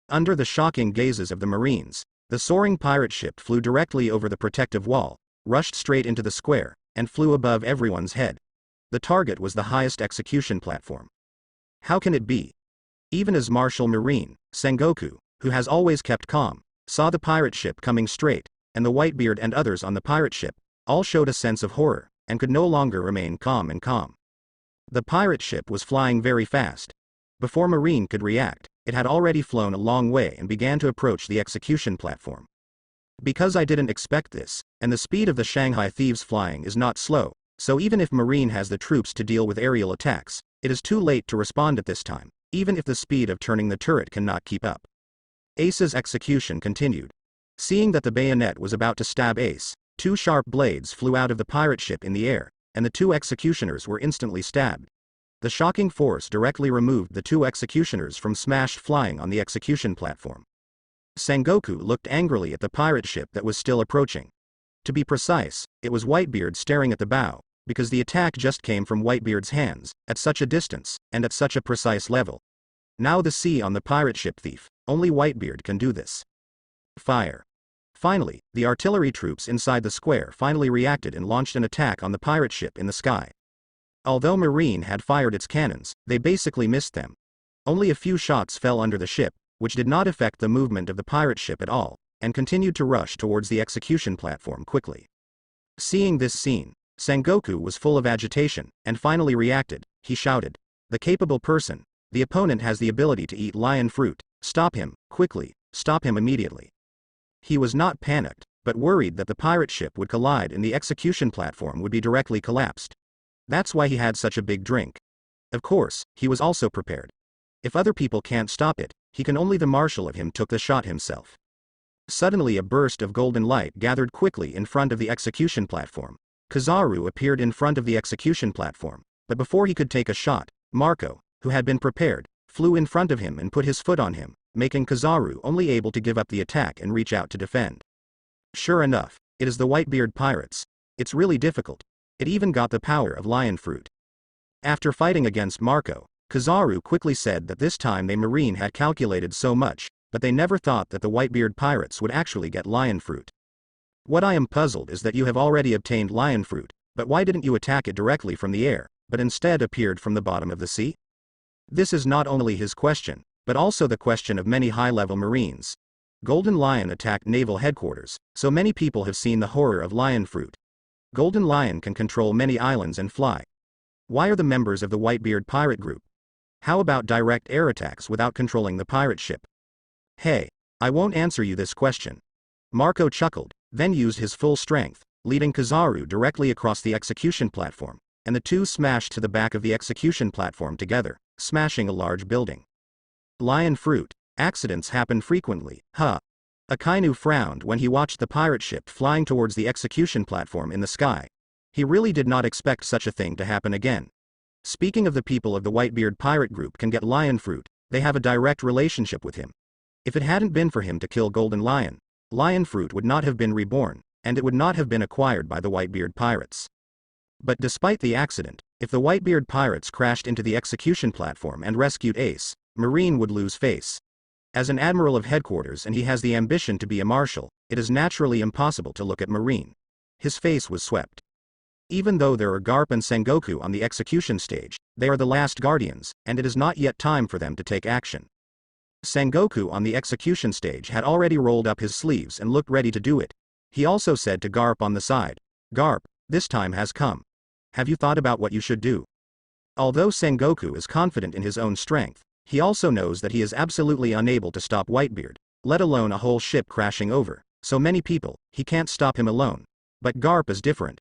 Under the shocking gazes of the Marines, the soaring pirate ship flew directly over the protective wall, rushed straight into the square, and flew above everyone's head. The target was the highest execution platform. How can it be? Even as Martial Marine, Sengoku, who has always kept calm, saw the pirate ship coming straight, and the Whitebeard and others on the pirate ship all showed a sense of horror, and could no longer remain calm. The pirate ship was flying very fast. Before Marine could react, it had already flown a long way and began to approach the execution platform. Because I didn't expect this, and the speed of the Shanghai thieves flying is not slow, so even if Marine has the troops to deal with aerial attacks, it is too late to respond at this time, even if the speed of turning the turret cannot keep up. Ace's execution continued. Seeing that the bayonet was about to stab Ace, two sharp blades flew out of the pirate ship in the air, and the two executioners were instantly stabbed. The shocking force directly removed the two executioners from smashed flying on the execution platform. Sengoku looked angrily at the pirate ship that was still approaching. To be precise, it was Whitebeard staring at the bow, because the attack just came from Whitebeard's hands, at such a distance, and at such a precise level. Now the sea on the pirate ship thief, only Whitebeard can do this. Fire. Finally, the artillery troops inside the square finally reacted and launched an attack on the pirate ship in the sky. Although Marine had fired its cannons, they basically missed them. Only a few shots fell under the ship, which did not affect the movement of the pirate ship at all, and continued to rush towards the execution platform quickly. Seeing this scene, Sengoku was full of agitation, and finally reacted. He shouted, "The capable person, the opponent has the ability to eat lion fruit, stop him, quickly, stop him immediately." He was not panicked, but worried that the pirate ship would collide and the execution platform would be directly collapsed. That's why he had such a big drink. Of course, he was also prepared. If other people can't stop it, he can. Only the marshal of him took the shot himself. Suddenly a burst of golden light gathered quickly in front of the execution platform. Kizaru appeared in front of the execution platform, but before he could take a shot, Marco, who had been prepared, flew in front of him and put his foot on him, making Kizaru only able to give up the attack and reach out to defend. Sure enough, it is the Whitebeard pirates. It's really difficult. It even got the power of lion fruit. After fighting against Marco, Kizaru quickly said that this time they Marine had calculated so much, but they never thought that the Whitebeard pirates would actually get lion fruit. What I am puzzled is that you have already obtained lion fruit, but why didn't you attack it directly from the air, but instead appeared from the bottom of the sea? This is not only his question, but also the question of many high-level Marines. Golden Lion attacked naval headquarters, so many people have seen the horror of lion fruit. Golden Lion can control many islands and fly. Why are the members of the Whitebeard pirate group? How about direct air attacks without controlling the pirate ship? Hey, I won't answer you this question. Marco chuckled, then used his full strength, leading Kizaru directly across the execution platform, and the two smashed to the back of the execution platform together, smashing a large building. Lion fruit. Accidents happen frequently, huh? Akainu frowned when he watched the pirate ship flying towards the execution platform in the sky. He really did not expect such a thing to happen again. Speaking of the people of the Whitebeard pirate group can get lion fruit, they have a direct relationship with him. If it hadn't been for him to kill Golden Lion, lion fruit would not have been reborn, and it would not have been acquired by the Whitebeard pirates. But despite the accident, if the Whitebeard pirates crashed into the execution platform and rescued Ace, Marine would lose face. As an admiral of headquarters and he has the ambition to be a marshal, it is naturally impossible to look at Marine. His face was swept. Even though there are Garp and Sengoku on the execution stage, they are the last guardians, and it is not yet time for them to take action. Sengoku on the execution stage had already rolled up his sleeves and looked ready to do it. He also said to Garp on the side, "Garp, this time has come. Have you thought about what you should do?" Although Sengoku is confident in his own strength, he also knows that he is absolutely unable to stop Whitebeard, let alone a whole ship crashing over so many people. He can't stop him alone. But Garp is different.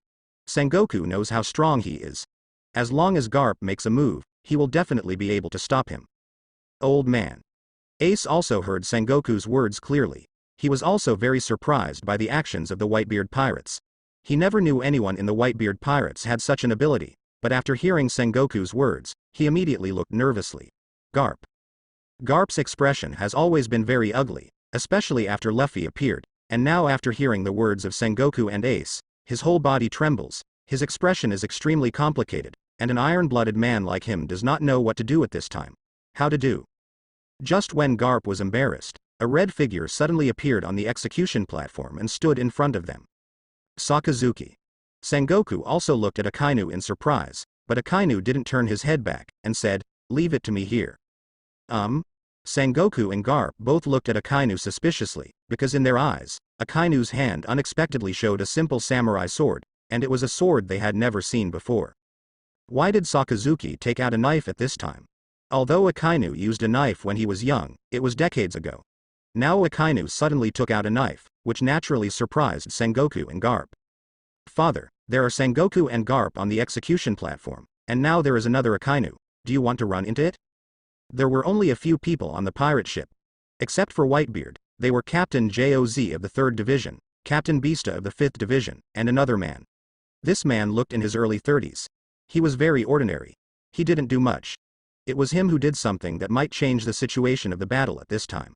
Sengoku knows how strong he is. As long as Garp makes a move, he will definitely be able to stop him. Old man. Ace also heard Sengoku's words clearly. He was also very surprised by the actions of the Whitebeard pirates. He never knew anyone in the Whitebeard pirates had such an ability, but after hearing Sengoku's words, he immediately looked nervously. Garp. Garp's expression has always been very ugly, especially after Luffy appeared, and now after hearing the words of Sengoku and Ace, his whole body trembles. His expression is extremely complicated, and an iron-blooded man like him does not know what to do at this time. How to do. Just when Garp was embarrassed, a red figure suddenly appeared on the execution platform and stood in front of them. Sakazuki. Sengoku also looked at Akainu in surprise, but Akainu didn't turn his head back, and said, "Leave it to me here." Sengoku and Garp both looked at Akainu suspiciously, because in their eyes, Akainu's hand unexpectedly showed a simple samurai sword, and it was a sword they had never seen before. Why did Sakazuki take out a knife at this time? Although Akainu used a knife when he was young, it was decades ago. Now Akainu suddenly took out a knife, which naturally surprised Sengoku and Garp. "Father, there are Sengoku and Garp on the execution platform, and now there is another Akainu. Do you want to run into it?" There were only a few people on the pirate ship. Except for Whitebeard, they were Captain Joz of the 3rd Division, Captain Beasta of the 5th Division, and another man. This man looked in his early 30s. He was very ordinary. He didn't do much. It was him who did something that might change the situation of the battle at this time.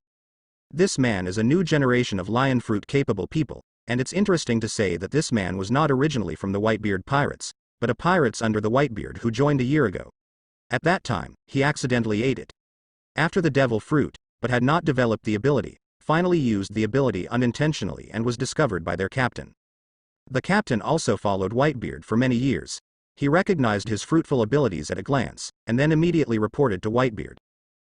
This man is a new generation of lion fruit capable people, and it's interesting to say that this man was not originally from the Whitebeard pirates, but a pirates under the Whitebeard who joined a year ago. At that time, he accidentally ate it. After the devil fruit, but had not developed the ability, finally used the ability unintentionally and was discovered by their captain. The captain also followed Whitebeard for many years. He recognized his fruitful abilities at a glance, and then immediately reported to Whitebeard.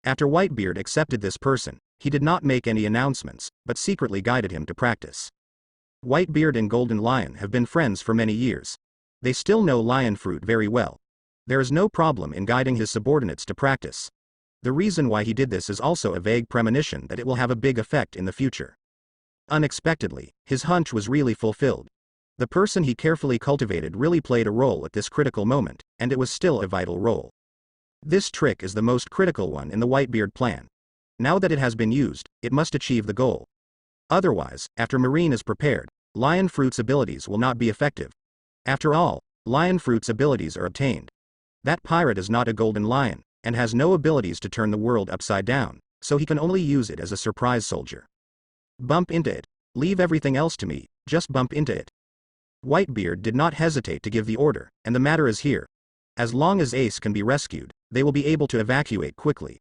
After Whitebeard accepted this person, he did not make any announcements, but secretly guided him to practice. Whitebeard and Golden Lion have been friends for many years. They still know lion fruit very well. There is no problem in guiding his subordinates to practice. The reason why he did this is also a vague premonition that it will have a big effect in the future. Unexpectedly, his hunch was really fulfilled. The person he carefully cultivated really played a role at this critical moment, and it was still a vital role. This trick is the most critical one in the Whitebeard plan. Now that it has been used, it must achieve the goal. Otherwise, after Marine is prepared, Lion Fruit's abilities will not be effective. After all, Lion Fruit's abilities are obtained. That pirate is not a golden lion, and has no abilities to turn the world upside down, so he can only use it as a surprise soldier. Bump into it. Leave everything else to me, just bump into it. Whitebeard did not hesitate to give the order, and the matter is here. As long as Ace can be rescued, they will be able to evacuate quickly.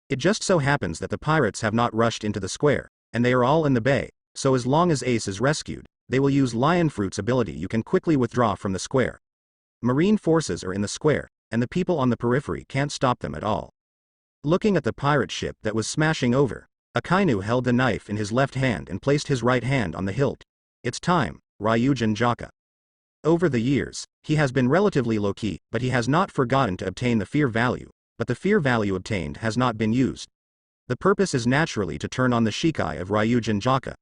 It just so happens that the pirates have not rushed into the square, and they are all in the bay, so as long as Ace is rescued, they will use Lion Fruit's ability. You can quickly withdraw from the square. Marine forces are in the square, and the people on the periphery can't stop them at all. Looking at the pirate ship that was smashing over, Akainu held the knife in his left hand and placed his right hand on the hilt. "It's time, Ryujin Jaka." Over the years, he has been relatively low-key, but he has not forgotten to obtain the fear value, but the fear value obtained has not been used. The purpose is naturally to turn on the Shikai of Ryujin Jaka.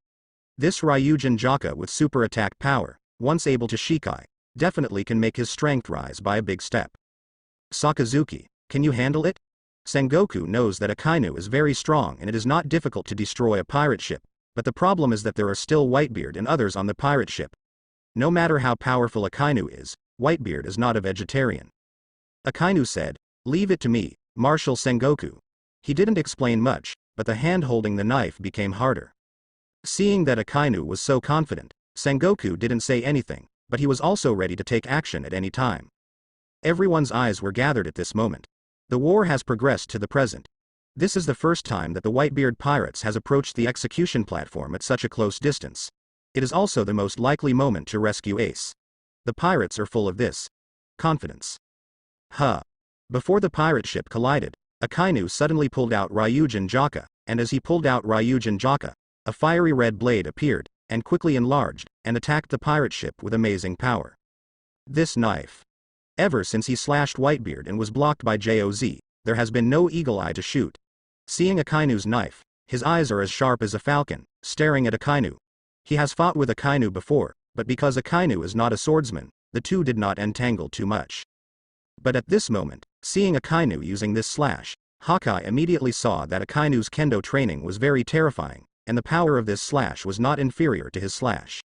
This Ryujin Jaka with super attack power, once able to Shikai, definitely can make his strength rise by a big step. Sakazuki, can you handle it? Sengoku knows that Akainu is very strong and it is not difficult to destroy a pirate ship, but the problem is that there are still Whitebeard and others on the pirate ship. No matter how powerful Akainu is, Whitebeard is not a vegetarian. Akainu said, "Leave it to me, Marshal Sengoku." He didn't explain much, but the hand holding the knife became harder. Seeing that Akainu was so confident, Sengoku didn't say anything, but he was also ready to take action at any time. Everyone's eyes were gathered at this moment. The war has progressed to the present. This is the first time that the Whitebeard pirates has approached the execution platform at such a close distance. It is also the most likely moment to rescue Ace. The pirates are full of this confidence. Before the pirate ship collided, Akainu suddenly pulled out Ryujin Jaka, and as he pulled out Ryujin Jaka, a fiery red blade appeared, and quickly enlarged, and attacked the pirate ship with amazing power. This knife. Ever since he slashed Whitebeard and was blocked by Joz, there has been no eagle eye to shoot. Seeing Akainu's knife, his eyes are as sharp as a falcon, staring at Akainu. He has fought with Akainu before, but because Akainu is not a swordsman, the two did not entangle too much. But at this moment, seeing Akainu using this slash, Hawkeye immediately saw that Akainu's kendo training was very terrifying, and the power of this slash was not inferior to his slash.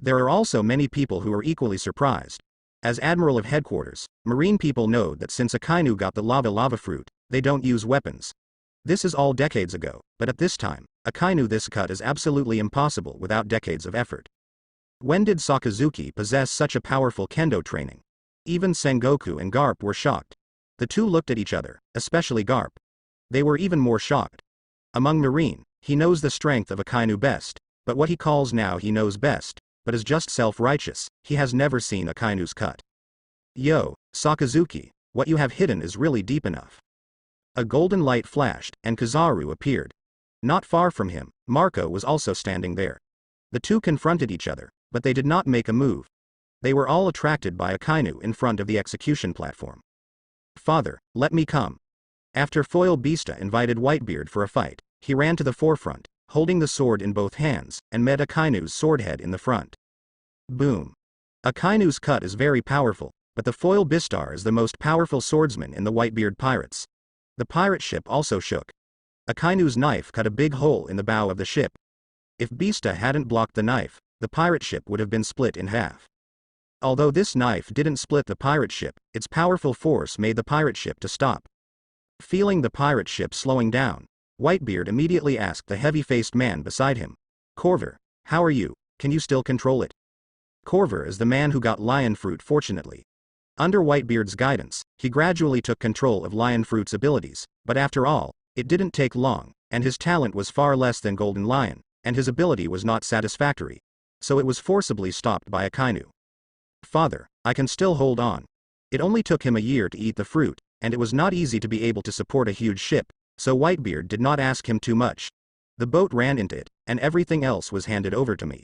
There are also many people who are equally surprised. As Admiral of Headquarters, Marine people know that since Akainu got the lava fruit, they don't use weapons. This is all decades ago, but at this time, Akainu this cut is absolutely impossible without decades of effort. When did Sakazuki possess such a powerful kendo training? Even Sengoku and Garp were shocked. The two looked at each other, especially Garp. They were even more shocked. Among Marine, he knows the strength of Akainu best, but what he calls now he knows best, but is just self-righteous, he has never seen Akainu's cut. Yo, Sakazuki, what you have hidden is really deep enough. A golden light flashed, and Kizaru appeared. Not far from him, Marco was also standing there. The two confronted each other, but they did not make a move. They were all attracted by Akainu in front of the execution platform. Father, let me come. After Foil Beasta invited Whitebeard for a fight, he ran to the forefront, holding the sword in both hands, and met Akainu's swordhead in the front. Boom. Akainu's cut is very powerful, but the Foil Beasta is the most powerful swordsman in the Whitebeard pirates. The pirate ship also shook. Akainu's knife cut a big hole in the bow of the ship. If Beasta hadn't blocked the knife, the pirate ship would have been split in half. Although this knife didn't split the pirate ship, its powerful force made the pirate ship to stop. Feeling the pirate ship slowing down, Whitebeard immediately asked the heavy-faced man beside him, Corver, how are you, can you still control it? Corver is the man who got Lion Fruit fortunately. Under Whitebeard's guidance, he gradually took control of Lion Fruit's abilities, but after all, it didn't take long, and his talent was far less than Golden Lion, and his ability was not satisfactory. So it was forcibly stopped by Akainu. Father, I can still hold on. It only took him a year to eat the fruit, and it was not easy to be able to support a huge ship, so Whitebeard did not ask him too much. The boat ran into it, and everything else was handed over to me.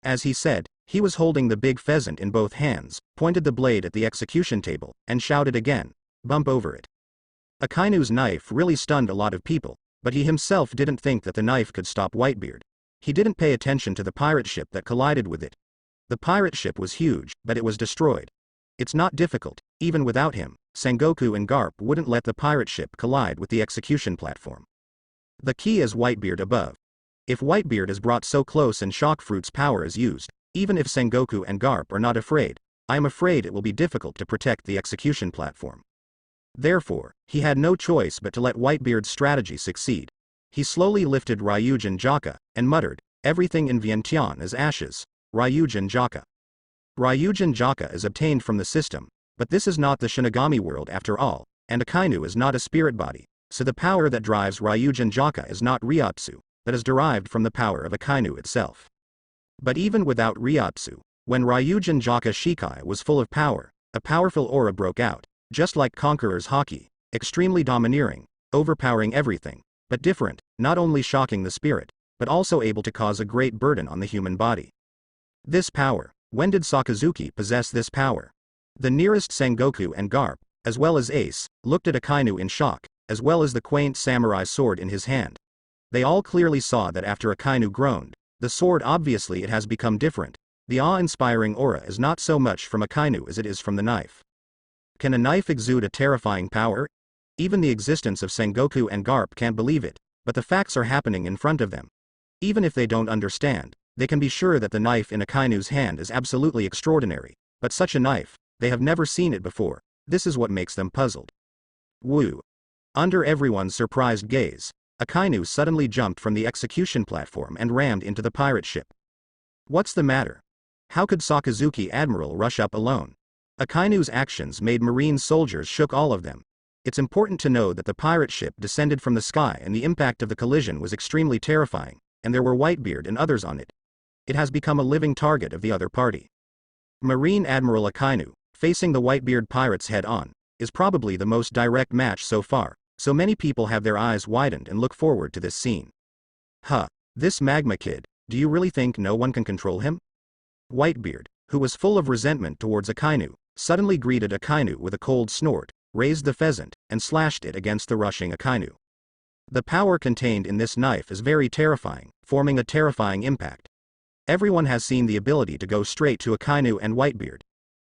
As he said, he was holding the big pheasant in both hands, pointed the blade at the execution table, and shouted again, bump over it. Akainu's knife really stunned a lot of people, but he himself didn't think that the knife could stop Whitebeard. He didn't pay attention to the pirate ship that collided with it. The pirate ship was huge, but it was destroyed. It's not difficult, even without him, Sengoku and Garp wouldn't let the pirate ship collide with the execution platform. The key is Whitebeard above. If Whitebeard is brought so close and Shock Fruit's power is used, even if Sengoku and Garp are not afraid, I am afraid it will be difficult to protect the execution platform. Therefore, he had no choice but to let Whitebeard's strategy succeed. He slowly lifted Ryujin Jaka, and muttered, everything in Vientiane is ashes, Ryujin Jaka. Ryujin Jaka is obtained from the system, but this is not the Shinigami world after all, and Akainu is not a spirit body, so the power that drives Ryujin Jaka is not Ryotsu, but is derived from the power of Akainu itself. But even without Ryotsu, when Ryujin Jaka Shikai was full of power, a powerful aura broke out, just like Conqueror's Haki, extremely domineering, overpowering everything, but different, not only shocking the spirit, but also able to cause a great burden on the human body. This power, when did Sakazuki possess this power? The nearest Sengoku and Garp, as well as Ace, looked at Akainu in shock, as well as the quaint samurai sword in his hand. They all clearly saw that after Akainu groaned, the sword obviously it has become different. The awe-inspiring aura is not so much from Akainu as it is from the knife. Can a knife exude a terrifying power? Even the existence of Sengoku and Garp can't believe it, but the facts are happening in front of them. Even if they don't understand, they can be sure that the knife in Akainu's hand is absolutely extraordinary, but such a knife, they have never seen it before. This is what makes them puzzled. Woo! Under everyone's surprised gaze, Akainu suddenly jumped from the execution platform and rammed into the pirate ship. What's the matter? How could Sakazuki Admiral rush up alone? Akainu's actions made marine soldiers shook all of them. It's important to know that the pirate ship descended from the sky and the impact of the collision was extremely terrifying, and there were Whitebeard and others on it. It has become a living target of the other party. Marine Admiral Akainu, facing the Whitebeard pirates head-on, is probably the most direct match so far, so many people have their eyes widened and look forward to this scene. Huh, this magma kid, do you really think no one can control him? Whitebeard, who was full of resentment towards Akainu, suddenly greeted Akainu with a cold snort, raised the pheasant, and slashed it against the rushing Akainu. The power contained in this knife is very terrifying, forming a terrifying impact. Everyone has seen the ability to go straight to Akainu and Whitebeard.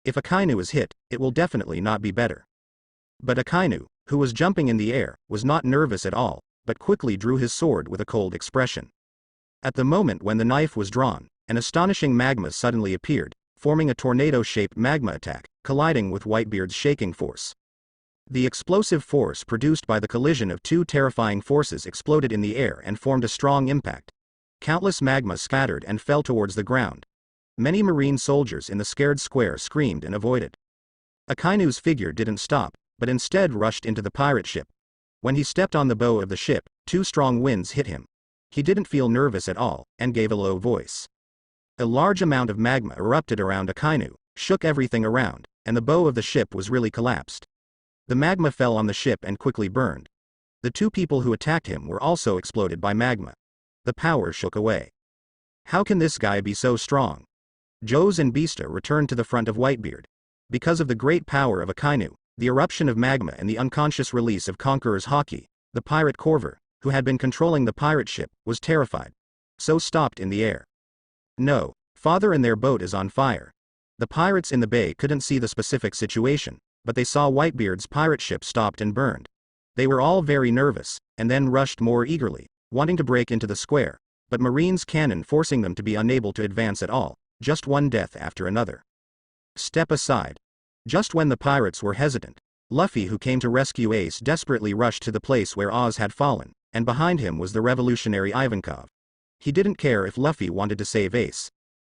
If Akainu is hit, it will definitely not be better. But Akainu, who was jumping in the air, was not nervous at all, but quickly drew his sword with a cold expression. At the moment when the knife was drawn, an astonishing magma suddenly appeared, forming a tornado-shaped magma attack, colliding with Whitebeard's shaking force. The explosive force produced by the collision of two terrifying forces exploded in the air and formed a strong impact. Countless magma scattered and fell towards the ground. Many marine soldiers in the scared square screamed and avoided. Akainu's figure didn't stop, but instead rushed into the pirate ship. When he stepped on the bow of the ship, 2 strong winds hit him. He didn't feel nervous at all, and gave a low voice. A large amount of magma erupted around Akainu, shook everything around, and the bow of the ship was really collapsed. The magma fell on the ship and quickly burned. The 2 people who attacked him were also exploded by magma. The power shook away. How can this guy be so strong? Jose and Beasta returned to the front of Whitebeard. Because of the great power of Akainu, the eruption of magma and the unconscious release of Conqueror's Haki, the pirate Corver, who had been controlling the pirate ship, was terrified. So stopped in the air. No, father and their boat is on fire. The pirates in the bay couldn't see the specific situation, but they saw Whitebeard's pirate ship stopped and burned. They were all very nervous, and then rushed more eagerly, wanting to break into the square, but Marine's cannon forcing them to be unable to advance at all, just one death after another. Step aside. Just when the pirates were hesitant, Luffy, who came to rescue Ace, desperately rushed to the place where Oz had fallen, and behind him was the revolutionary Ivankov. He didn't care if Luffy wanted to save Ace.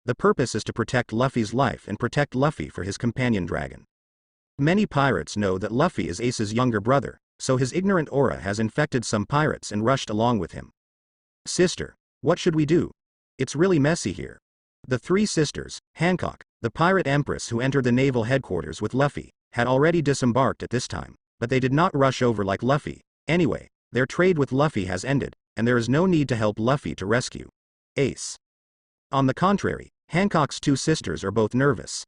The purpose is to protect Luffy's life and protect Luffy for his companion dragon. Many pirates know that Luffy is Ace's younger brother, so his ignorant aura has infected some pirates and rushed along with him. Sister, what should we do? It's really messy here. The 3 sisters, Hancock, the pirate empress who entered the naval headquarters with Luffy, had already disembarked at this time, but they did not rush over like Luffy. Anyway, their trade with Luffy has ended, and there is no need to help Luffy to rescue Ace. On the contrary, Hancock's 2 sisters are both nervous.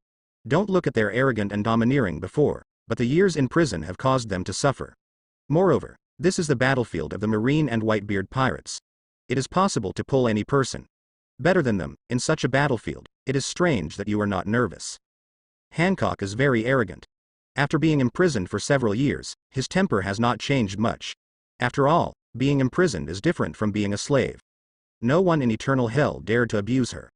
Don't look at their arrogant and domineering before, but the years in prison have caused them to suffer. Moreover, this is the battlefield of the Marine and Whitebeard pirates. It is possible to pull any person better than them in such a battlefield. It is strange that you are not nervous. Hancock is very arrogant. After being imprisoned for several years, his temper has not changed much. After all, being imprisoned is different from being a slave. No one in eternal hell dared to abuse her.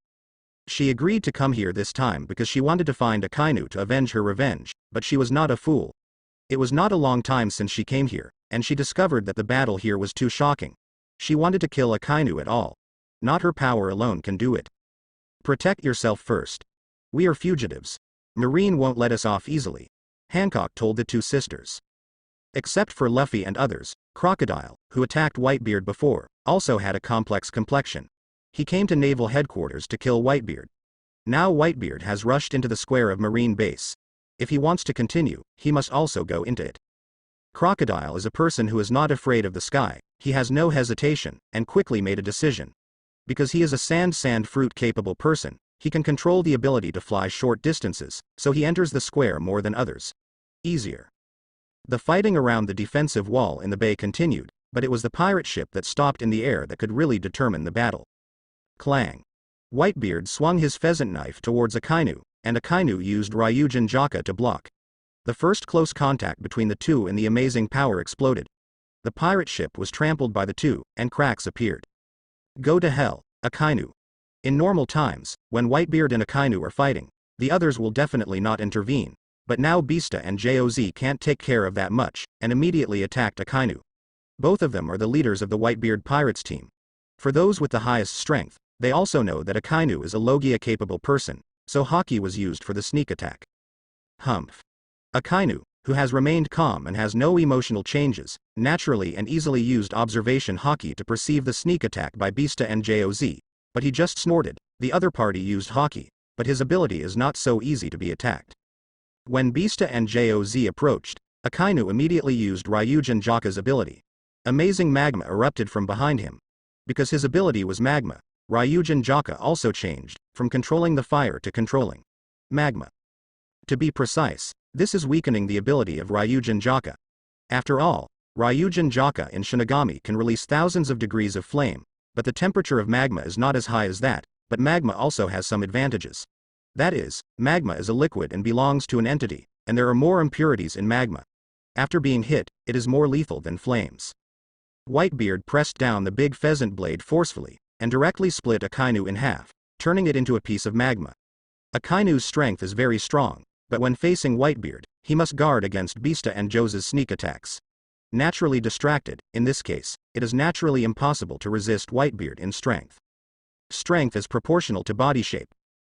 She agreed to come here this time because she wanted to find Akainu to avenge her revenge, but she was not a fool. It was not a long time since she came here, and she discovered that the battle here was too shocking. She wanted to kill Akainu at all. Not her power alone can do it. Protect yourself first. We are fugitives. Marine won't let us off easily, Hancock told the 2 sisters. Except for Luffy and others, Crocodile, who attacked Whitebeard before, also had a complex complexion. He came to naval headquarters to kill Whitebeard. Now Whitebeard has rushed into the square of Marine base. If he wants to continue, he must also go into it. Crocodile is a person who is not afraid of the sky. He has no hesitation, and quickly made a decision. Because he is a sand fruit capable person, he can control the ability to fly short distances, so he enters the square more than others. Easier. The fighting around the defensive wall in the bay continued, but it was the pirate ship that stopped in the air that could really determine the battle. Clang. Whitebeard swung his pheasant knife towards Akainu, and Akainu used Ryujin Jaka to block. The first close contact between the 2 and the amazing power exploded. The pirate ship was trampled by the 2, and cracks appeared. Go to hell, Akainu. In normal times, when Whitebeard and Akainu are fighting, the others will definitely not intervene, but now Beasta and Joz can't take care of that much, and immediately attacked Akainu. Both of them are the leaders of the Whitebeard pirates team. For those with the highest strength, they also know that Akainu is a Logia-capable person, so Haki was used for the sneak attack. Humph. Akainu, who has remained calm and has no emotional changes, naturally and easily used observation Haki to perceive the sneak attack by Beasta and Joz, but he just snorted. The other party used Haki, but his ability is not so easy to be attacked. When Beasta and Joz approached, Akainu immediately used Ryujin Jaka's ability. Amazing magma erupted from behind him. Because his ability was magma, Ryujin Jaka also changed, from controlling the fire to controlling magma. To be precise, this is weakening the ability of Ryujin Jaka. After all, Ryujin Jaka in Shinigami can release thousands of degrees of flame, but the temperature of magma is not as high as that, but magma also has some advantages. That is, magma is a liquid and belongs to an entity, and there are more impurities in magma. After being hit, it is more lethal than flames. Whitebeard pressed down the big pheasant blade forcefully, and directly split Akainu in half, turning it into a piece of magma. Akainu's strength is very strong, but when facing Whitebeard, he must guard against Beasta and Joz's sneak attacks. Naturally distracted, in this case, it is naturally impossible to resist Whitebeard in strength. Strength is proportional to body shape.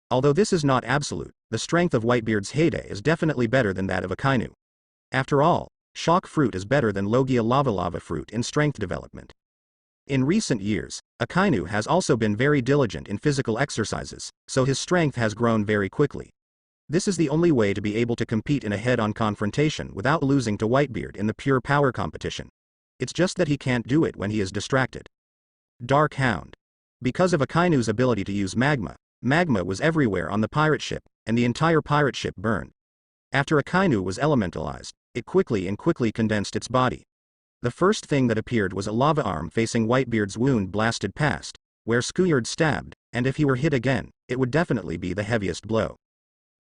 Although this is not absolute, the strength of Whitebeard's heyday is definitely better than that of Akainu. After all, shock fruit is better than Logia lava fruit in strength development. In recent years, Akainu has also been very diligent in physical exercises, so his strength has grown very quickly. This is the only way to be able to compete in a head-on confrontation without losing to Whitebeard in the pure power competition. It's just that he can't do it when he is distracted. Dark Hound. Because of Akainu's ability to use magma was everywhere on the pirate ship, and the entire pirate ship burned. After Akainu was elementalized, it quickly condensed its body. The first thing that appeared was a lava arm facing Whitebeard's wound blasted past, where Skuyard stabbed, and if he were hit again, it would definitely be the heaviest blow.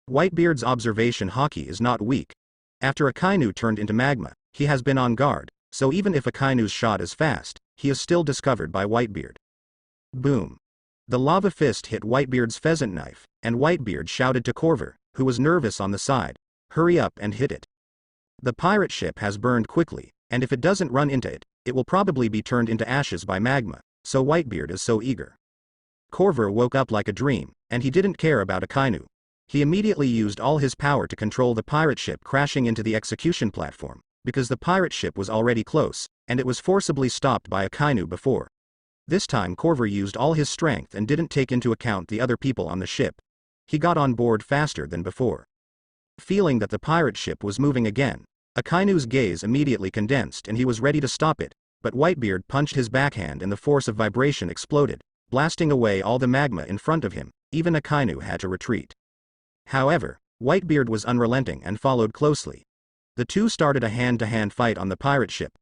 Whitebeard's observation hockey is not weak. After Akainu turned into magma, he has been on guard, so even if Akainu's shot is fast, he is still discovered by Whitebeard. Boom. The lava fist hit Whitebeard's pheasant knife, and Whitebeard shouted to Corver, who was nervous on the side, "Hurry up and hit it." The pirate ship has burned quickly, and if it doesn't run into it, it will probably be turned into ashes by magma, so Whitebeard is so eager. Corver woke up like a dream, and he didn't care about Akainu. He immediately used all his power to control the pirate ship crashing into the execution platform, because the pirate ship was already close, and it was forcibly stopped by Akainu before. This time Corver used all his strength and didn't take into account the other people on the ship. He got on board faster than before. Feeling that the pirate ship was moving again, Akainu's gaze immediately condensed and he was ready to stop it, but Whitebeard punched his backhand and the force of vibration exploded, blasting away all the magma in front of him. Even Akainu had to retreat. However, Whitebeard was unrelenting and followed closely. The two started a hand-to-hand fight on the pirate ship.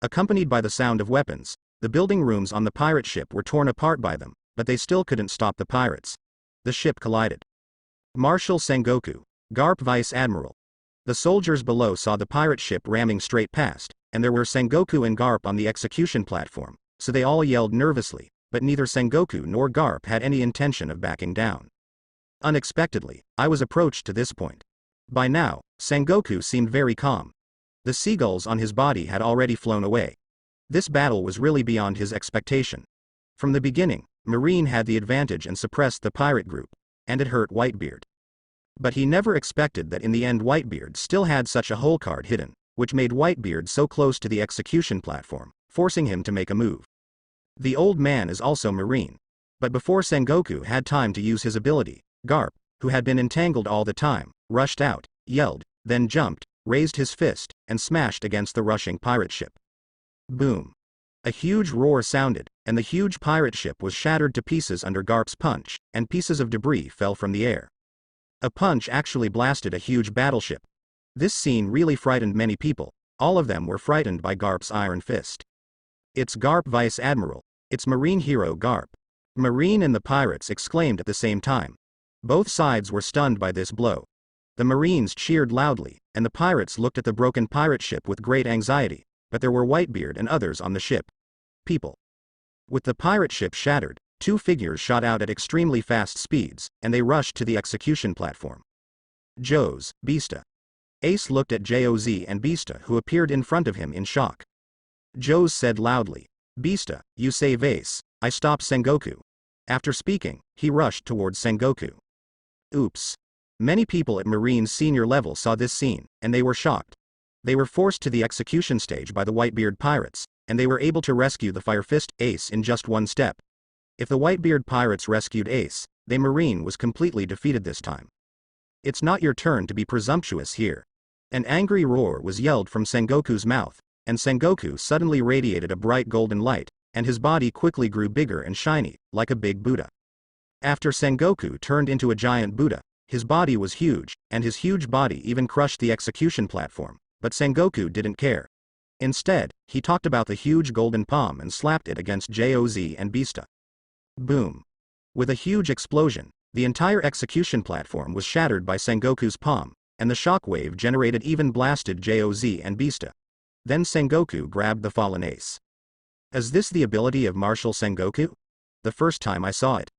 Accompanied by the sound of weapons, the building rooms on the pirate ship were torn apart by them, but they still couldn't stop the pirates. The ship collided. Marshal Sengoku, Garp Vice Admiral. The soldiers below saw the pirate ship ramming straight past, and there were Sengoku and Garp on the execution platform, so they all yelled nervously, but neither Sengoku nor Garp had any intention of backing down. Unexpectedly, I was approached to this point. By now, Sengoku seemed very calm. The seagulls on his body had already flown away. This battle was really beyond his expectation. From the beginning, Marine had the advantage and suppressed the pirate group, and it hurt Whitebeard. But he never expected that in the end Whitebeard still had such a hole card hidden, which made Whitebeard so close to the execution platform, forcing him to make a move. The old man is also Marine. But before Sengoku had time to use his ability, Garp, who had been entangled all the time, rushed out, yelled, then jumped, raised his fist, and smashed against the rushing pirate ship. Boom. A huge roar sounded, and the huge pirate ship was shattered to pieces under Garp's punch, and pieces of debris fell from the air. A punch actually blasted a huge battleship. This scene really frightened many people. All of them were frightened by Garp's iron fist. It's Garp Vice Admiral. It's Marine hero Garp. Marine and the pirates exclaimed at the same time. Both sides were stunned by this blow. The Marines cheered loudly, and the pirates looked at the broken pirate ship with great anxiety, but there were Whitebeard and others on the ship. People. With the pirate ship shattered, two figures shot out at extremely fast speeds, and they rushed to the execution platform. Joz, Beasta. Ace looked at Joz and Beasta, who appeared in front of him in shock. Joz said loudly, "Beasta, you save Ace, I stop Sengoku." After speaking, he rushed towards Sengoku. Oops. Many people at Marine's senior level saw this scene, and they were shocked. They were forced to the execution stage by the Whitebeard pirates, and they were able to rescue the Fire Fist Ace in just one step. If the Whitebeard pirates rescued Ace, the Marine was completely defeated this time. It's not your turn to be presumptuous here. An angry roar was yelled from Sengoku's mouth, and Sengoku suddenly radiated a bright golden light, and his body quickly grew bigger and shiny, like a big Buddha. After Sengoku turned into a giant Buddha, his body was huge, and his huge body even crushed the execution platform, but Sengoku didn't care. Instead, he talked about the huge golden palm and slapped it against Joz and Beasta. Boom. With a huge explosion, the entire execution platform was shattered by Sengoku's palm, and the shockwave generated even blasted Joz and Beasta. Then Sengoku grabbed the fallen Ace. Is this the ability of Marshal Sengoku? The first time I saw it.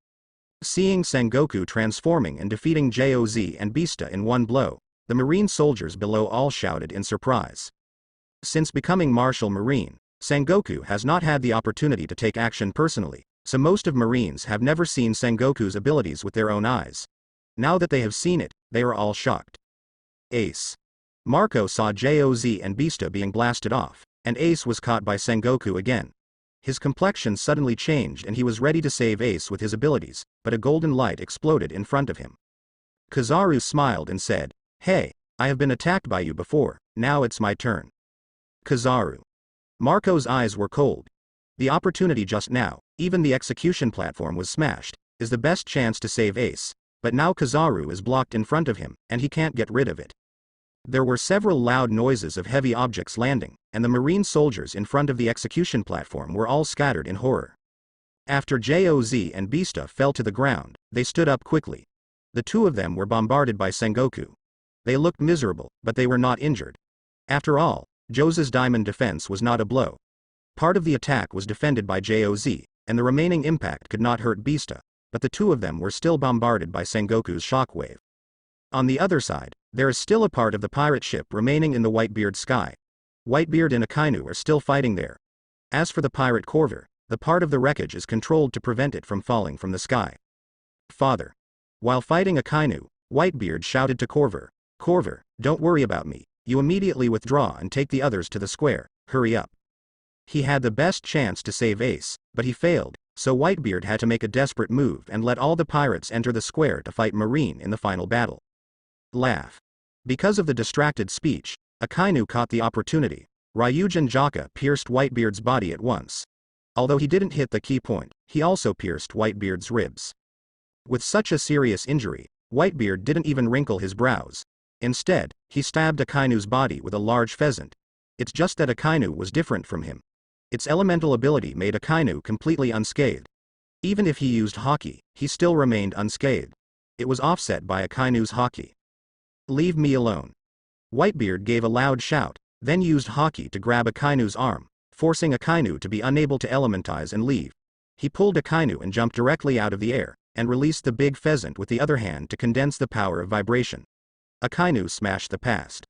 Seeing Sengoku transforming and defeating Joz and Beasta in one blow, the Marine soldiers below all shouted in surprise. Since becoming Marshal Marine, Sengoku has not had the opportunity to take action personally, so most of Marines have never seen Sengoku's abilities with their own eyes. Now that they have seen it, they are all shocked. Ace. Marco saw Joz and Beasta being blasted off, and Ace was caught by Sengoku again. His complexion suddenly changed and he was ready to save Ace with his abilities, but a golden light exploded in front of him. Kizaru smiled and said, "Hey, I have been attacked by you before, now it's my turn." Kizaru. Marco's eyes were cold. The opportunity just now, even the execution platform was smashed, is the best chance to save Ace, but now Kizaru is blocked in front of him, and he can't get rid of it. There were several loud noises of heavy objects landing, and the marine soldiers in front of the execution platform were all scattered in horror. After Joz and Beasta fell to the ground, they stood up quickly. The two of them were bombarded by Sengoku. They looked miserable, but they were not injured. After all, Joz's diamond defense was not a blow. Part of the attack was defended by Joz, and the remaining impact could not hurt Beasta, but the two of them were still bombarded by Sengoku's shockwave. On the other side, there is still a part of the pirate ship remaining in the Whitebeard sky. Whitebeard and Akainu are still fighting there. As for the pirate Corver, the part of the wreckage is controlled to prevent it from falling from the sky. Father. While fighting Akainu, Whitebeard shouted to Corver, "Corver, don't worry about me, you immediately withdraw and take the others to the square, hurry up." He had the best chance to save Ace, but he failed, so Whitebeard had to make a desperate move and let all the pirates enter the square to fight Marine in the final battle. Laugh. Because of the distracted speech, Akainu caught the opportunity. Ryujin Jaka pierced Whitebeard's body at once. Although he didn't hit the key point, he also pierced Whitebeard's ribs. With such a serious injury, Whitebeard didn't even wrinkle his brows. Instead, he stabbed Akainu's body with a large pheasant. It's just that Akainu was different from him. Its elemental ability made Akainu completely unscathed. Even if he used Haki, he still remained unscathed. It was offset by Akainu's Haki. "Leave me alone." Whitebeard gave a loud shout, then used Haki to grab Akainu's arm, forcing Akainu to be unable to elementize and leave. He pulled Akainu and jumped directly out of the air, and released the big pheasant with the other hand to condense the power of vibration. Akainu smashed the past.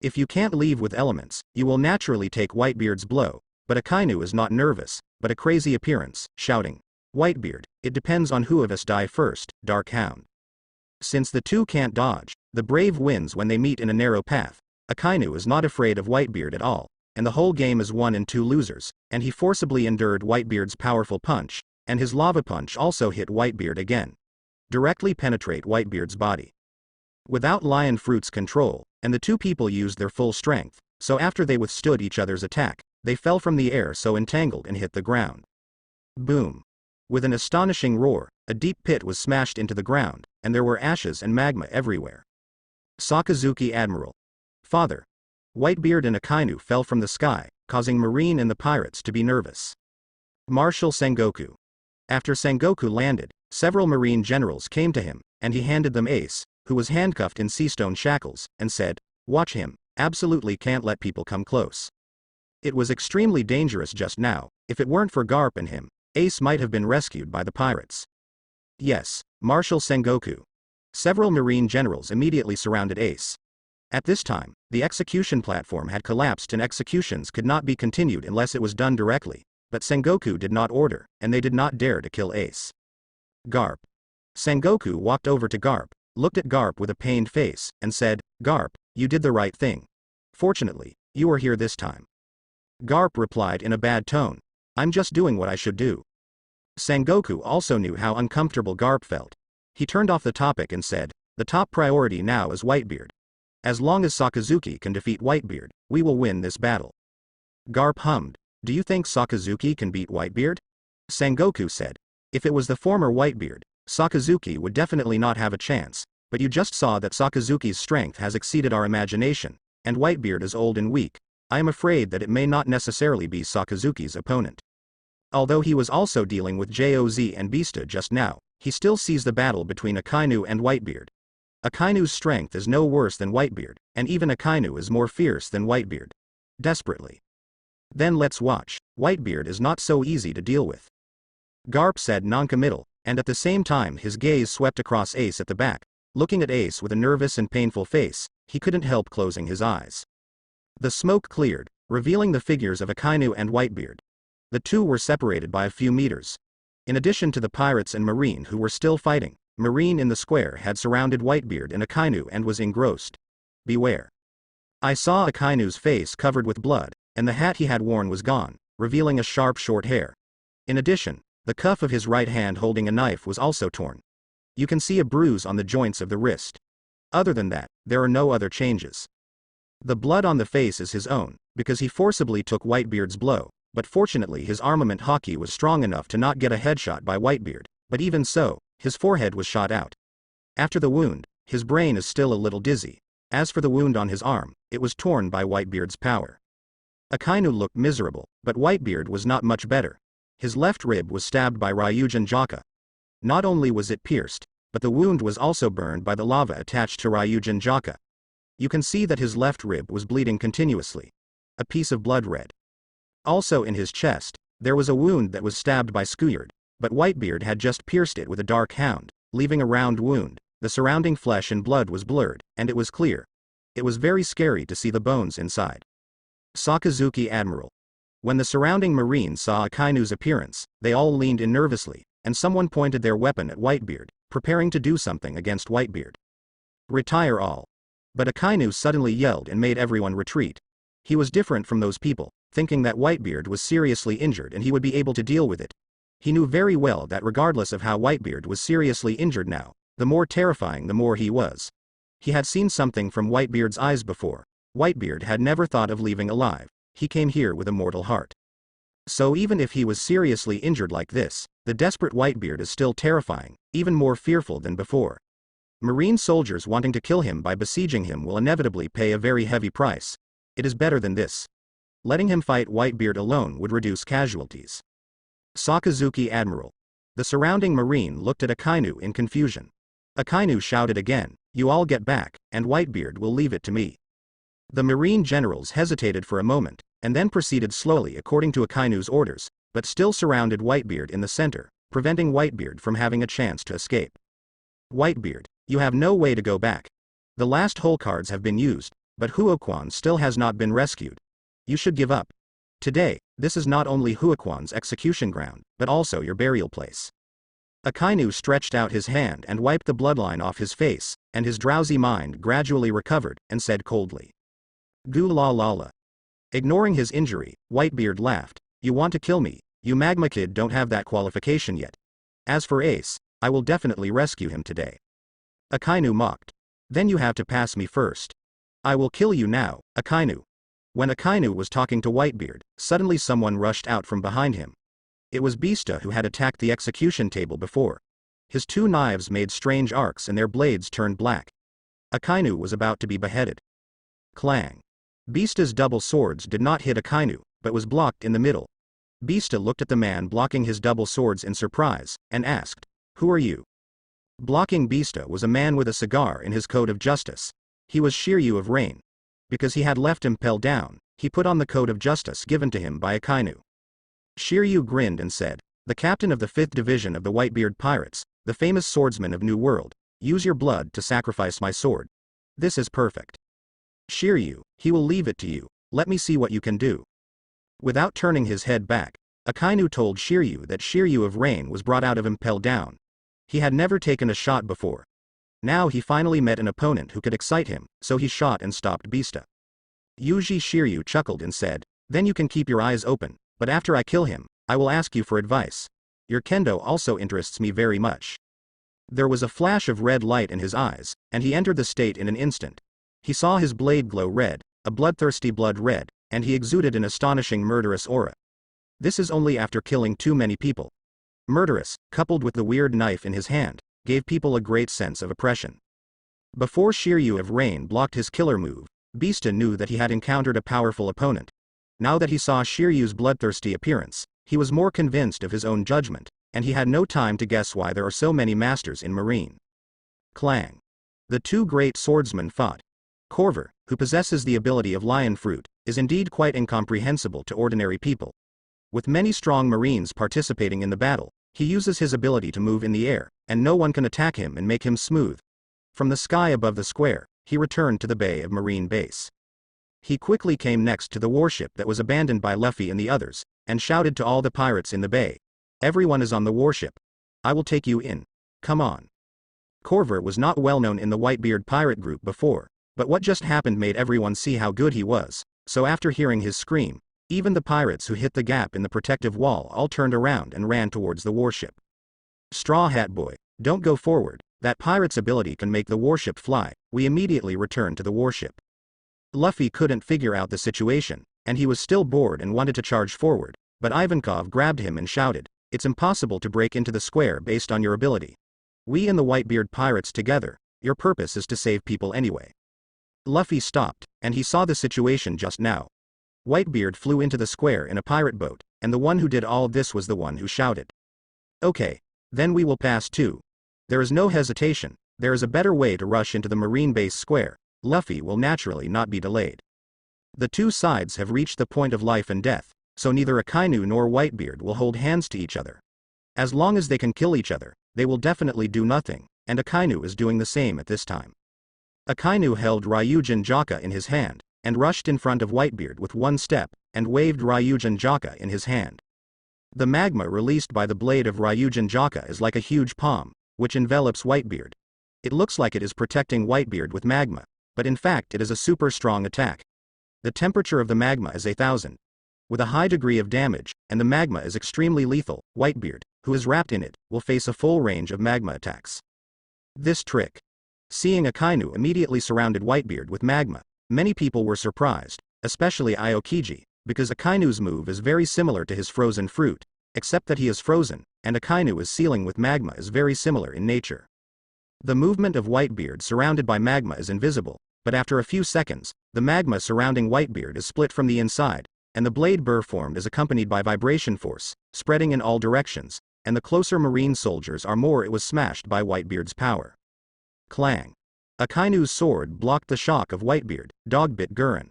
If you can't leave with elements, you will naturally take Whitebeard's blow, but Akainu is not nervous, but a crazy appearance, shouting, "Whitebeard, it depends on who of us die first, Dark Hound." Since the two can't dodge, the brave wins when they meet in a narrow path. Akainu is not afraid of Whitebeard at all, and the whole game is 1 and 2 losers, and he forcibly endured Whitebeard's powerful punch, and his lava punch also hit Whitebeard again. Directly penetrate Whitebeard's body. Without Lion Fruit's control, and the two people used their full strength, so after they withstood each other's attack, they fell from the air so entangled and hit the ground. Boom. With an astonishing roar, a deep pit was smashed into the ground, and there were ashes and magma everywhere. Sakazuki Admiral. Father. Whitebeard and Akainu fell from the sky, causing Marine and the pirates to be nervous. Marshal Sengoku. After Sengoku landed, several Marine generals came to him, and he handed them Ace, who was handcuffed in seastone shackles, and said, "Watch him, absolutely can't let people come close." It was extremely dangerous just now. If it weren't for Garp and him, Ace might have been rescued by the pirates. Yes, Marshal Sengoku. Several Marine generals immediately surrounded Ace. At this time, the execution platform had collapsed and executions could not be continued unless it was done directly, but Sengoku did not order, and they did not dare to kill Ace. Garp. Sengoku walked over to Garp, looked at Garp with a pained face, and said, "Garp, you did the right thing. Fortunately, you are here this time." Garp replied in a bad tone, "I'm just doing what I should do." Sengoku also knew how uncomfortable Garp felt. He turned off the topic and said, "The top priority now is Whitebeard. As long as Sakazuki can defeat Whitebeard, we will win this battle." Garp hummed, "Do you think Sakazuki can beat Whitebeard?" Sengoku said, "If it was the former Whitebeard, Sakazuki would definitely not have a chance, but you just saw that Sakazuki's strength has exceeded our imagination, and Whitebeard is old and weak. I am afraid that it may not necessarily be Sakazuki's opponent." Although he was also dealing with Joz and Beasta just now, he still sees the battle between Akainu and Whitebeard. Akainu's strength is no worse than Whitebeard, and even Akainu is more fierce than Whitebeard. Desperately. "Then let's watch. Whitebeard is not so easy to deal with." Garp said noncommittal, and at the same time his gaze swept across Ace at the back. Looking at Ace with a nervous and painful face, he couldn't help closing his eyes. The smoke cleared, revealing the figures of Akainu and Whitebeard. The two were separated by a few meters. In addition to the pirates and Marine who were still fighting, Marine in the square had surrounded Whitebeard and Akainu and was engrossed. Beware. I saw Akainu's face covered with blood, and the hat he had worn was gone, revealing a sharp short hair. In addition, the cuff of his right hand holding a knife was also torn. You can see a bruise on the joints of the wrist. Other than that, there are no other changes. The blood on the face is his own, because he forcibly took Whitebeard's blow, but fortunately his armament hockey was strong enough to not get a headshot by Whitebeard, but even so, his forehead was shot out. After the wound, his brain is still a little dizzy. As for the wound on his arm, it was torn by Whitebeard's power. Akainu looked miserable, but Whitebeard was not much better. His left rib was stabbed by Ryujin Jaka. Not only was it pierced, but the wound was also burned by the lava attached to Ryujin Jaka. You can see that his left rib was bleeding continuously. A piece of blood red. Also in his chest, there was a wound that was stabbed by Skuyard, but Whitebeard had just pierced it with a dark hound, leaving a round wound. The surrounding flesh and blood was blurred, and it was clear. It was very scary to see the bones inside. Sakazuki Admiral. When the surrounding Marines saw Akainu's appearance, they all leaned in nervously, and someone pointed their weapon at Whitebeard, preparing to do something against Whitebeard. Retire all. But Akainu suddenly yelled and made everyone retreat. He was different from those people, thinking that Whitebeard was seriously injured and he would be able to deal with it. He knew very well that regardless of how Whitebeard was seriously injured now, the more terrifying the more he was. He had seen something from Whitebeard's eyes before. Whitebeard had never thought of leaving alive. He came here with a mortal heart. So even if he was seriously injured like this, the desperate Whitebeard is still terrifying, even more fearful than before. Marine soldiers wanting to kill him by besieging him will inevitably pay a very heavy price. It is better than this. Letting him fight Whitebeard alone would reduce casualties. Sakazuki Admiral. The surrounding Marine looked at Akainu in confusion. Akainu shouted again, "You all get back, and Whitebeard will leave it to me." The Marine generals hesitated for a moment, and then proceeded slowly according to Akainu's orders, but still surrounded Whitebeard in the center, preventing Whitebeard from having a chance to escape. Whitebeard, you have no way to go back. The last hole cards have been used, but Huoquan still has not been rescued. You should give up. Today, this is not only Huoquan's execution ground, but also your burial place. Akainu stretched out his hand and wiped the bloodline off his face, and his drowsy mind gradually recovered, and said coldly, "Gu la la la." Ignoring his injury, Whitebeard laughed. "You want to kill me, you Magma Kid don't have that qualification yet. As for Ace, I will definitely rescue him today." Akainu mocked. "Then you have to pass me first. I will kill you now, Akainu." When Akainu was talking to Whitebeard, suddenly someone rushed out from behind him. It was Beasta who had attacked the execution table before. His two knives made strange arcs and their blades turned black. Akainu was about to be beheaded. Clang. Beasta's double swords did not hit Akainu, but was blocked in the middle. Beasta looked at the man blocking his double swords in surprise, and asked, "Who are you?" Blocking Beasta was a man with a cigar in his coat of justice. He was Shiryu of Rain. Because he had left Impel down, he put on the coat of justice given to him by Akainu. Shiryu grinned and said, "The captain of the 5th Division of the Whitebeard Pirates, the famous swordsman of New World, use your blood to sacrifice my sword. This is perfect. Shiryu, he will leave it to you, let me see what you can do." Without turning his head back, Akainu told Shiryu that Shiryu of Rain was brought out of Impel down. He had never taken a shot before. Now he finally met an opponent who could excite him, so he shot and stopped Beasta. Yuji Shiryu chuckled and said, "Then you can keep your eyes open, but after I kill him, I will ask you for advice. Your kendo also interests me very much." There was a flash of red light in his eyes, and he entered the state in an instant. He saw his blade glow red, a bloodthirsty blood red, and he exuded an astonishing murderous aura. This is only after killing too many people. Murderous, coupled with the weird knife in his hand, gave people a great sense of oppression. Before Shiryu of Rain blocked his killer move, Beasta knew that he had encountered a powerful opponent. Now that he saw Shiryu's bloodthirsty appearance, he was more convinced of his own judgment, and he had no time to guess why there are so many masters in Marine. Clang. The two great swordsmen fought. Corver, who possesses the ability of lion fruit, is indeed quite incomprehensible to ordinary people. With many strong Marines participating in the battle, he uses his ability to move in the air, and no one can attack him and make him smooth. From the sky above the square, he returned to the bay of Marine base. He quickly came next to the warship that was abandoned by Luffy and the others, and shouted to all the pirates in the bay, "Everyone is on the warship. I will take you in. Come on." Corver was not well known in the Whitebeard pirate group before, But what just happened made everyone see how good he was, so after hearing his scream, even the pirates who hit the gap in the protective wall all turned around and ran towards the warship. Straw Hat Boy, don't go forward, that pirate's ability can make the warship fly. We immediately returned to the warship. Luffy couldn't figure out the situation, and he was still bored and wanted to charge forward, but Ivankov grabbed him and shouted, "It's impossible to break into the square based on your ability. We and the Whitebeard pirates together, your purpose is to save people anyway." Luffy stopped, and he saw the situation just now. Whitebeard flew into the square in a pirate boat, and the one who did all this was the one who shouted. "Okay. Then we will pass too. There is no hesitation, there is a better way to rush into the marine base square. Luffy will naturally not be delayed. The two sides have reached the point of life and death, so neither Akainu nor Whitebeard will hold hands to each other. As long as they can kill each other, they will definitely do nothing, and Akainu is doing the same at this time." Akainu held Ryujin Jaka in his hand, and rushed in front of Whitebeard with one step, and waved Ryujin Jaka in his hand. The magma released by the blade of Ryujin Jaka is like a huge palm, which envelops Whitebeard. It looks like it is protecting Whitebeard with magma, but in fact it is a super strong attack. The temperature of the magma is 1000. With a high degree of damage, and the magma is extremely lethal, Whitebeard, who is wrapped in it, will face a full range of magma attacks. This trick. Seeing Akainu immediately surrounded Whitebeard with magma, many people were surprised, especially Aokiji, because Akainu's move is very similar to his frozen fruit, except that he is frozen, and Akainu is sealing with magma is very similar in nature. The movement of Whitebeard surrounded by magma is invisible, but after a few seconds, the magma surrounding Whitebeard is split from the inside, and the blade burr formed is accompanied by vibration force, spreading in all directions, and the closer marine soldiers are more it was smashed by Whitebeard's power. Clang. Akainu's sword blocked the shock of Whitebeard, Dogbit Gurren.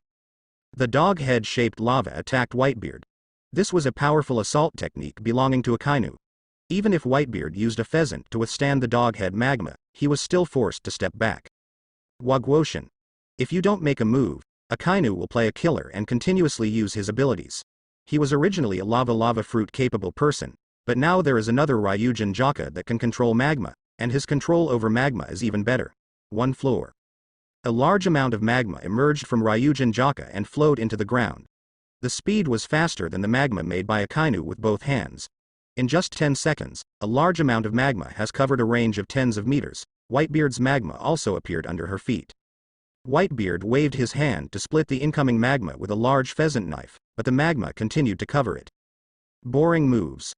The dog head-shaped lava attacked Whitebeard. This was a powerful assault technique belonging to Akainu. Even if Whitebeard used a pheasant to withstand the doghead magma, he was still forced to step back. Wagwoshin. If you don't make a move, Akainu will play a killer and continuously use his abilities. He was originally a lava fruit capable person, but now there is another Ryujin Jaka that can control magma, and his control over magma is even better. One floor. A large amount of magma emerged from Ryujin Jaka and flowed into the ground. The speed was faster than the magma made by Akainu with both hands. In just 10 seconds, a large amount of magma has covered a range of tens of meters. Whitebeard's magma also appeared under her feet. Whitebeard waved his hand to split the incoming magma with a large pheasant knife, but the magma continued to cover it. Boring moves.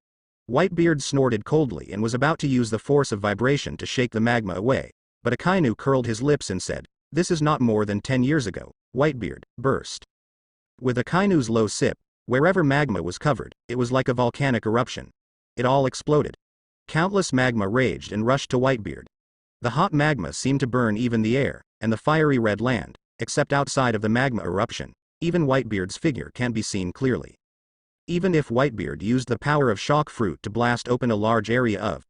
Whitebeard snorted coldly and was about to use the force of vibration to shake the magma away, but Akainu curled his lips and said, "This is not more than 10 years ago." Whitebeard burst. With Akainu's low sip, wherever magma was covered, it was like a volcanic eruption. It all exploded. Countless magma raged and rushed to Whitebeard. The hot magma seemed to burn even the air, and the fiery red land, except outside of the magma eruption, even Whitebeard's figure can't be seen clearly. Even if Whitebeard used the power of shock fruit to blast open a large area of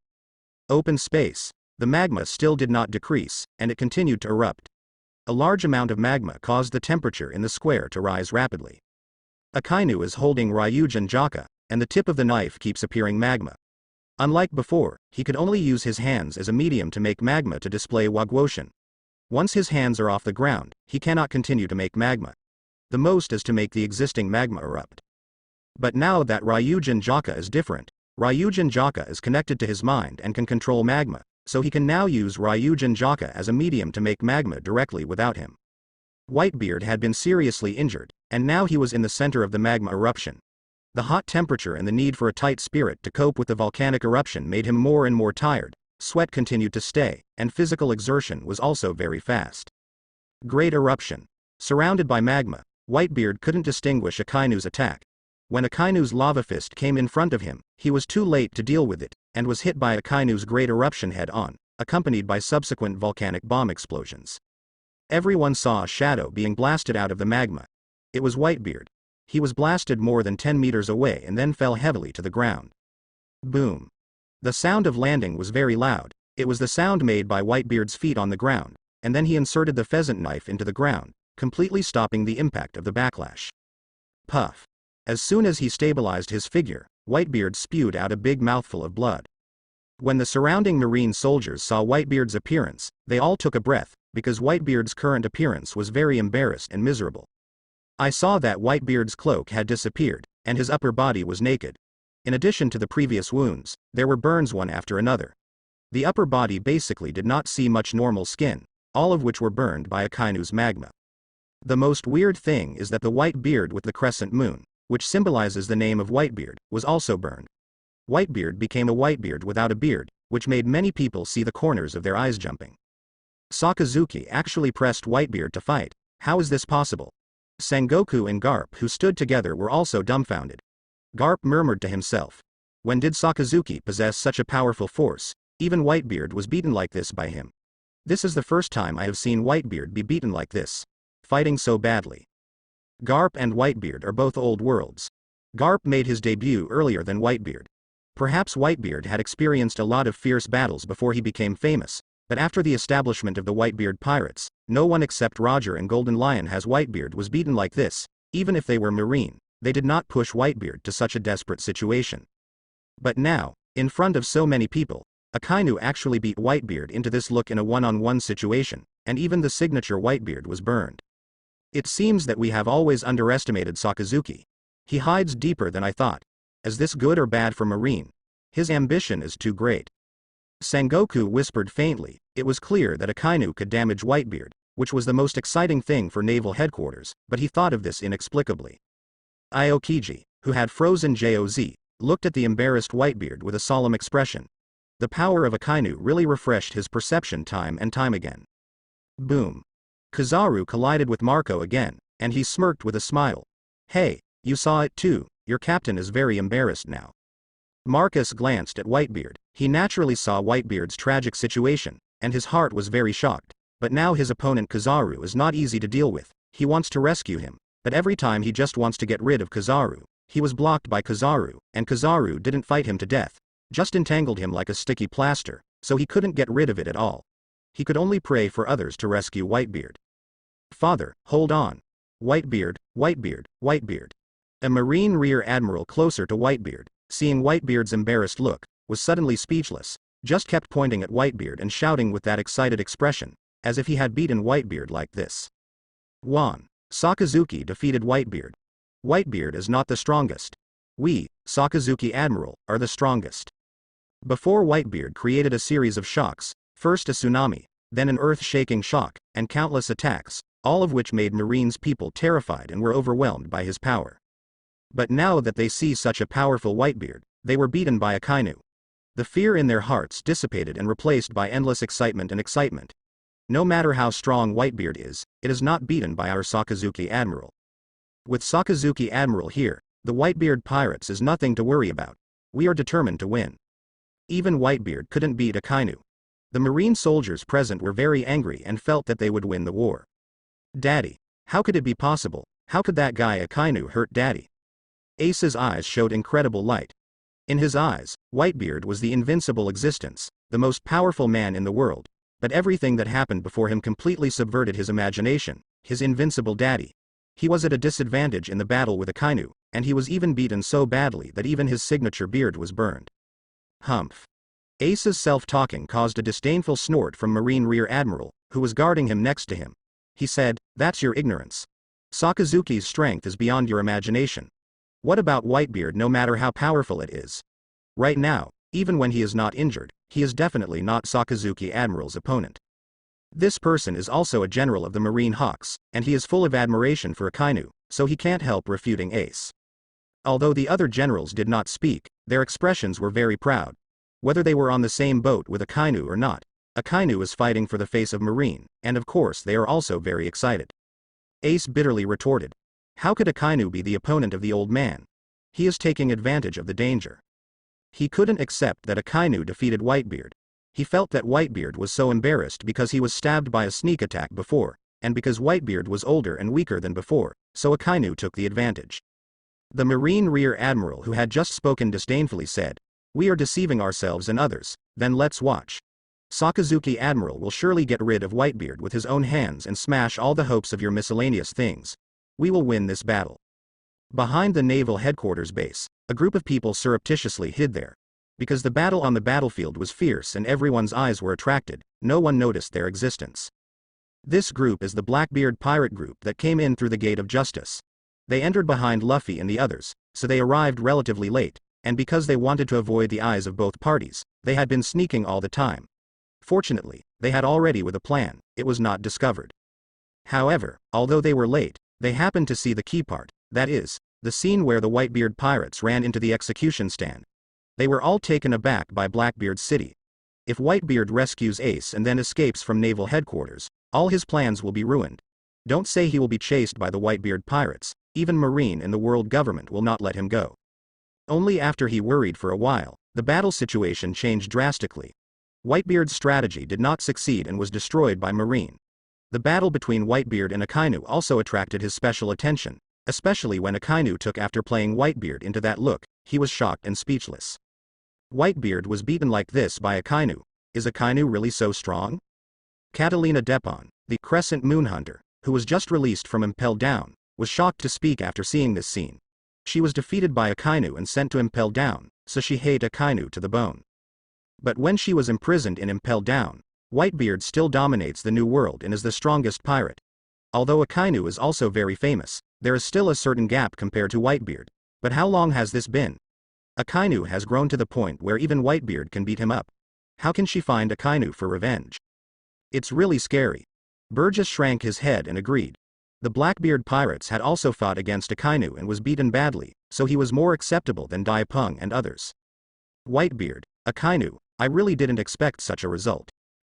open space, the magma still did not decrease, and it continued to erupt. A large amount of magma caused the temperature in the square to rise rapidly. Akainu is holding Ryujin Jaka, and the tip of the knife keeps appearing magma. Unlike before, he could only use his hands as a medium to make magma to display Wagwoshin. Once his hands are off the ground, he cannot continue to make magma. The most is to make the existing magma erupt. But now that Ryujin Jaka is different, Ryujin Jaka is connected to his mind and can control magma, so he can now use Ryujin Jaka as a medium to make magma directly without him. Whitebeard had been seriously injured, and now he was in the center of the magma eruption. The hot temperature and the need for a tight spirit to cope with the volcanic eruption made him more and more tired, sweat continued to stay, and physical exertion was also very fast. Great eruption. Surrounded by magma, Whitebeard couldn't distinguish Akainu's attack. When Akainu's lava fist came in front of him, he was too late to deal with it, and was hit by Akainu's great eruption head-on, accompanied by subsequent volcanic bomb explosions. Everyone saw a shadow being blasted out of the magma. It was Whitebeard. He was blasted more than 10 meters away and then fell heavily to the ground. Boom. The sound of landing was very loud. It was the sound made by Whitebeard's feet on the ground, and then he inserted the pheasant knife into the ground, completely stopping the impact of the backlash. Puff. As soon as he stabilized his figure, Whitebeard spewed out a big mouthful of blood. When the surrounding marine soldiers saw Whitebeard's appearance, they all took a breath, because Whitebeard's current appearance was very embarrassed and miserable. I saw that Whitebeard's cloak had disappeared, and his upper body was naked. In addition to the previous wounds, there were burns one after another. The upper body basically did not see much normal skin, all of which were burned by Akainu's magma. The most weird thing is that the white beard with the crescent moon, which symbolizes the name of Whitebeard, was also burned. Whitebeard became a Whitebeard without a beard, which made many people see the corners of their eyes jumping. Sakazuki actually pressed Whitebeard to fight. How is this possible? Sengoku and Garp, who stood together, were also dumbfounded. Garp murmured to himself. When did Sakazuki possess such a powerful force? Even Whitebeard was beaten like this by him. This is the first time I have seen Whitebeard be beaten like this, fighting so badly. Garp and Whitebeard are both old worlds. Garp made his debut earlier than Whitebeard. Perhaps Whitebeard had experienced a lot of fierce battles before he became famous, but after the establishment of the Whitebeard pirates, no one except Roger and Golden Lion has Whitebeard was beaten like this. Even if they were Marine, they did not push Whitebeard to such a desperate situation. But now, in front of so many people, Akainu actually beat Whitebeard into this look in a one-on-one situation, and even the signature Whitebeard was burned. It seems that we have always underestimated Sakazuki. He hides deeper than I thought. Is this good or bad for Marine? His ambition is too great. Sengoku whispered faintly. It was clear that Akainu could damage Whitebeard, which was the most exciting thing for naval headquarters, but he thought of this inexplicably. Aokiji, who had frozen Joz, looked at the embarrassed Whitebeard with a solemn expression. The power of Akainu really refreshed his perception time and time again. Boom. Kizaru collided with Marco again, and he smirked with a smile. Hey, you saw it too. Your captain is very embarrassed now. Marcus glanced at Whitebeard. He naturally saw Whitebeard's tragic situation, and his heart was very shocked. But now his opponent Kizaru is not easy to deal with. He wants to rescue him, but every time he just wants to get rid of Kizaru. He was blocked by Kizaru, and Kizaru didn't fight him to death, just entangled him like a sticky plaster, so he couldn't get rid of it at all. He could only pray for others to rescue Whitebeard. Father, hold on. Whitebeard, Whitebeard, Whitebeard. A Marine Rear Admiral closer to Whitebeard, seeing Whitebeard's embarrassed look, was suddenly speechless, just kept pointing at Whitebeard and shouting with that excited expression, as if he had beaten Whitebeard like this. 1. Sakazuki defeated Whitebeard. Whitebeard is not the strongest. We, Sakazuki Admiral, are the strongest. Before Whitebeard created a series of shocks, first a tsunami, then an earth-shaking shock, and countless attacks, all of which made Marine's people terrified and were overwhelmed by his power. But now that they see such a powerful Whitebeard, they were beaten by Akainu. The fear in their hearts dissipated and replaced by endless excitement and excitement. No matter how strong Whitebeard is, it is not beaten by our Sakazuki Admiral. With Sakazuki Admiral here, the Whitebeard pirates is nothing to worry about. We are determined to win. Even Whitebeard couldn't beat Akainu. The Marine soldiers present were very angry and felt that they would win the war. Daddy, how could it be possible? How could that guy Akainu hurt Daddy? Ace's eyes showed incredible light. In his eyes, Whitebeard was the invincible existence, the most powerful man in the world, but everything that happened before him completely subverted his imagination, his invincible daddy. He was at a disadvantage in the battle with Akainu, and he was even beaten so badly that even his signature beard was burned. Humph. Ace's self-talking caused a disdainful snort from Marine Rear Admiral, who was guarding him next to him. He said, "That's your ignorance. Sakazuki's strength is beyond your imagination. What about Whitebeard? No matter how powerful it is. Right now, even when he is not injured, he is definitely not Sakazuki Admiral's opponent. This person is also a general of the Marine Hawks, and he is full of admiration for Akainu, so he can't help refuting Ace." Although the other generals did not speak, their expressions were very proud. Whether they were on the same boat with Akainu or not, Akainu is fighting for the face of Marine, and of course they are also very excited. Ace bitterly retorted. How could Akainu be the opponent of the old man? He is taking advantage of the danger. He couldn't accept that Akainu defeated Whitebeard. He felt that Whitebeard was so embarrassed because he was stabbed by a sneak attack before, and because Whitebeard was older and weaker than before, so Akainu took the advantage. The Marine Rear Admiral, who had just spoken disdainfully, said, "We are deceiving ourselves and others, then let's watch. Sakazuki Admiral will surely get rid of Whitebeard with his own hands and smash all the hopes of your miscellaneous things. We will win this battle." Behind the naval headquarters base, a group of people surreptitiously hid there. Because the battle on the battlefield was fierce and everyone's eyes were attracted, no one noticed their existence. This group is the Blackbeard pirate group that came in through the Gate of Justice. They entered behind Luffy and the others, so they arrived relatively late, and because they wanted to avoid the eyes of both parties, they had been sneaking all the time. Fortunately, they had already with a plan, it was not discovered. However, although they were late, they happened to see the key part, that is, the scene where the Whitebeard pirates ran into the execution stand. They were all taken aback by Blackbeard's city. If Whitebeard rescues Ace and then escapes from naval headquarters, all his plans will be ruined. Don't say he will be chased by the Whitebeard pirates, even Marine and the world government will not let him go. Only after he worried for a while, the battle situation changed drastically. Whitebeard's strategy did not succeed and was destroyed by Marine. The battle between Whitebeard and Akainu also attracted his special attention, especially when Akainu took after playing Whitebeard into that look, he was shocked and speechless. Whitebeard was beaten like this by Akainu. Is Akainu really so strong? Catalina Depon, the Crescent Moon Hunter, who was just released from Impel Down, was shocked to speak after seeing this scene. She was defeated by Akainu and sent to Impel Down, so she hated Akainu to the bone. But when she was imprisoned in Impel Down, Whitebeard still dominates the New World and is the strongest pirate. Although Akainu is also very famous, there is still a certain gap compared to Whitebeard. But how long has this been? Akainu has grown to the point where even Whitebeard can beat him up. How can she find Akainu for revenge? It's really scary. Burgess shrank his head and agreed. The Blackbeard pirates had also fought against Akainu and was beaten badly, so he was more acceptable than Daipeng and others. Whitebeard, Akainu, I really didn't expect such a result.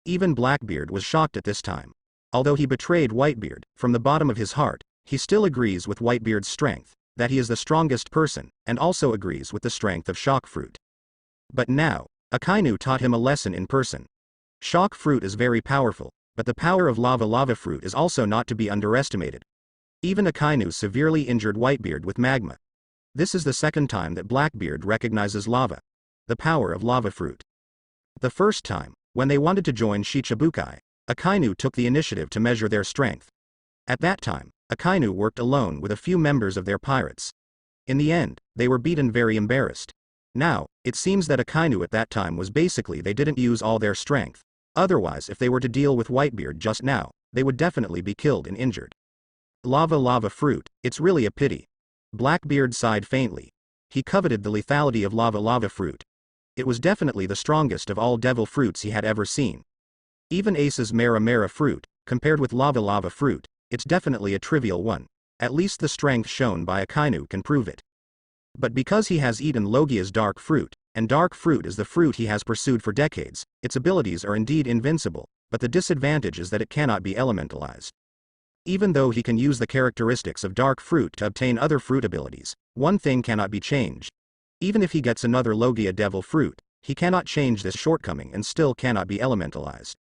Even Blackbeard was shocked at this time. Although he betrayed Whitebeard, from the bottom of his heart, he still agrees with Whitebeard's strength, that he is the strongest person, and also agrees with the strength of Shock Fruit. But now, Akainu taught him a lesson in person. Shock Fruit is very powerful, but the power of Lava Fruit is also not to be underestimated. Even Akainu severely injured Whitebeard with magma. This is the second time that Blackbeard recognizes lava. The power of Lava Fruit. The first time, when they wanted to join Shichibukai, Akainu took the initiative to measure their strength. At that time, Akainu worked alone with a few members of their pirates. In the end, they were beaten very embarrassed. Now, it seems that Akainu at that time was basically they didn't use all their strength. Otherwise if they were to deal with Whitebeard just now, they would definitely be killed and injured. Lava Fruit, it's really a pity. Blackbeard sighed faintly. He coveted the lethality of Lava Fruit. It was definitely the strongest of all devil fruits he had ever seen. Even Ace's Mera Fruit, compared with Lava Fruit, it's definitely a trivial one. At least the strength shown by Akainu can prove it. But because he has eaten Logia's Dark Fruit, and Dark Fruit is the fruit he has pursued for decades, its abilities are indeed invincible, but the disadvantage is that it cannot be elementalized. Even though he can use the characteristics of Dark Fruit to obtain other fruit abilities, one thing cannot be changed. Even if he gets another Logia Devil Fruit, he cannot change this shortcoming and still cannot be elementalized.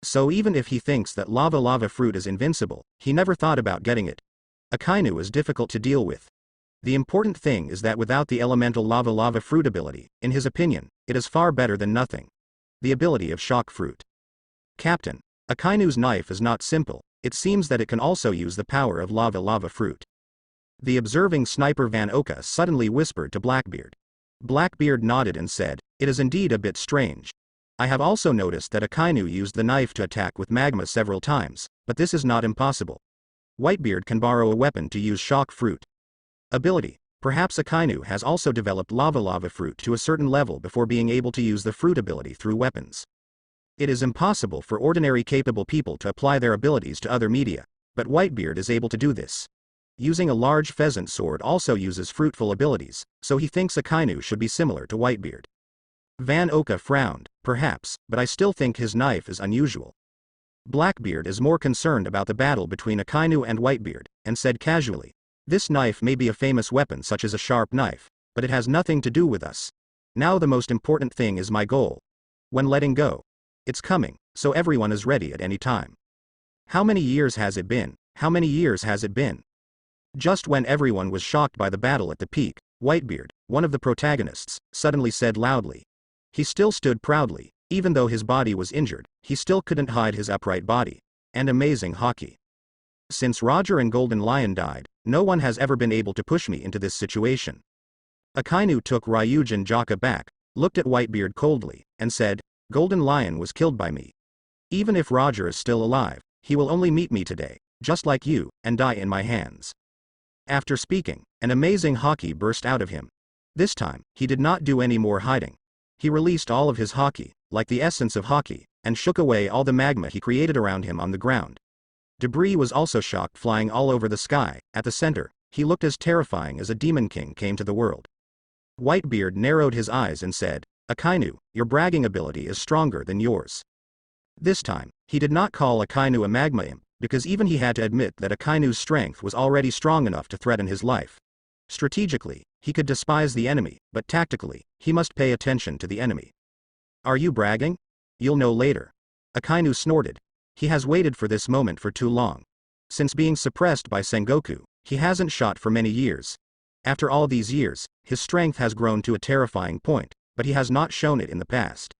So even if he thinks that Lava Fruit is invincible, he never thought about getting it. Akainu is difficult to deal with. The important thing is that without the elemental Lava Fruit ability, in his opinion, it is far better than nothing. The ability of Shock Fruit. Captain, Akainu's knife is not simple, it seems that it can also use the power of Lava Fruit. The observing sniper Van Oka suddenly whispered to Blackbeard. Blackbeard nodded and said, it is indeed a bit strange. I have also noticed that Akainu used the knife to attack with magma several times, but this is not impossible. Whitebeard can borrow a weapon to use Shock Fruit. Ability. Perhaps Akainu has also developed Lava Fruit to a certain level before being able to use the fruit ability through weapons. It is impossible for ordinary capable people to apply their abilities to other media, but Whitebeard is able to do this. Using a large pheasant sword also uses fruitful abilities, so he thinks Akainu should be similar to Whitebeard. Van Oka frowned, perhaps, but I still think his knife is unusual. Blackbeard is more concerned about the battle between Akainu and Whitebeard, and said casually, this knife may be a famous weapon such as a sharp knife, but it has nothing to do with us. Now the most important thing is my goal. When letting go. It's coming, so everyone is ready at any time. How many years has it been? How many years has it been? Just when everyone was shocked by the battle at the peak, Whitebeard, one of the protagonists, suddenly said loudly. He still stood proudly, even though his body was injured, he still couldn't hide his upright body. And amazing hockey. Since Roger and Golden Lion died, no one has ever been able to push me into this situation. Akainu took Ryujin Jaka back, looked at Whitebeard coldly, and said, Golden Lion was killed by me. Even if Roger is still alive, He will only meet me today, just like you, and die in my hands. After speaking, an amazing haki burst out of him. This time, he did not do any more hiding. He released all of his haki, like the essence of haki, and shook away all the magma he created around him on the ground. Debris was also shocked, flying all over the sky. At the center, he looked as terrifying as a demon king came to the world. Whitebeard narrowed his eyes and said, Akainu, your bragging ability is stronger than yours. This time, he did not call Akainu a magma imp, because even he had to admit that Akainu's strength was already strong enough to threaten his life. Strategically, he could despise the enemy, but tactically, he must pay attention to the enemy. Are you bragging? You'll know later. Akainu snorted. He has waited for this moment for too long. Since being suppressed by Sengoku, he hasn't shot for many years. After all these years, his strength has grown to a terrifying point, but he has not shown it in the past.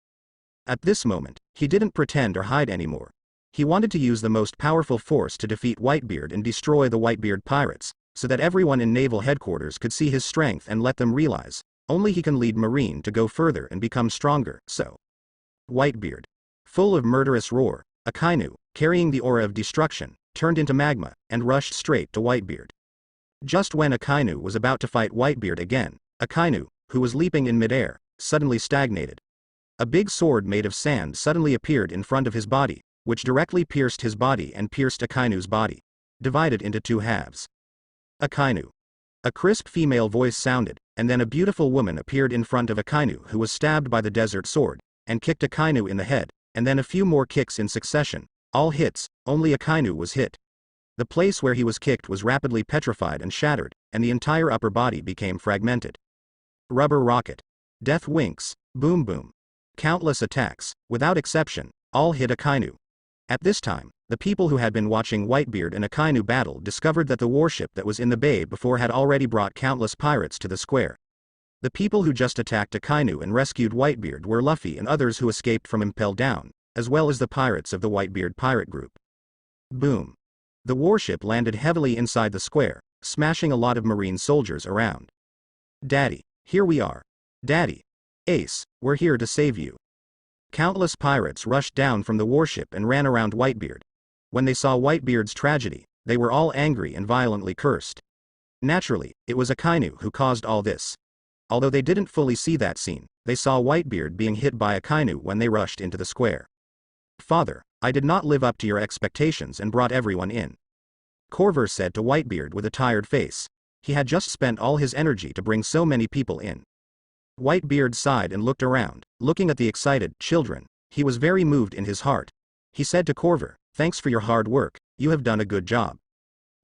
At this moment, he didn't pretend or hide anymore. He wanted to use the most powerful force to defeat Whitebeard and destroy the Whitebeard pirates, so that everyone in naval headquarters could see his strength and let them realize, only he can lead Marine to go further and become stronger. So, Whitebeard, full of murderous roar, Akainu, carrying the aura of destruction, turned into magma, and rushed straight to Whitebeard. Just when Akainu was about to fight Whitebeard again, Akainu, who was leaping in midair, suddenly stagnated. A big sword made of sand suddenly appeared in front of his body, which directly pierced his body and pierced Akainu's body, divided into two halves. Akainu. A crisp female voice sounded, and then a beautiful woman appeared in front of Akainu, who was stabbed by the desert sword, and kicked Akainu in the head, and then a few more kicks in succession. All hits, only Akainu was hit. The place where he was kicked was rapidly petrified and shattered, and the entire upper body became fragmented. Rubber rocket. Death winks, boom boom. Countless attacks, without exception, all hit Akainu. At this time, the people who had been watching Whitebeard and Akainu battle discovered that the warship that was in the bay before had already brought countless pirates to the square. The people who just attacked Akainu and rescued Whitebeard were Luffy and others who escaped from Impel Down, as well as the pirates of the Whitebeard pirate group. Boom. The warship landed heavily inside the square, smashing a lot of marine soldiers around. Daddy, here we are. Daddy. Ace, we're here to save you. Countless pirates rushed down from the warship and ran around Whitebeard. When they saw Whitebeard's tragedy, they were all angry and violently cursed. Naturally, it was Akainu who caused all this. Although they didn't fully see that scene, they saw Whitebeard being hit by Akainu when they rushed into the square. Father, I did not live up to your expectations and brought everyone in. Corver said to Whitebeard with a tired face. He had just spent all his energy to bring so many people in. Whitebeard sighed and looked around, looking at the excited children. He was very moved in his heart. He said to Corver, thanks for your hard work, you have done a good job.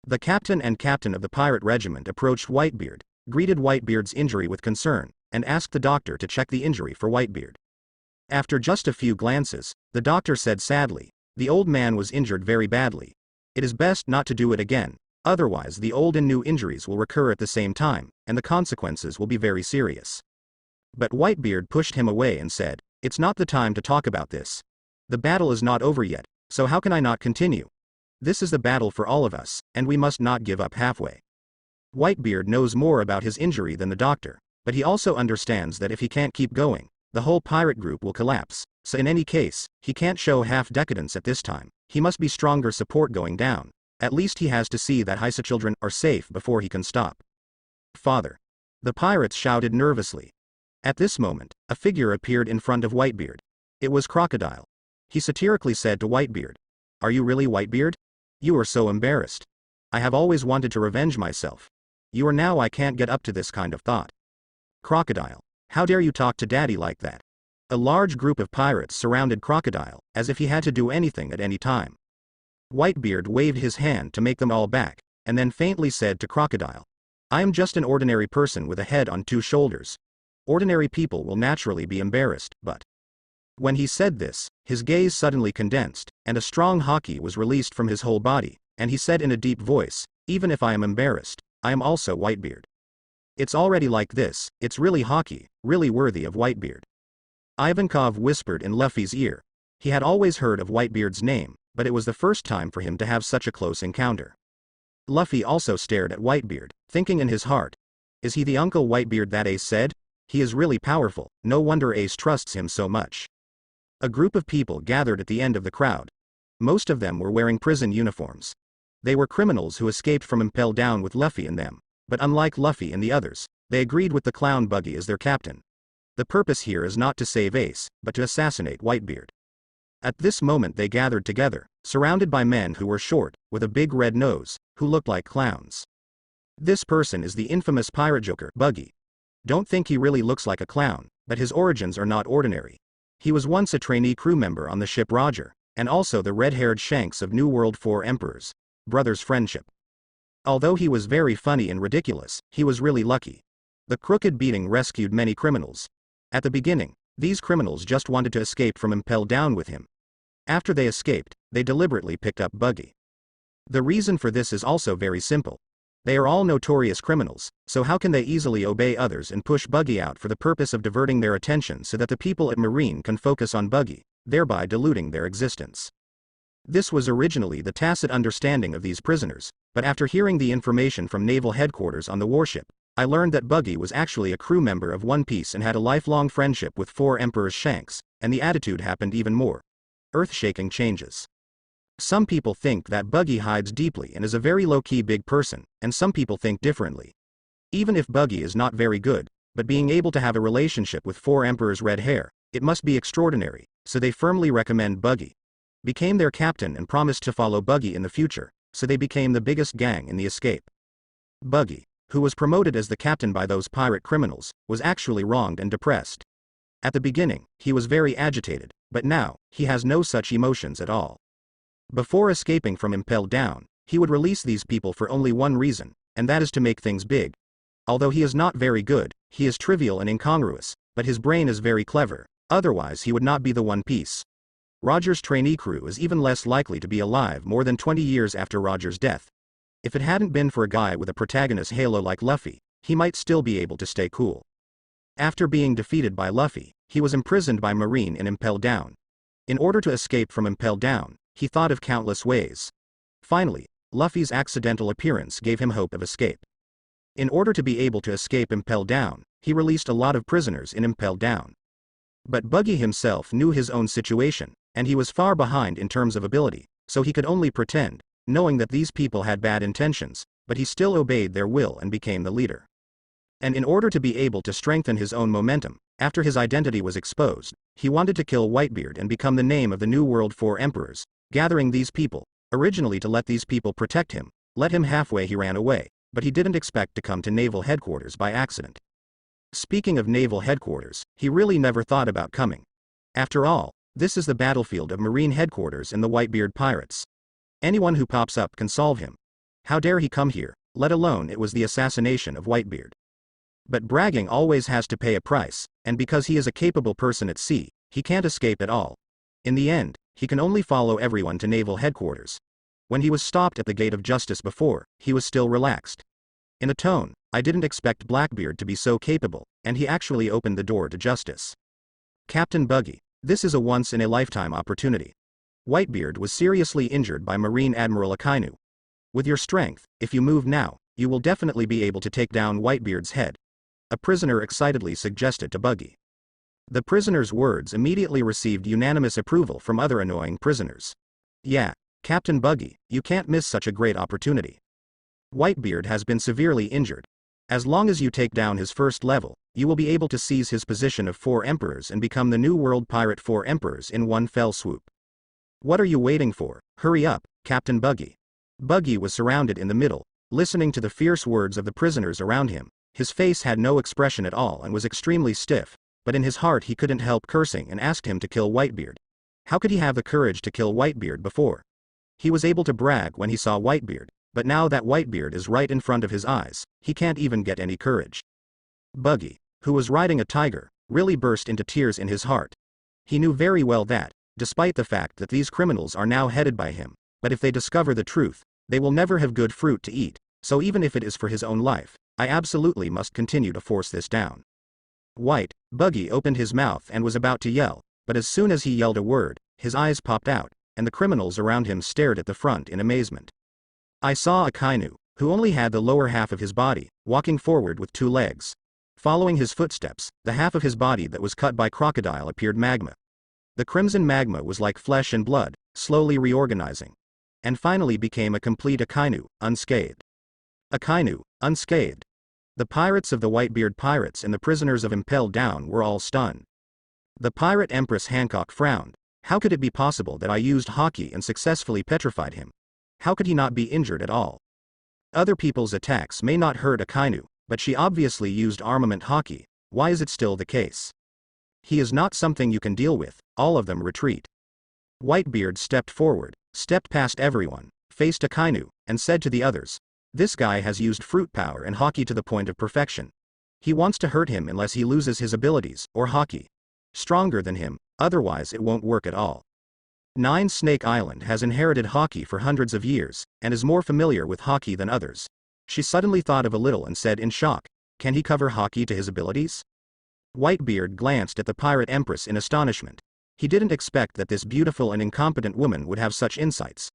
The captain and captain of the pirate regiment approached Whitebeard, greeted Whitebeard's injury with concern, and asked the doctor to check the injury for Whitebeard. After just a few glances, the doctor said sadly, the old man was injured very badly. It is best not to do it again, otherwise the old and new injuries will recur at the same time, and the consequences will be very serious. But Whitebeard pushed him away and said, it's not the time to talk about this. The battle is not over yet, so how can I not continue? This is the battle for all of us, and we must not give up halfway. Whitebeard knows more about his injury than the doctor, but he also understands that if he can't keep going, the whole pirate group will collapse, so in any case, he can't show half decadence at this time. He must be stronger support going down. At least he has to see that his children are safe before he can stop. Father. The pirates shouted nervously. At this moment, a figure appeared in front of Whitebeard. It was Crocodile. He satirically said to Whitebeard, are you really Whitebeard? You are so embarrassed. I have always wanted to revenge myself. You are now I can't get up to this kind of thought. Crocodile. How dare you talk to Daddy like that? A large group of pirates surrounded Crocodile, as if he had to do anything at any time. Whitebeard waved his hand to make them all back, and then faintly said to Crocodile, I am just an ordinary person with a head on two shoulders. Ordinary people will naturally be embarrassed, but... When he said this, his gaze suddenly condensed, and a strong haki was released from his whole body, and he said in a deep voice, even if I am embarrassed, I am also Whitebeard. It's already like this, it's really haki, really worthy of Whitebeard. Ivankov whispered in Luffy's ear. He had always heard of Whitebeard's name, but it was the first time for him to have such a close encounter. Luffy also stared at Whitebeard, thinking in his heart, is he the Uncle Whitebeard that Ace said? He is really powerful, no wonder Ace trusts him so much. A group of people gathered at the end of the crowd. Most of them were wearing prison uniforms. They were criminals who escaped from Impel Down with Luffy and them, but unlike Luffy and the others, they agreed with the clown Buggy as their captain. The purpose here is not to save Ace, but to assassinate Whitebeard. At this moment they gathered together, surrounded by men who were short, with a big red nose, who looked like clowns. This person is the infamous pirate Joker, Buggy. Don't think he really looks like a clown, but his origins are not ordinary. He was once a trainee crew member on the ship Roger, and also the red-haired Shanks of New World 4 Emperors, brothers' friendship. Although he was very funny and ridiculous, he was really lucky. The crooked beating rescued many criminals. At the beginning, these criminals just wanted to escape from Impel Down with him. After they escaped, they deliberately picked up Buggy. The reason for this is also very simple. They are all notorious criminals, so how can they easily obey others and push Buggy out for the purpose of diverting their attention so that the people at Marine can focus on Buggy, thereby diluting their existence? This was originally the tacit understanding of these prisoners, but after hearing the information from Naval Headquarters on the warship, I learned that Buggy was actually a crew member of One Piece and had a lifelong friendship with 4 Emperors Shanks, and the attitude happened even more earth-shaking changes. Some people think that Buggy hides deeply and is a very low-key big person, and some people think differently. Even if Buggy is not very good, but being able to have a relationship with 4 Emperors' red hair, it must be extraordinary, so they firmly recommend Buggy. Became their captain and promised to follow Buggy in the future, so they became the biggest gang in the escape. Buggy, who was promoted as the captain by those pirate criminals, was actually wronged and depressed. At the beginning, he was very agitated, but now, he has no such emotions at all. Before escaping from Impel Down, he would release these people for only one reason, and that is to make things big. Although he is not very good, he is trivial and incongruous, but his brain is very clever, otherwise he would not be the One Piece. Roger's trainee crew is even less likely to be alive more than 20 years after Roger's death. If it hadn't been for a guy with a protagonist halo like Luffy, he might still be able to stay cool. After being defeated by Luffy, he was imprisoned by Marine in Impel Down. In order to escape from Impel Down, he thought of countless ways. Finally, Luffy's accidental appearance gave him hope of escape. In order to be able to escape Impel Down, he released a lot of prisoners in Impel Down. But Buggy himself knew his own situation, and he was far behind in terms of ability, so he could only pretend, knowing that these people had bad intentions, but he still obeyed their will and became the leader. And in order to be able to strengthen his own momentum, after his identity was exposed, he wanted to kill Whitebeard and become the name of the New World 4 Emperors, gathering these people, originally to let these people protect him. Let him halfway he ran away, but he didn't expect to come to Naval Headquarters by accident. Speaking of Naval Headquarters, he really never thought about coming. After all, this is the battlefield of Marine Headquarters and the Whitebeard pirates. Anyone who pops up can solve him. How dare he come here, let alone it was the assassination of Whitebeard. But bragging always has to pay a price, and because he is a capable person at sea, he can't escape at all. In the end, he can only follow everyone to Naval Headquarters. When he was stopped at the Gate of Justice before, he was still relaxed. In a tone, I didn't expect Blackbeard to be so capable, and he actually opened the door to justice. Captain Buggy, this is a once-in-a-lifetime opportunity. Whitebeard was seriously injured by Marine Admiral Akainu. With your strength, if you move now, you will definitely be able to take down Whitebeard's head. A prisoner excitedly suggested to Buggy. The prisoner's words immediately received unanimous approval from other annoying prisoners. Yeah, Captain Buggy, you can't miss such a great opportunity. Whitebeard has been severely injured. As long as you take down his first level, you will be able to seize his position of 4 Emperors and become the New World Pirate 4 Emperors in one fell swoop. What are you waiting for? Hurry up, Captain Buggy. Buggy was surrounded in the middle, listening to the fierce words of the prisoners around him. His face had no expression at all and was extremely stiff, but in his heart he couldn't help cursing and asked him to kill Whitebeard. How could he have the courage to kill Whitebeard before? He was able to brag when he saw Whitebeard, but now that Whitebeard is right in front of his eyes, he can't even get any courage. Buggy, who was riding a tiger, really burst into tears in his heart. He knew very well that, despite the fact that these criminals are now headed by him, but if they discover the truth, they will never have good fruit to eat, so even if it is for his own life, I absolutely must continue to force this down. Buggy opened his mouth and was about to yell, but as soon as he yelled a word, his eyes popped out, and the criminals around him stared at the front in amazement. I saw Akainu, who only had the lower half of his body, walking forward with 2 legs. Following his footsteps, the half of his body that was cut by crocodile appeared magma. The crimson magma was like flesh and blood, slowly reorganizing. And finally became a complete Akainu, unscathed. Akainu, unscathed. The pirates of the Whitebeard pirates and the prisoners of Impelled Down were all stunned. The pirate Empress Hancock frowned. How could it be possible that I used Haki and successfully petrified him? How could he not be injured at all? Other people's attacks may not hurt Akainu, but she obviously used armament Haki. Why is it still the case? He is not something you can deal with. All of them retreat. Whitebeard stepped forward, stepped past everyone, faced Akainu, and said to the others, "This guy has used fruit power and Haki to the point of perfection. He wants to hurt him unless he loses his abilities, or Haki. Stronger than him, otherwise it won't work at all." Nine Snake Island has inherited Haki for hundreds of years, and is more familiar with Haki than others. She suddenly thought of a little and said in shock, "Can he cover Haki to his abilities?" Whitebeard glanced at the pirate Empress in astonishment. He didn't expect that this beautiful and incompetent woman would have such insights.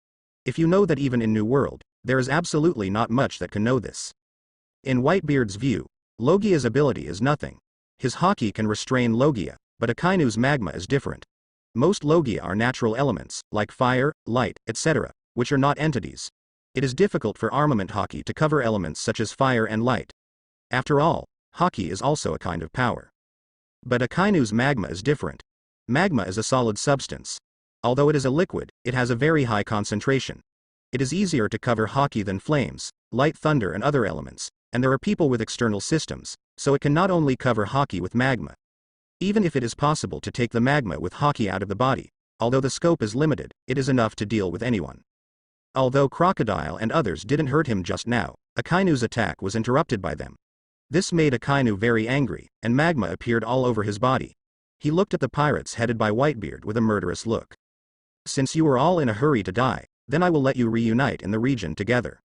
If you know that even in New World, there is absolutely not much that can know this. In Whitebeard's view, Logia's ability is nothing. His Haki can restrain Logia, but Akainu's magma is different. Most Logia are natural elements, like fire, light, etc., which are not entities. It is difficult for armament Haki to cover elements such as fire and light. After all, Haki is also a kind of power. But Akainu's magma is different. Magma is a solid substance. Although it is a liquid, it has a very high concentration. It is easier to cover Haki than flames, light, thunder and other elements, and there are people with external systems, so it can not only cover Haki with magma. Even if it is possible to take the magma with Haki out of the body, although the scope is limited, it is enough to deal with anyone. Although Crocodile and others didn't hurt him just now, Akainu's attack was interrupted by them. This made Akainu very angry, and magma appeared all over his body. He looked at the pirates headed by Whitebeard with a murderous look. "Since you are all in a hurry to die, then I will let you reunite in the region together."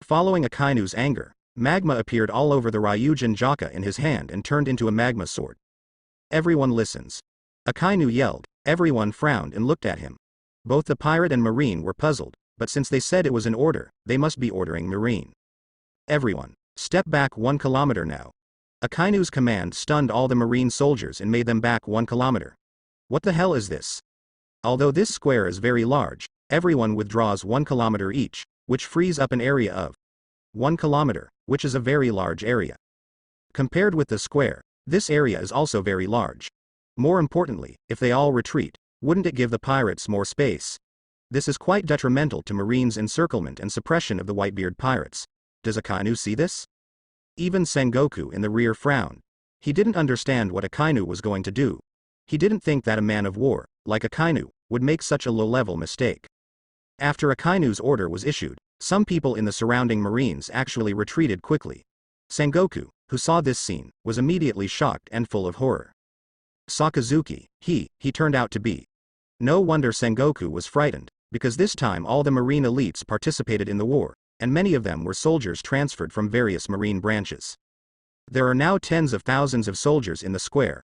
Following Akainu's anger, magma appeared all over the Ryujin Jaka in his hand and turned into a magma sword. Everyone listens. Akainu yelled, everyone frowned and looked at him. Both the pirate and Marine were puzzled, but since they said it was an order, they must be ordering Marine. "Everyone, step back 1 kilometer now." Akainu's command stunned all the Marine soldiers and made them back 1 kilometer. What the hell is this? Although this square is very large, everyone withdraws 1 kilometer each, which frees up an area of 1 kilometer, which is a very large area. Compared with the square, this area is also very large. More importantly, if they all retreat, wouldn't it give the pirates more space? This is quite detrimental to Marine's encirclement and suppression of the Whitebeard pirates. Does Akainu see this? Even Sengoku in the rear frowned. He didn't understand what Akainu was going to do. He didn't think that a man of war, like Akainu, would make such a low-level mistake. After Akainu's order was issued, some people in the surrounding Marines actually retreated quickly. Sengoku, who saw this scene, was immediately shocked and full of horror. Sakazuki, he turned out to be. No wonder Sengoku was frightened, because this time all the Marine elites participated in the war, and many of them were soldiers transferred from various Marine branches. There are now tens of thousands of soldiers in the square.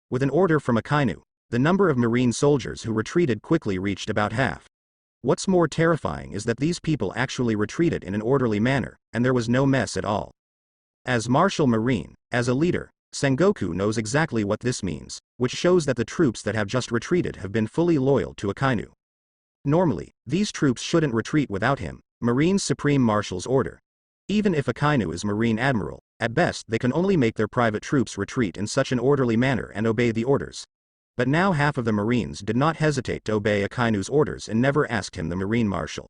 With an order from Akainu, the number of Marine soldiers who retreated quickly reached about half. What's more terrifying is that these people actually retreated in an orderly manner, and there was no mess at all. As Marshal Marine, as a leader, Sengoku knows exactly what this means, which shows that the troops that have just retreated have been fully loyal to Akainu. Normally, these troops shouldn't retreat without him, Marine's Supreme Marshal's order. Even if Akainu is Marine Admiral, at best they can only make their private troops retreat in such an orderly manner and obey the orders. But now half of the Marines did not hesitate to obey Akainu's orders and never asked him the Marine Marshal.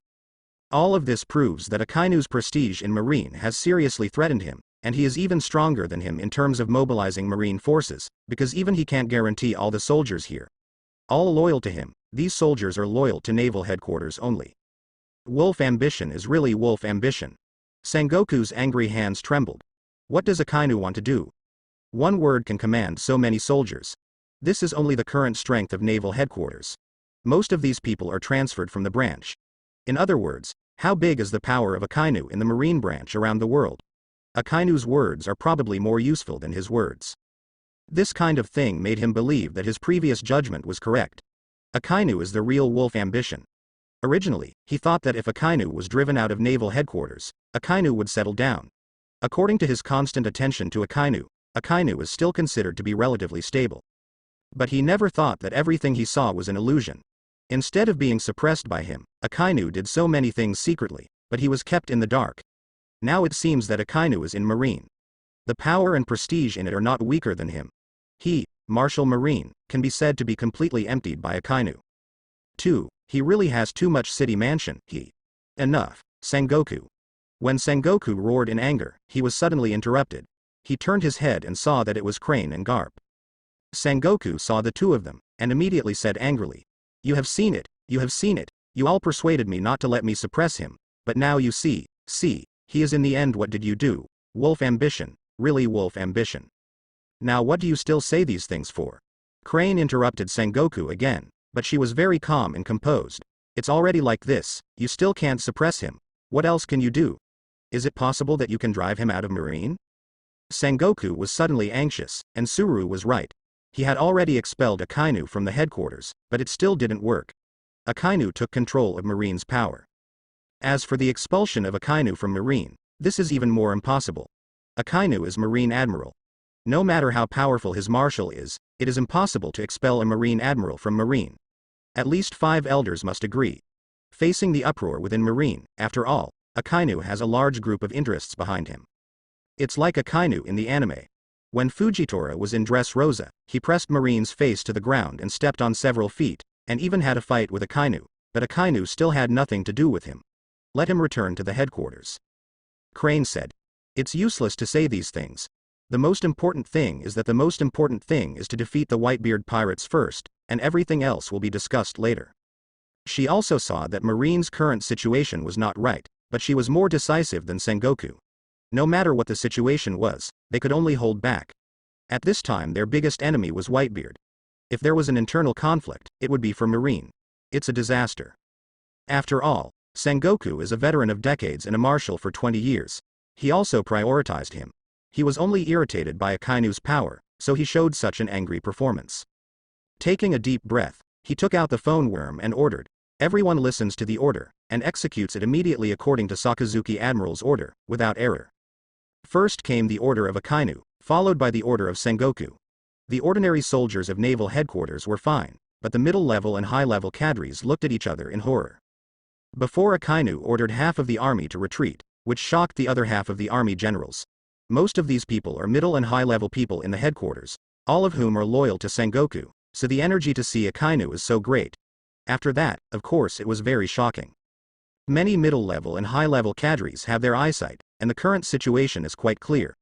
All of this proves that Akainu's prestige in Marine has seriously threatened him, and he is even stronger than him in terms of mobilizing Marine forces, because even he can't guarantee all the soldiers here. All loyal to him, these soldiers are loyal to naval headquarters only. Wolf ambition is really wolf ambition. Sengoku's angry hands trembled. What does Akainu want to do? One word can command so many soldiers. This is only the current strength of naval headquarters. Most of these people are transferred from the branch. In other words, how big is the power of Akainu in the Marine branch around the world? Akainu's words are probably more useful than his words. This kind of thing made him believe that his previous judgment was correct. Akainu is the real wolf ambition. Originally, he thought that if Akainu was driven out of naval headquarters, Akainu would settle down. According to his constant attention to Akainu, Akainu is still considered to be relatively stable. But he never thought that everything he saw was an illusion. Instead of being suppressed by him, Akainu did so many things secretly, but he was kept in the dark. Now it seems that Akainu is in Marine. The power and prestige in it are not weaker than him. He, Martial Marine, can be said to be completely emptied by Akainu. 2. He really has too much city mansion, Enough, Sengoku. When Sengoku roared in anger, he was suddenly interrupted. He turned his head and saw that it was Crane and Garp. Sengoku saw the two of them, and immediately said angrily, "You have seen it, you have seen it, you all persuaded me not to let me suppress him, but now you see, he is in the end. What did you do? Wolf ambition, really wolf ambition. Now what do you still say these things for?" Crane interrupted Sengoku again, but she was very calm and composed. "It's already like this, you still can't suppress him. What else can you do? Is it possible that you can drive him out of Marine?" Sengoku was suddenly anxious, and Suru was right. He had already expelled Akainu from the headquarters, but it still didn't work. Akainu took control of Marine's power. As for the expulsion of Akainu from Marine, this is even more impossible. Akainu is Marine Admiral. No matter how powerful his marshal is, it is impossible to expel a Marine Admiral from Marine. At least 5 elders must agree. Facing the uproar within Marine, after all, Akainu has a large group of interests behind him. It's like Akainu in the anime. When Fujitora was in Dressrosa, he pressed Marine's face to the ground and stepped on several feet, and even had a fight with Akainu, but Akainu still had nothing to do with him. Let him return to the headquarters. Crane said. It's useless to say these things. The most important thing is that the most important thing is to defeat the Whitebeard pirates first, and everything else will be discussed later. She also saw that Marine's current situation was not right, but she was more decisive than Sengoku. No matter what the situation was, they could only hold back. At this time their biggest enemy was Whitebeard. If there was an internal conflict, it would be for Marine. It's a disaster. After all, Sengoku is a veteran of decades and a marshal for 20 years. He also prioritized him. He was only irritated by Akainu's power, so he showed such an angry performance. Taking a deep breath, he took out the phone worm and ordered. Everyone listens to the order, and executes it immediately according to Sakazuki Admiral's order, without error. First came the order of Akainu, followed by the order of Sengoku. The ordinary soldiers of naval headquarters were fine, but the middle-level and high-level cadres looked at each other in horror. Before Akainu ordered half of the army to retreat, which shocked the other half of the army generals. Most of these people are middle and high-level people in the headquarters, all of whom are loyal to Sengoku, so the energy to see Akainu is so great. After that, of course it was very shocking. Many middle-level and high-level cadres have their eyesight, and the current situation is quite clear.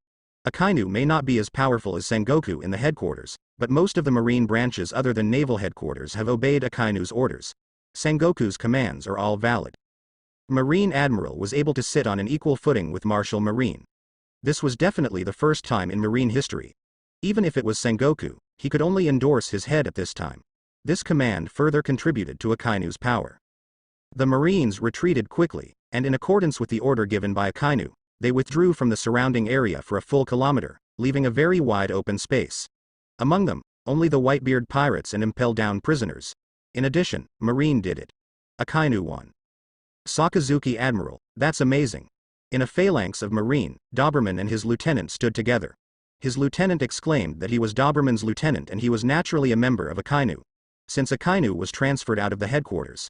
Akainu may not be as powerful as Sengoku in the headquarters, but most of the marine branches other than naval headquarters have obeyed Akainu's orders. Sengoku's commands are all valid. Marine Admiral was able to sit on an equal footing with Marshal Marine. This was definitely the first time in Marine history. Even if it was Sengoku, he could only endorse his head at this time. This command further contributed to Akainu's power. The Marines retreated quickly, and in accordance with the order given by Akainu, they withdrew from the surrounding area for a full kilometer, leaving a very wide open space. Among them, only the Whitebeard pirates and impelled down prisoners. In addition, Marine did it. Akainu won. Sakazuki Admiral, that's amazing. In a phalanx of Marine, Doberman and his lieutenant stood together. His lieutenant exclaimed that he was Doberman's lieutenant and he was naturally a member of Akainu. Since Akainu was transferred out of the headquarters.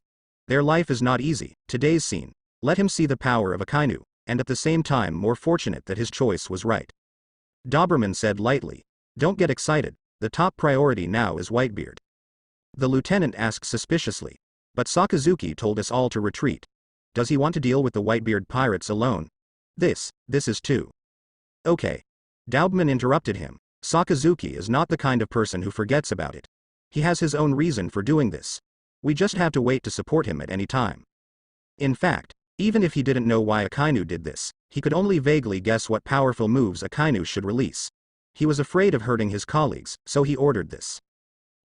Their life is not easy, today's scene. Let him see the power of Akainu, and at the same time more fortunate that his choice was right. Doberman said lightly, "Don't get excited, the top priority now is Whitebeard." The lieutenant asked suspiciously, "But Sakazuki told us all to retreat. Does he want to deal with the Whitebeard pirates alone? This is too." Okay. Doberman interrupted him. Sakazuki is not the kind of person who forgets about it. He has his own reason for doing this. We just have to wait to support him at any time. In fact, even if he didn't know why Akainu did this, he could only vaguely guess what powerful moves Akainu should release. He was afraid of hurting his colleagues, so he ordered this.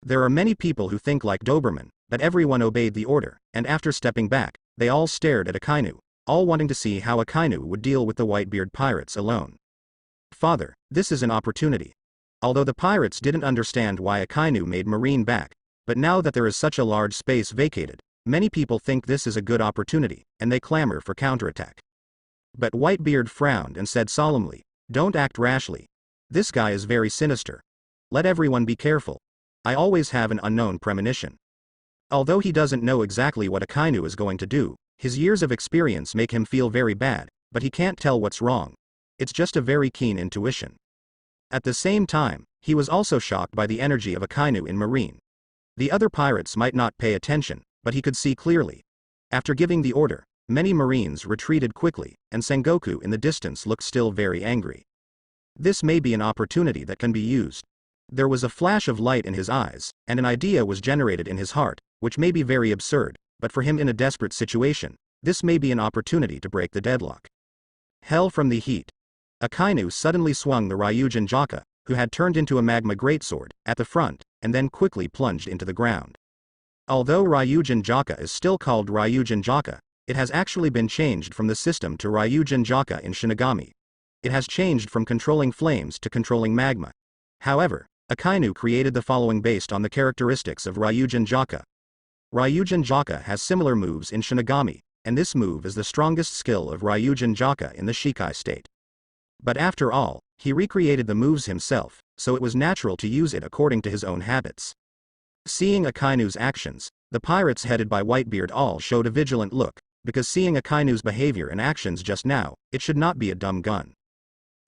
There are many people who think like Doberman, but everyone obeyed the order, and after stepping back, they all stared at Akainu, all wanting to see how Akainu would deal with the Whitebeard pirates alone. Father, this is an opportunity. Although the pirates didn't understand why Akainu made Marine back, but now that there is such a large space vacated, many people think this is a good opportunity, and they clamor for counterattack. But Whitebeard frowned and said solemnly, "Don't act rashly. This guy is very sinister. Let everyone be careful. I always have an unknown premonition." Although he doesn't know exactly what Akainu is going to do, his years of experience make him feel very bad, but he can't tell what's wrong. It's just a very keen intuition. At the same time, he was also shocked by the energy of Akainu in Marine. The other pirates might not pay attention, but he could see clearly. After giving the order, many Marines retreated quickly, and Sengoku in the distance looked still very angry. This may be an opportunity that can be used. There was a flash of light in his eyes, and an idea was generated in his heart, which may be very absurd, but for him in a desperate situation, this may be an opportunity to break the deadlock. Hell from the heat. Akainu suddenly swung the Ryujin Jaka, who had turned into a magma greatsword, at the front, and then quickly plunged into the ground. Although Ryujin Jaka is still called Ryujin Jaka, it has actually been changed from the system to Ryujin Jaka in Shinigami. It has changed from controlling flames to controlling magma. However, Akainu created the following based on the characteristics of Ryujin Jaka. Ryujin Jaka has similar moves in Shinigami, and this move is the strongest skill of Ryujin Jaka in the Shikai state. But after all, he recreated the moves himself, so it was natural to use it according to his own habits. Seeing Akainu's actions, the pirates headed by Whitebeard all showed a vigilant look, because seeing Akainu's behavior and actions just now, it should not be a dumb gun.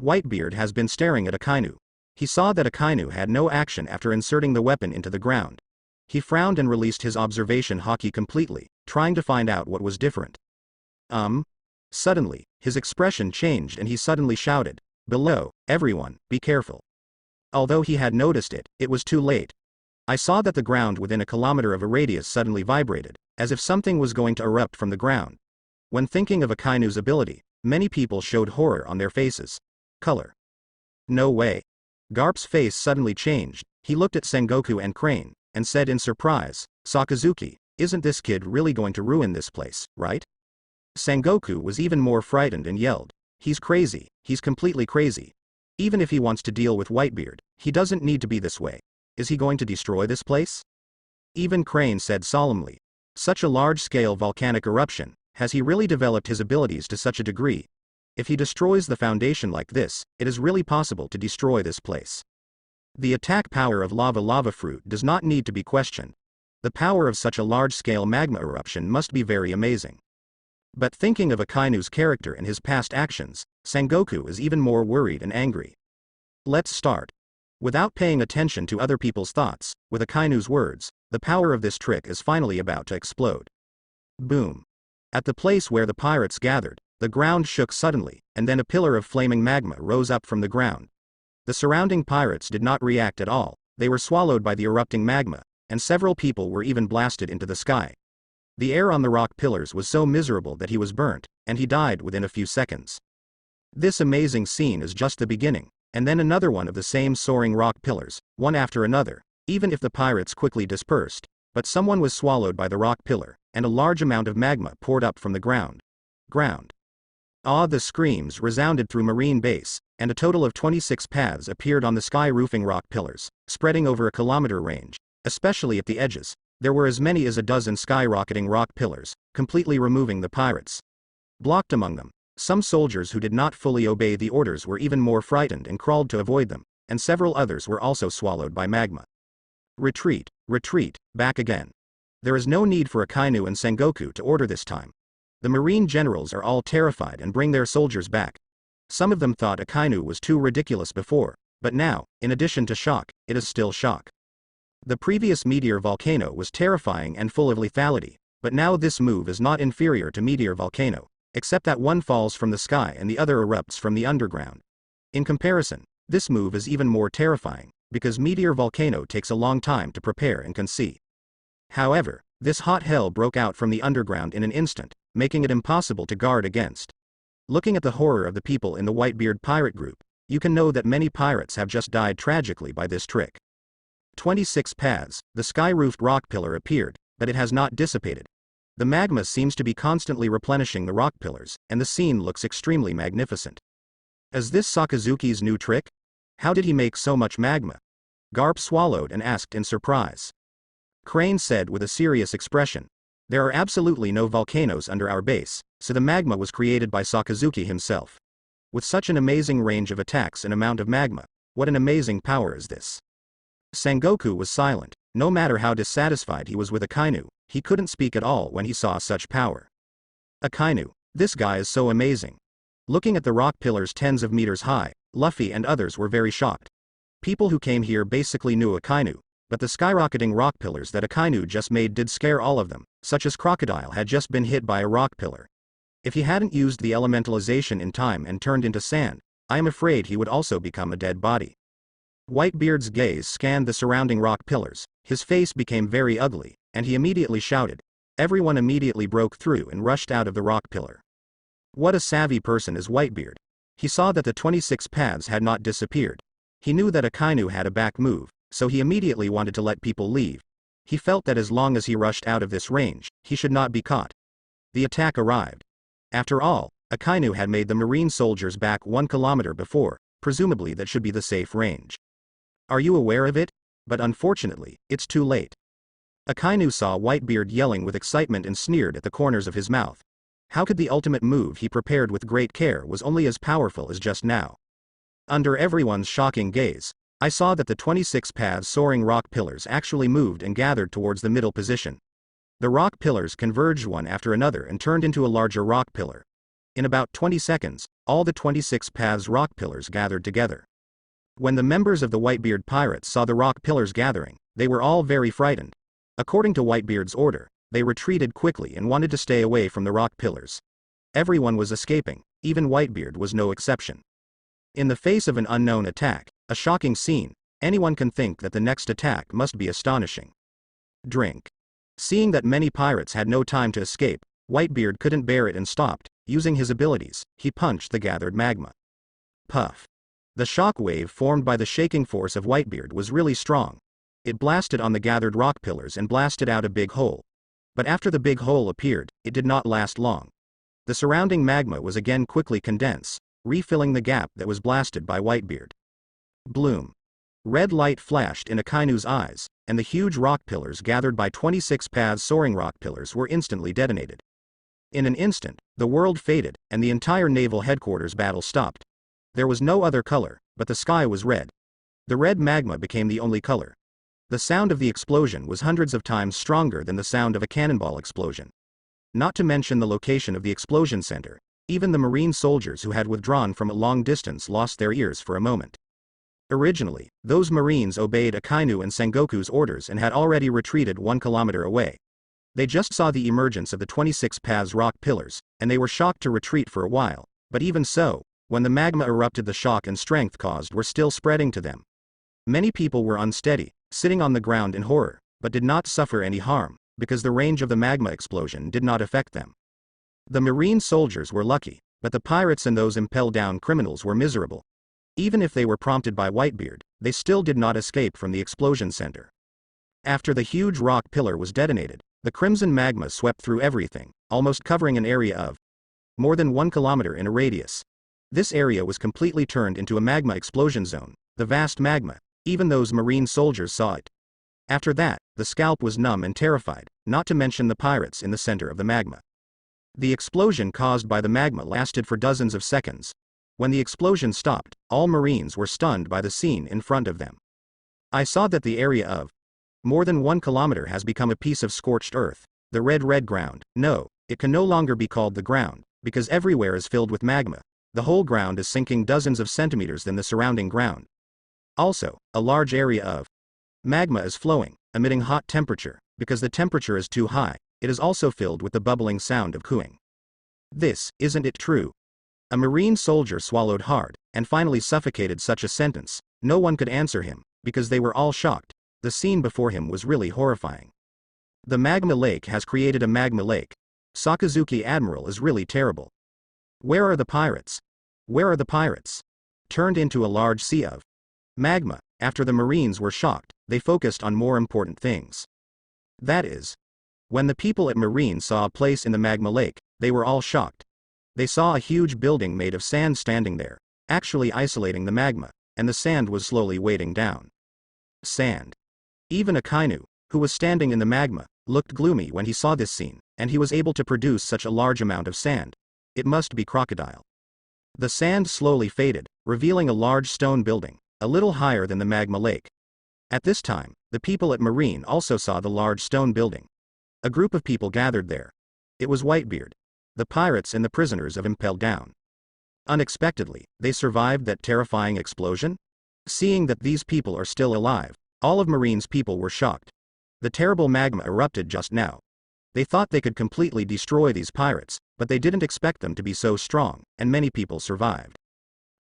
Whitebeard has been staring at Akainu. He saw that Akainu had no action after inserting the weapon into the ground. He frowned and released his observation haki completely, trying to find out what was different. Suddenly, his expression changed and he suddenly shouted, "Below, everyone, be careful." Although he had noticed it, it was too late. I saw that the ground within a kilometer of a radius suddenly vibrated, as if something was going to erupt from the ground. When thinking of Akainu's ability, many people showed horror on their faces. Color. No way. Garp's face suddenly changed, he looked at Sengoku and Crane, and said in surprise, "Sakazuki, isn't this kid really going to ruin this place, right?" Sengoku was even more frightened and yelled, "He's crazy, he's completely crazy. Even if he wants to deal with Whitebeard, he doesn't need to be this way. Is he going to destroy this place?" Even Crane said solemnly, "Such a large-scale volcanic eruption, has he really developed his abilities to such a degree? If he destroys the foundation like this, it is really possible to destroy this place." The attack power of lava fruit does not need to be questioned. The power of such a large-scale magma eruption must be very amazing. But thinking of Akainu's character and his past actions, Sengoku is even more worried and angry. Let's start. Without paying attention to other people's thoughts, with Akainu's words, the power of this trick is finally about to explode. Boom. At the place where the pirates gathered, the ground shook suddenly, and then a pillar of flaming magma rose up from the ground. The surrounding pirates did not react at all, they were swallowed by the erupting magma, and several people were even blasted into the sky. The air on the rock pillars was so miserable that he was burnt, and he died within a few seconds. This amazing scene is just the beginning, and then another one of the same soaring rock pillars, one after another, even if the pirates quickly dispersed, but someone was swallowed by the rock pillar, and a large amount of magma poured up from the ground. The screams resounded through Marine Base, and a total of 26 paths appeared on the sky-roofing rock pillars, spreading over a kilometer range, especially at the edges. There were as many as a dozen skyrocketing rock pillars, completely removing the pirates. Blocked among them, some soldiers who did not fully obey the orders were even more frightened and crawled to avoid them, and several others were also swallowed by magma. Retreat, back again. There is no need for Akainu and Sengoku to order this time. The Marine generals are all terrified and bring their soldiers back. Some of them thought Akainu was too ridiculous before, but now, in addition to shock, it is still shock. The previous meteor volcano was terrifying and full of lethality, but now this move is not inferior to meteor volcano, except that one falls from the sky and the other erupts from the underground. In comparison, this move is even more terrifying, because meteor volcano takes a long time to prepare and can see. However, this hot hell broke out from the underground in an instant, making it impossible to guard against. Looking at the horror of the people in the Whitebeard pirate group, you can know that many pirates have just died tragically by this trick. 26 paths, the sky-roofed rock pillar appeared, but it has not dissipated. The magma seems to be constantly replenishing the rock pillars, and the scene looks extremely magnificent. Is this Sakazuki's new trick? How did he make so much magma? Garp swallowed and asked in surprise. Crane said with a serious expression, "There are absolutely no volcanoes under our base, so the magma was created by Sakazuki himself. With such an amazing range of attacks and amount of magma, what an amazing power is this?" Sengoku was silent, No matter how dissatisfied he was with Akainu, he couldn't speak at all when he saw such power. Akainu, this guy is so amazing. Looking at the rock pillars tens of meters high, Luffy and others were very shocked. People who came here basically knew Akainu, but the skyrocketing rock pillars that Akainu just made did scare all of them, such as Crocodile had just been hit by a rock pillar. If he hadn't used the elementalization in time and turned into sand, I am afraid he would also become a dead body. Whitebeard's gaze scanned the surrounding rock pillars, his face became very ugly, and he immediately shouted. Everyone immediately broke through and rushed out of the rock pillar. What a savvy person is Whitebeard. He saw that the 26 paths had not disappeared. He knew that Akainu had a back move, so he immediately wanted to let people leave. He felt that as long as he rushed out of this range, he should not be caught. The attack arrived. After all, Akainu had made the marine soldiers back 1 kilometer before, presumably that should be the safe range. Are you aware of it? But unfortunately, it's too late. Akainu saw Whitebeard yelling with excitement and sneered at the corners of his mouth. How could the ultimate move he prepared with great care was only as powerful as just now? Under everyone's shocking gaze, I saw that the 26 paths soaring rock pillars actually moved and gathered towards the middle position. The rock pillars converged one after another and turned into a larger rock pillar. In about 20 seconds, all the 26 paths rock pillars gathered together. When the members of the Whitebeard pirates saw the rock pillars gathering, they were all very frightened. According to Whitebeard's order, they retreated quickly and wanted to stay away from the rock pillars. Everyone was escaping, even Whitebeard was no exception. In the face of an unknown attack, a shocking scene, anyone can think that the next attack must be astonishing. Drink. Seeing that many pirates had no time to escape, Whitebeard couldn't bear it and stopped. Using his abilities, he punched the gathered magma. Puff. The shock wave formed by the shaking force of Whitebeard was really strong. It blasted on the gathered rock pillars and blasted out a big hole. But after the big hole appeared, it did not last long. The surrounding magma was again quickly condensed, refilling the gap that was blasted by Whitebeard. Bloom. Red light flashed in Akainu's eyes, and the huge rock pillars gathered by 26 paths soaring rock pillars were instantly detonated. In an instant, the world faded, and the entire naval headquarters battle stopped. There was no other color, but the sky was red. The red magma became the only color. The sound of the explosion was hundreds of times stronger than the sound of a cannonball explosion. Not to mention the location of the explosion center, even the marine soldiers who had withdrawn from a long distance lost their ears for a moment. Originally, those marines obeyed Akainu and Sengoku's orders and had already retreated 1 kilometer away. They just saw the emergence of the 26 paths rock pillars, and they were shocked to retreat for a while, but even so, when the magma erupted, the shock and strength caused were still spreading to them. Many people were unsteady, sitting on the ground in horror, but did not suffer any harm, because the range of the magma explosion did not affect them. The marine soldiers were lucky, but the pirates and those impelled down criminals were miserable. Even if they were prompted by Whitebeard, they still did not escape from the explosion center. After the huge rock pillar was detonated, the crimson magma swept through everything, almost covering an area of more than 1 kilometer in a radius. This area was completely turned into a magma explosion zone, the vast magma. Even those marine soldiers saw it. After that, the scalp was numb and terrified, not to mention the pirates in the center of the magma. The explosion caused by the magma lasted for dozens of seconds. When the explosion stopped, all marines were stunned by the scene in front of them. I saw that the area of more than 1 kilometer has become a piece of scorched earth, the red ground. No, it can no longer be called the ground, because everywhere is filled with magma. The whole ground is sinking dozens of centimeters than the surrounding ground. Also, a large area of magma is flowing, emitting hot temperature. Because the temperature is too high, it is also filled with the bubbling sound of cooing. This, isn't it true? A marine soldier swallowed hard, and finally suffocated such a sentence. No one could answer him, because they were all shocked. The scene before him was really horrifying. The magma lake has created a magma lake. Sakazuki Admiral is really terrible. Where are the pirates? Where are the pirates? Turned into a large sea of magma. After the marines were shocked, they focused on more important things. That is, when the people at Marine saw a place in the magma lake, they were all shocked. They saw a huge building made of sand standing there, actually isolating the magma, and the sand was slowly weighting down. Sand. Even Akainu, who was standing in the magma, looked gloomy when he saw this scene, and he was able to produce such a large amount of sand. It must be Crocodile. The sand slowly faded, revealing a large stone building, a little higher than the magma lake. At this time, The people at Marine also saw the large stone building. A group of people gathered there. It was Whitebeard. The pirates and the prisoners of Impelled Down. Unexpectedly, they survived that terrifying explosion? Seeing that these people are still alive, all of Marine's people were shocked. The terrible magma erupted just now. They thought they could completely destroy these pirates, but they didn't expect them to be so strong, and many people survived.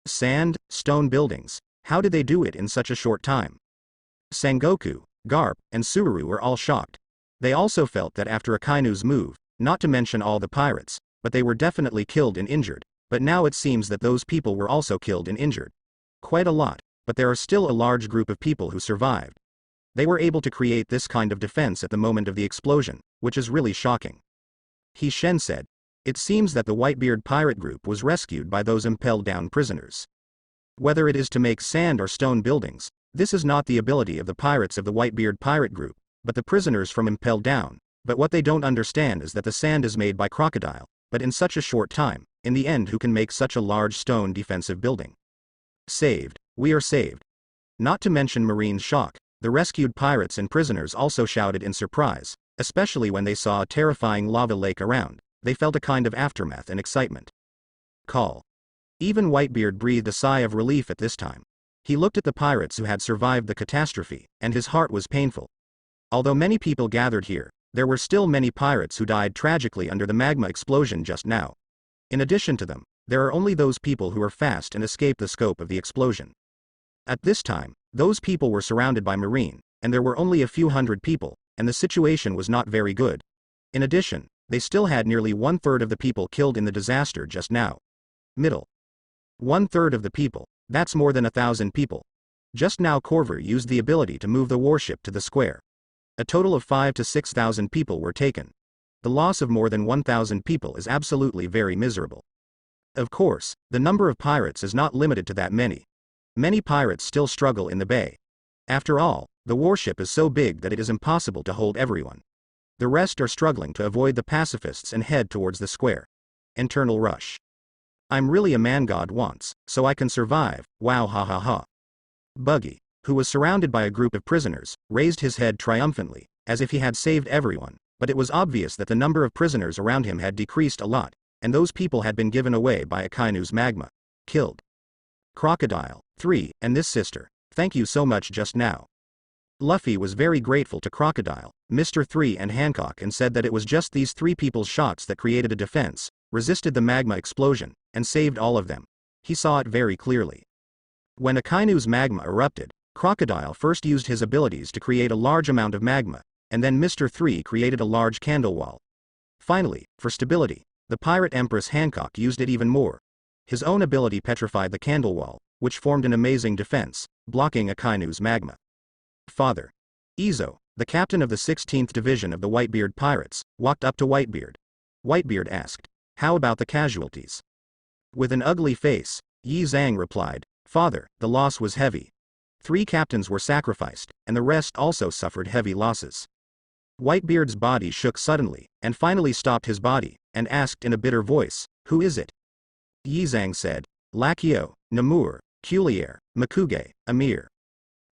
Sand, stone buildings. How did they do it in such a short time? Sengoku, Garp, and Suru were all shocked. They also felt that after Akainu's move, not to mention all the pirates, but they were definitely killed and injured, but now it seems that those people were also killed and injured. Quite a lot, but there are still a large group of people who survived. They were able to create this kind of defense at the moment of the explosion, which is really shocking. He Shen said. It seems that the Whitebeard pirate group was rescued by those Impelled Down prisoners. Whether it is to make sand or stone buildings, this is not the ability of the pirates of the Whitebeard pirate group, but the prisoners from Impelled Down. But what they don't understand is that the sand is made by crocodile, but in such a short time, in the end who can make such a large stone defensive building? Saved. We are saved. Not to mention Marine's shock, the rescued pirates and prisoners also shouted in surprise, especially when they saw a terrifying lava lake around. They felt a kind of aftermath and excitement. Call. Even Whitebeard breathed a sigh of relief at this time. He looked at the pirates who had survived the catastrophe, and his heart was painful. Although many people gathered here, there were still many pirates who died tragically under the magma explosion just now. In addition to them, there are only those people who are fast and escape the scope of the explosion. At this time, those people were surrounded by Marine, and there were only a few hundred people, and the situation was not very good. In addition, they still had nearly 1/3 of the people killed in the disaster just now. Middle. 1/3 of the people, that's more than 1,000 people. Just now Corver used the ability to move the warship to the square. A total of 5,000 to 6,000 people were taken. The loss of more than 1,000 people is absolutely very miserable. Of course, the number of pirates is not limited to that many. Many pirates still struggle in the bay. After all, the warship is so big that it is impossible to hold everyone. The rest are struggling to avoid the pacifists and head towards the square. Internal rush. I'm really a man God wants, so I can survive, wow ha ha ha. Buggy, who was surrounded by a group of prisoners, raised his head triumphantly, as if he had saved everyone, but it was obvious that the number of prisoners around him had decreased a lot, and those people had been given away by Akainu's magma. Killed. Crocodile, 3, and this sister, thank you so much just now. Luffy was very grateful to Crocodile, Mr. 3 and Hancock and said that it was just these 3 people's shots that created a defense, resisted the magma explosion, and saved all of them. He saw it very clearly. When Akainu's magma erupted, Crocodile first used his abilities to create a large amount of magma, and then Mr. 3 created a large candle wall. Finally, for stability, the Pirate Empress Hancock used it even more. His own ability petrified the candle wall, which formed an amazing defense, blocking Akainu's magma. Father. Izo, the captain of the 16th Division of the Whitebeard Pirates, walked up to Whitebeard. Whitebeard asked, "How about the casualties?" With an ugly face, Yi Zhang replied, "Father, the loss was heavy. 3 captains were sacrificed, and the rest also suffered heavy losses." Whitebeard's body shook suddenly, and finally stopped his body, and asked in a bitter voice, "Who is it?" Yi Zhang said, "Lakio, Namur, Culier, Makuge, Amir."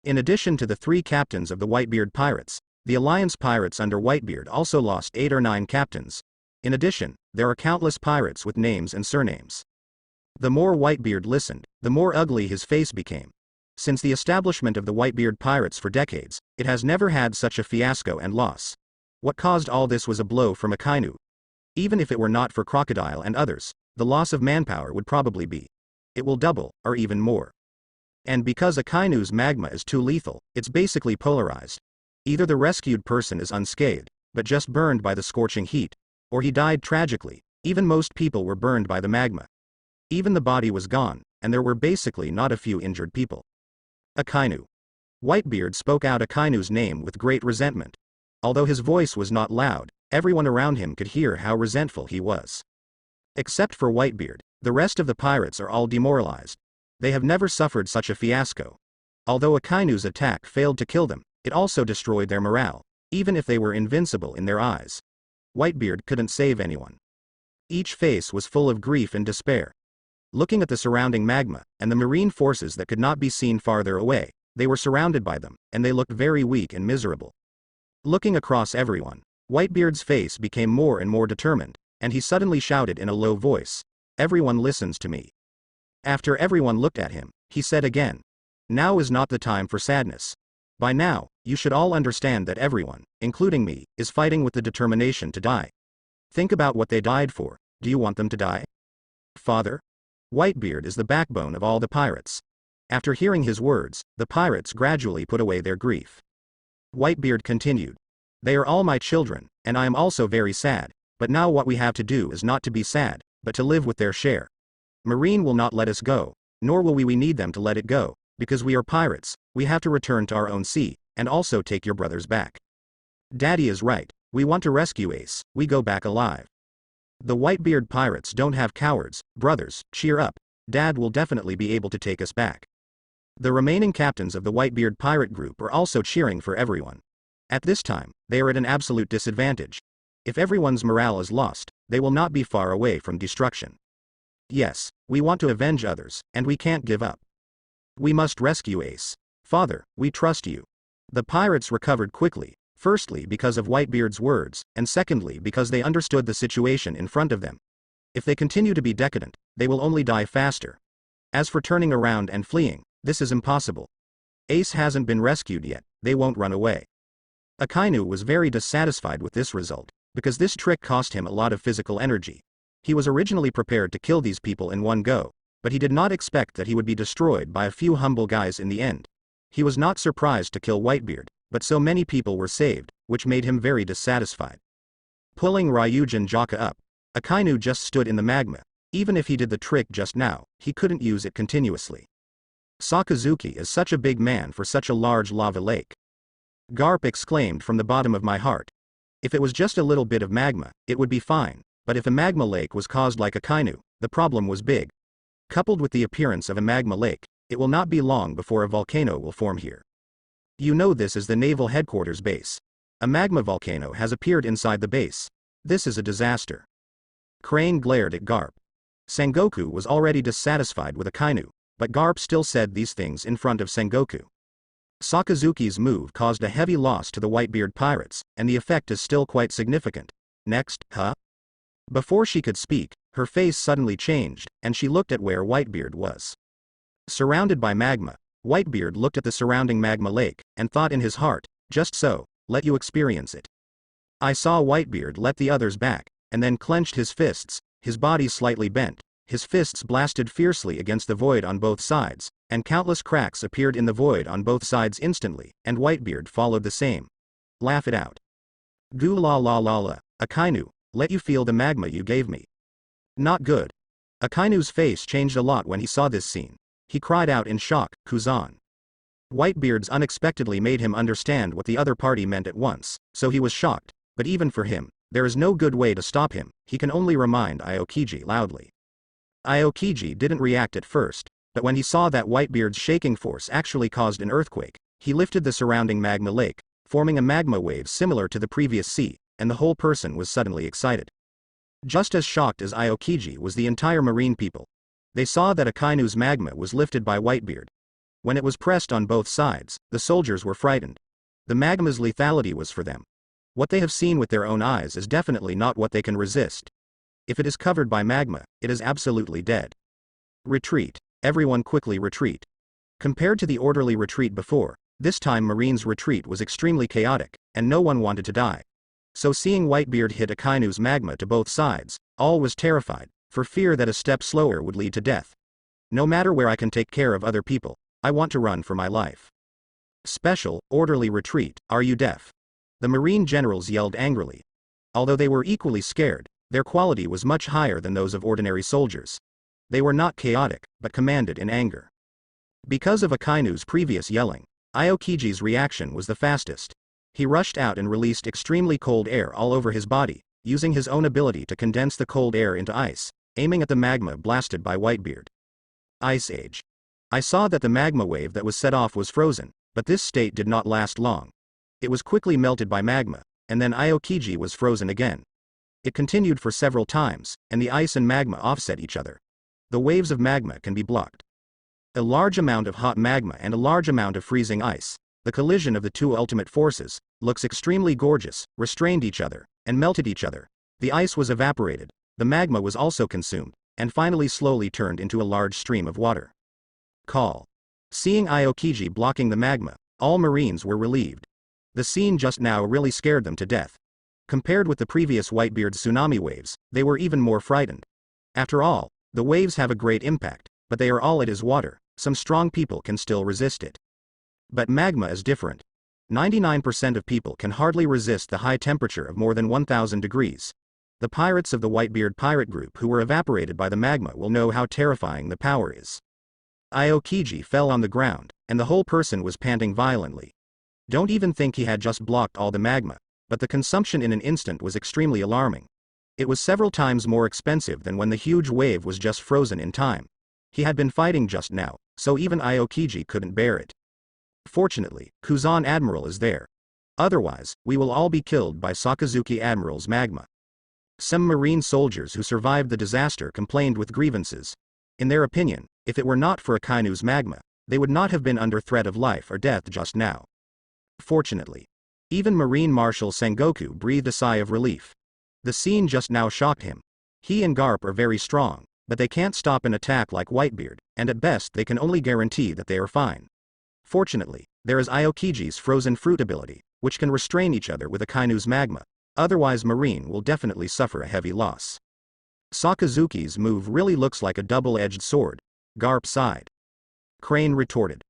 In addition to the 3 captains of the Whitebeard Pirates, the Alliance Pirates under Whitebeard also lost 8 or 9 captains. In addition, there are countless pirates with names and surnames. The more Whitebeard listened, the more ugly his face became. Since the establishment of the Whitebeard Pirates for decades, it has never had such a fiasco and loss. What caused all this was a blow from Akainu. Even if it were not for Crocodile and others, the loss of manpower would probably be. It will double, or even more. And because Akainu's magma is too lethal, it's basically polarized. Either the rescued person is unscathed, but just burned by the scorching heat, or he died tragically. Even most people were burned by the magma. Even the body was gone, and there were basically not a few injured people. Akainu. Whitebeard spoke out Akainu's name with great resentment. Although his voice was not loud, everyone around him could hear how resentful he was. Except for Whitebeard, the rest of the pirates are all demoralized. They have never suffered such a fiasco. Although Akainu's attack failed to kill them, it also destroyed their morale, even if they were invincible in their eyes. Whitebeard couldn't save anyone. Each face was full of grief and despair. Looking at the surrounding magma, and the marine forces that could not be seen farther away, They were surrounded by them, and they looked very weak and miserable. Looking across everyone, Whitebeard's face became more and more determined, and he suddenly shouted in a low voice, "Everyone listens to me." After everyone looked at him, he said again, "Now is not the time for sadness. By now, you should all understand that everyone, including me, is fighting with the determination to die. Think about what they died for. Do you want them to die? Father? Whitebeard is the backbone of all the pirates." After hearing his words, the pirates gradually put away their grief. Whitebeard continued, "They are all my children, and I am also very sad, but now what we have to do is not to be sad, but to live with their share. Marine will not let us go, nor will we need them to let it go, because we are pirates, we have to return to our own sea, and also take your brothers back. Daddy is right, we want to rescue Ace, we go back alive. The Whitebeard pirates don't have cowards, brothers, cheer up, Dad will definitely be able to take us back." The remaining captains of the Whitebeard pirate group are also cheering for everyone. At this time, they are at an absolute disadvantage. If everyone's morale is lost, they will not be far away from destruction. Yes, we want to avenge others, and we can't give up. We must rescue Ace. Father, we trust you. The pirates recovered quickly, firstly because of Whitebeard's words, and secondly because they understood the situation in front of them. If they continue to be decadent, they will only die faster. As for turning around and fleeing, this is impossible. Ace hasn't been rescued yet, they won't run away. Akainu was very dissatisfied with this result, because this trick cost him a lot of physical energy. He was originally prepared to kill these people in one go, but he did not expect that he would be destroyed by a few humble guys in the end. He was not surprised to kill Whitebeard, but so many people were saved, which made him very dissatisfied. Pulling Ryujin Jaka up, Akainu just stood in the magma. Even if he did the trick just now, he couldn't use it continuously. Sakazuki is such a big man for such a large lava lake. Garp exclaimed from the bottom of my heart. If it was just a little bit of magma, it would be fine, but if a magma lake was caused like Akainu, the problem was big. Coupled with the appearance of a magma lake, it will not be long before a volcano will form here. You know this is the naval headquarters base. A magma volcano has appeared inside the base. This is a disaster. Crane glared at Garp. Sengoku was already dissatisfied with Akainu, but Garp still said these things in front of Sengoku. Sakazuki's move caused a heavy loss to the Whitebeard pirates, and the effect is still quite significant. Next, huh? Before she could speak, her face suddenly changed, and she looked at where Whitebeard was. Surrounded by magma, Whitebeard looked at the surrounding magma lake, and thought in his heart, just so, let you experience it. I saw Whitebeard let the others back, and then clenched his fists, his body slightly bent, his fists blasted fiercely against the void on both sides, and countless cracks appeared in the void on both sides instantly, and Whitebeard followed the same. Laugh it out. Goo la la la la, Akainu, let you feel the magma you gave me. Not good. Akainu's face changed a lot when he saw this scene. He cried out in shock, Kuzan. Whitebeard's unexpectedly made him understand what the other party meant at once, so he was shocked, but even for him, there is no good way to stop him, he can only remind Aokiji loudly. Aokiji didn't react at first, but when he saw that Whitebeard's shaking force actually caused an earthquake, he lifted the surrounding magma lake, forming a magma wave similar to the previous sea, and the whole person was suddenly excited. Just as shocked as Aokiji was the entire marine people. They saw that Akainu's magma was lifted by Whitebeard. When it was pressed on both sides, the soldiers were frightened. The magma's lethality was for them. What they have seen with their own eyes is definitely not what they can resist. If it is covered by magma, it is absolutely dead. Retreat. Everyone quickly retreat. Compared to the orderly retreat before, this time Marine's retreat was extremely chaotic, and no one wanted to die. So seeing Whitebeard hit Akainu's magma to both sides, all was terrified, for fear that a step slower would lead to death. No matter where I can take care of other people, I want to run for my life. Special, orderly retreat, are you deaf? The marine generals yelled angrily. Although they were equally scared, their quality was much higher than those of ordinary soldiers. They were not chaotic, but commanded in anger. Because of Akainu's previous yelling, Aokiji's reaction was the fastest. He rushed out and released extremely cold air all over his body, using his own ability to condense the cold air into ice, aiming at the magma blasted by Whitebeard. Ice Age. I saw that the magma wave that was set off was frozen, but this state did not last long. It was quickly melted by magma, and then Aokiji was frozen again. It continued for several times, and the ice and magma offset each other. The waves of magma can be blocked. A large amount of hot magma and a large amount of freezing ice. The collision of the two ultimate forces looks extremely gorgeous, restrained each other, and melted each other. The ice was evaporated, the magma was also consumed, and finally slowly turned into a large stream of water. Call. Seeing Aokiji blocking the magma, all Marines were relieved. The scene just now really scared them to death. Compared with the previous Whitebeard tsunami waves, they were even more frightened. After all, the waves have a great impact, but they are all it is water. Some strong people can still resist it. But magma is different. 99% of people can hardly resist the high temperature of more than 1000 degrees. The pirates of the Whitebeard pirate group who were evaporated by the magma will know how terrifying the power is. Aokiji fell on the ground, and the whole person was panting violently. Don't even think he had just blocked all the magma, but the consumption in an instant was extremely alarming. It was several times more expensive than when the huge wave was just frozen in time. He had been fighting just now, so even Aokiji couldn't bear it. Fortunately, Kuzan Admiral is there. Otherwise, we will all be killed by Sakazuki Admiral's magma. Some Marine soldiers who survived the disaster complained with grievances. In their opinion, if it were not for Akainu's magma, they would not have been under threat of life or death just now. Fortunately, even Marine Marshal Sengoku breathed a sigh of relief. The scene just now shocked him. He and Garp are very strong, but they can't stop an attack like Whitebeard, and at best they can only guarantee that they are fine. Fortunately, there is Aokiji's frozen fruit ability, which can restrain each other with Akainu's magma, otherwise Marine will definitely suffer a heavy loss. Sakazuki's move really looks like a double-edged sword, Garp sighed. Crane retorted.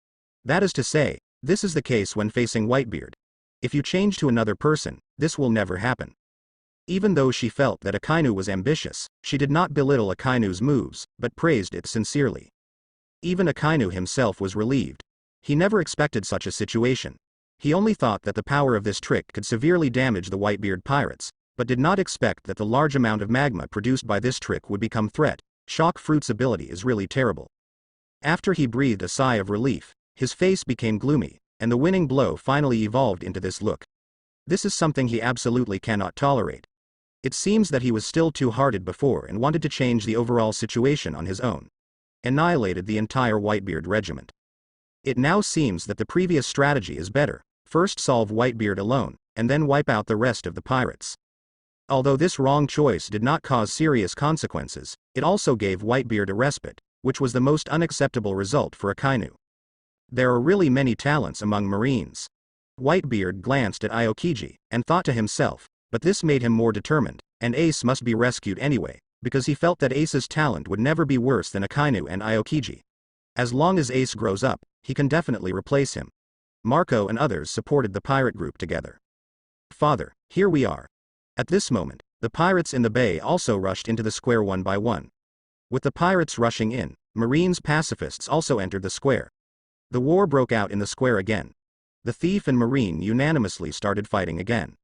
That is to say, this is the case when facing Whitebeard. If you change to another person, this will never happen. Even though she felt that Akainu was ambitious, she did not belittle Akainu's moves, but praised it sincerely. Even Akainu himself was relieved. He never expected such a situation. He only thought that the power of this trick could severely damage the Whitebeard pirates, but did not expect that the large amount of magma produced by this trick would become threat. Shock Fruit's ability is really terrible. After he breathed a sigh of relief, his face became gloomy, and the winning blow finally evolved into this look. This is something he absolutely cannot tolerate. It seems that he was still too hearted before and wanted to change the overall situation on his own. Annihilated the entire Whitebeard regiment. It now seems that the previous strategy is better. First solve Whitebeard alone, and then wipe out the rest of the pirates. Although this wrong choice did not cause serious consequences, it also gave Whitebeard a respite, which was the most unacceptable result for Akainu. There are really many talents among Marines. Whitebeard glanced at Aokiji, and thought to himself, but this made him more determined, and Ace must be rescued anyway, because he felt that Ace's talent would never be worse than Akainu and Aokiji. As long as Ace grows up, he can definitely replace him. Marco and others supported the pirate group together. Father, here we are. At this moment, the pirates in the bay also rushed into the square one by one. With the pirates rushing in, Marines pacifists also entered the square. The war broke out in the square again. The thief and Marine unanimously started fighting again.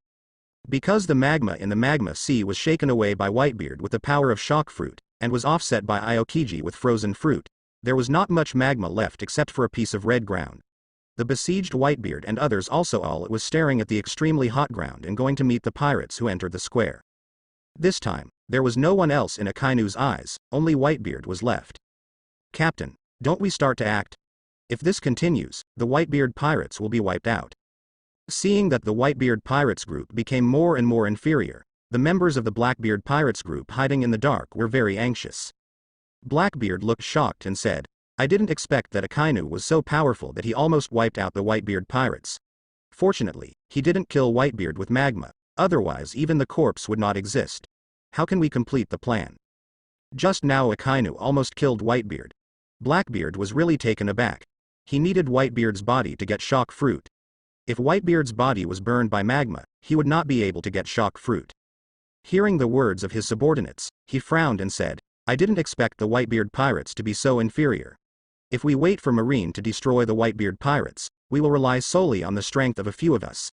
Because the magma in the magma sea was shaken away by Whitebeard with the power of shock fruit, and was offset by Aokiji with frozen fruit, there was not much magma left except for a piece of red ground. The besieged Whitebeard and others also all was staring at the extremely hot ground and going to meet the pirates who entered the square. This time, there was no one else in Akainu's eyes, only Whitebeard was left. Captain, don't we start to act? If this continues, the Whitebeard pirates will be wiped out. Seeing that the Whitebeard pirates group became more and more inferior, the members of the Blackbeard pirates group hiding in the dark were very anxious. Blackbeard looked shocked and said, I didn't expect that Akainu was so powerful that he almost wiped out the Whitebeard pirates. Fortunately, he didn't kill Whitebeard with magma, otherwise even the corpse would not exist. How can we complete the plan? Just now Akainu almost killed Whitebeard. Blackbeard was really taken aback. He needed Whitebeard's body to get shock fruit. If Whitebeard's body was burned by magma, he would not be able to get shock fruit. Hearing the words of his subordinates, he frowned and said, I didn't expect the Whitebeard pirates to be so inferior. If we wait for Marine to destroy the Whitebeard pirates, we will rely solely on the strength of a few of us.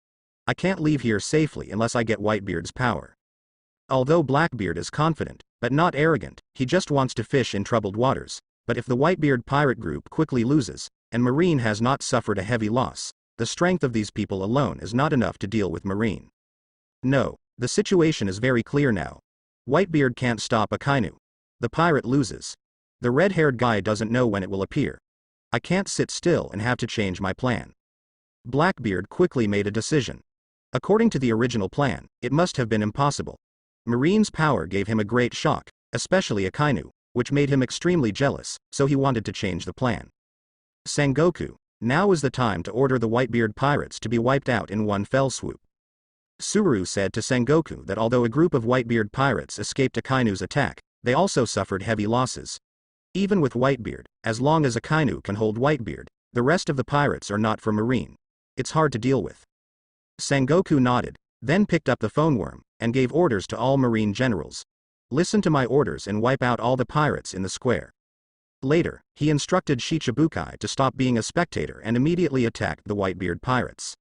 I can't leave here safely unless I get Whitebeard's power. Although Blackbeard is confident, but not arrogant, he just wants to fish in troubled waters. But if the Whitebeard pirate group quickly loses, and Marine has not suffered a heavy loss, the strength of these people alone is not enough to deal with Marine. No, the situation is very clear now. Whitebeard can't stop Akainu. The pirate loses. The red-haired guy doesn't know when it will appear. I can't sit still and have to change my plan. Blackbeard quickly made a decision. According to the original plan, it must have been impossible. Marine's power gave him a great shock, especially Akainu, which made him extremely jealous, so he wanted to change the plan. Sengoku, now is the time to order the Whitebeard pirates to be wiped out in one fell swoop. Suru said to Sengoku that although a group of Whitebeard pirates escaped Akainu's attack, they also suffered heavy losses. Even with Whitebeard, as long as Akainu can hold Whitebeard, the rest of the pirates are not for Marine. It's hard to deal with. Sengoku nodded, then picked up the phone worm, and gave orders to all Marine generals. Listen to my orders and wipe out all the pirates in the square. Later, he instructed Shichibukai to stop being a spectator and immediately attacked the Whitebeard pirates.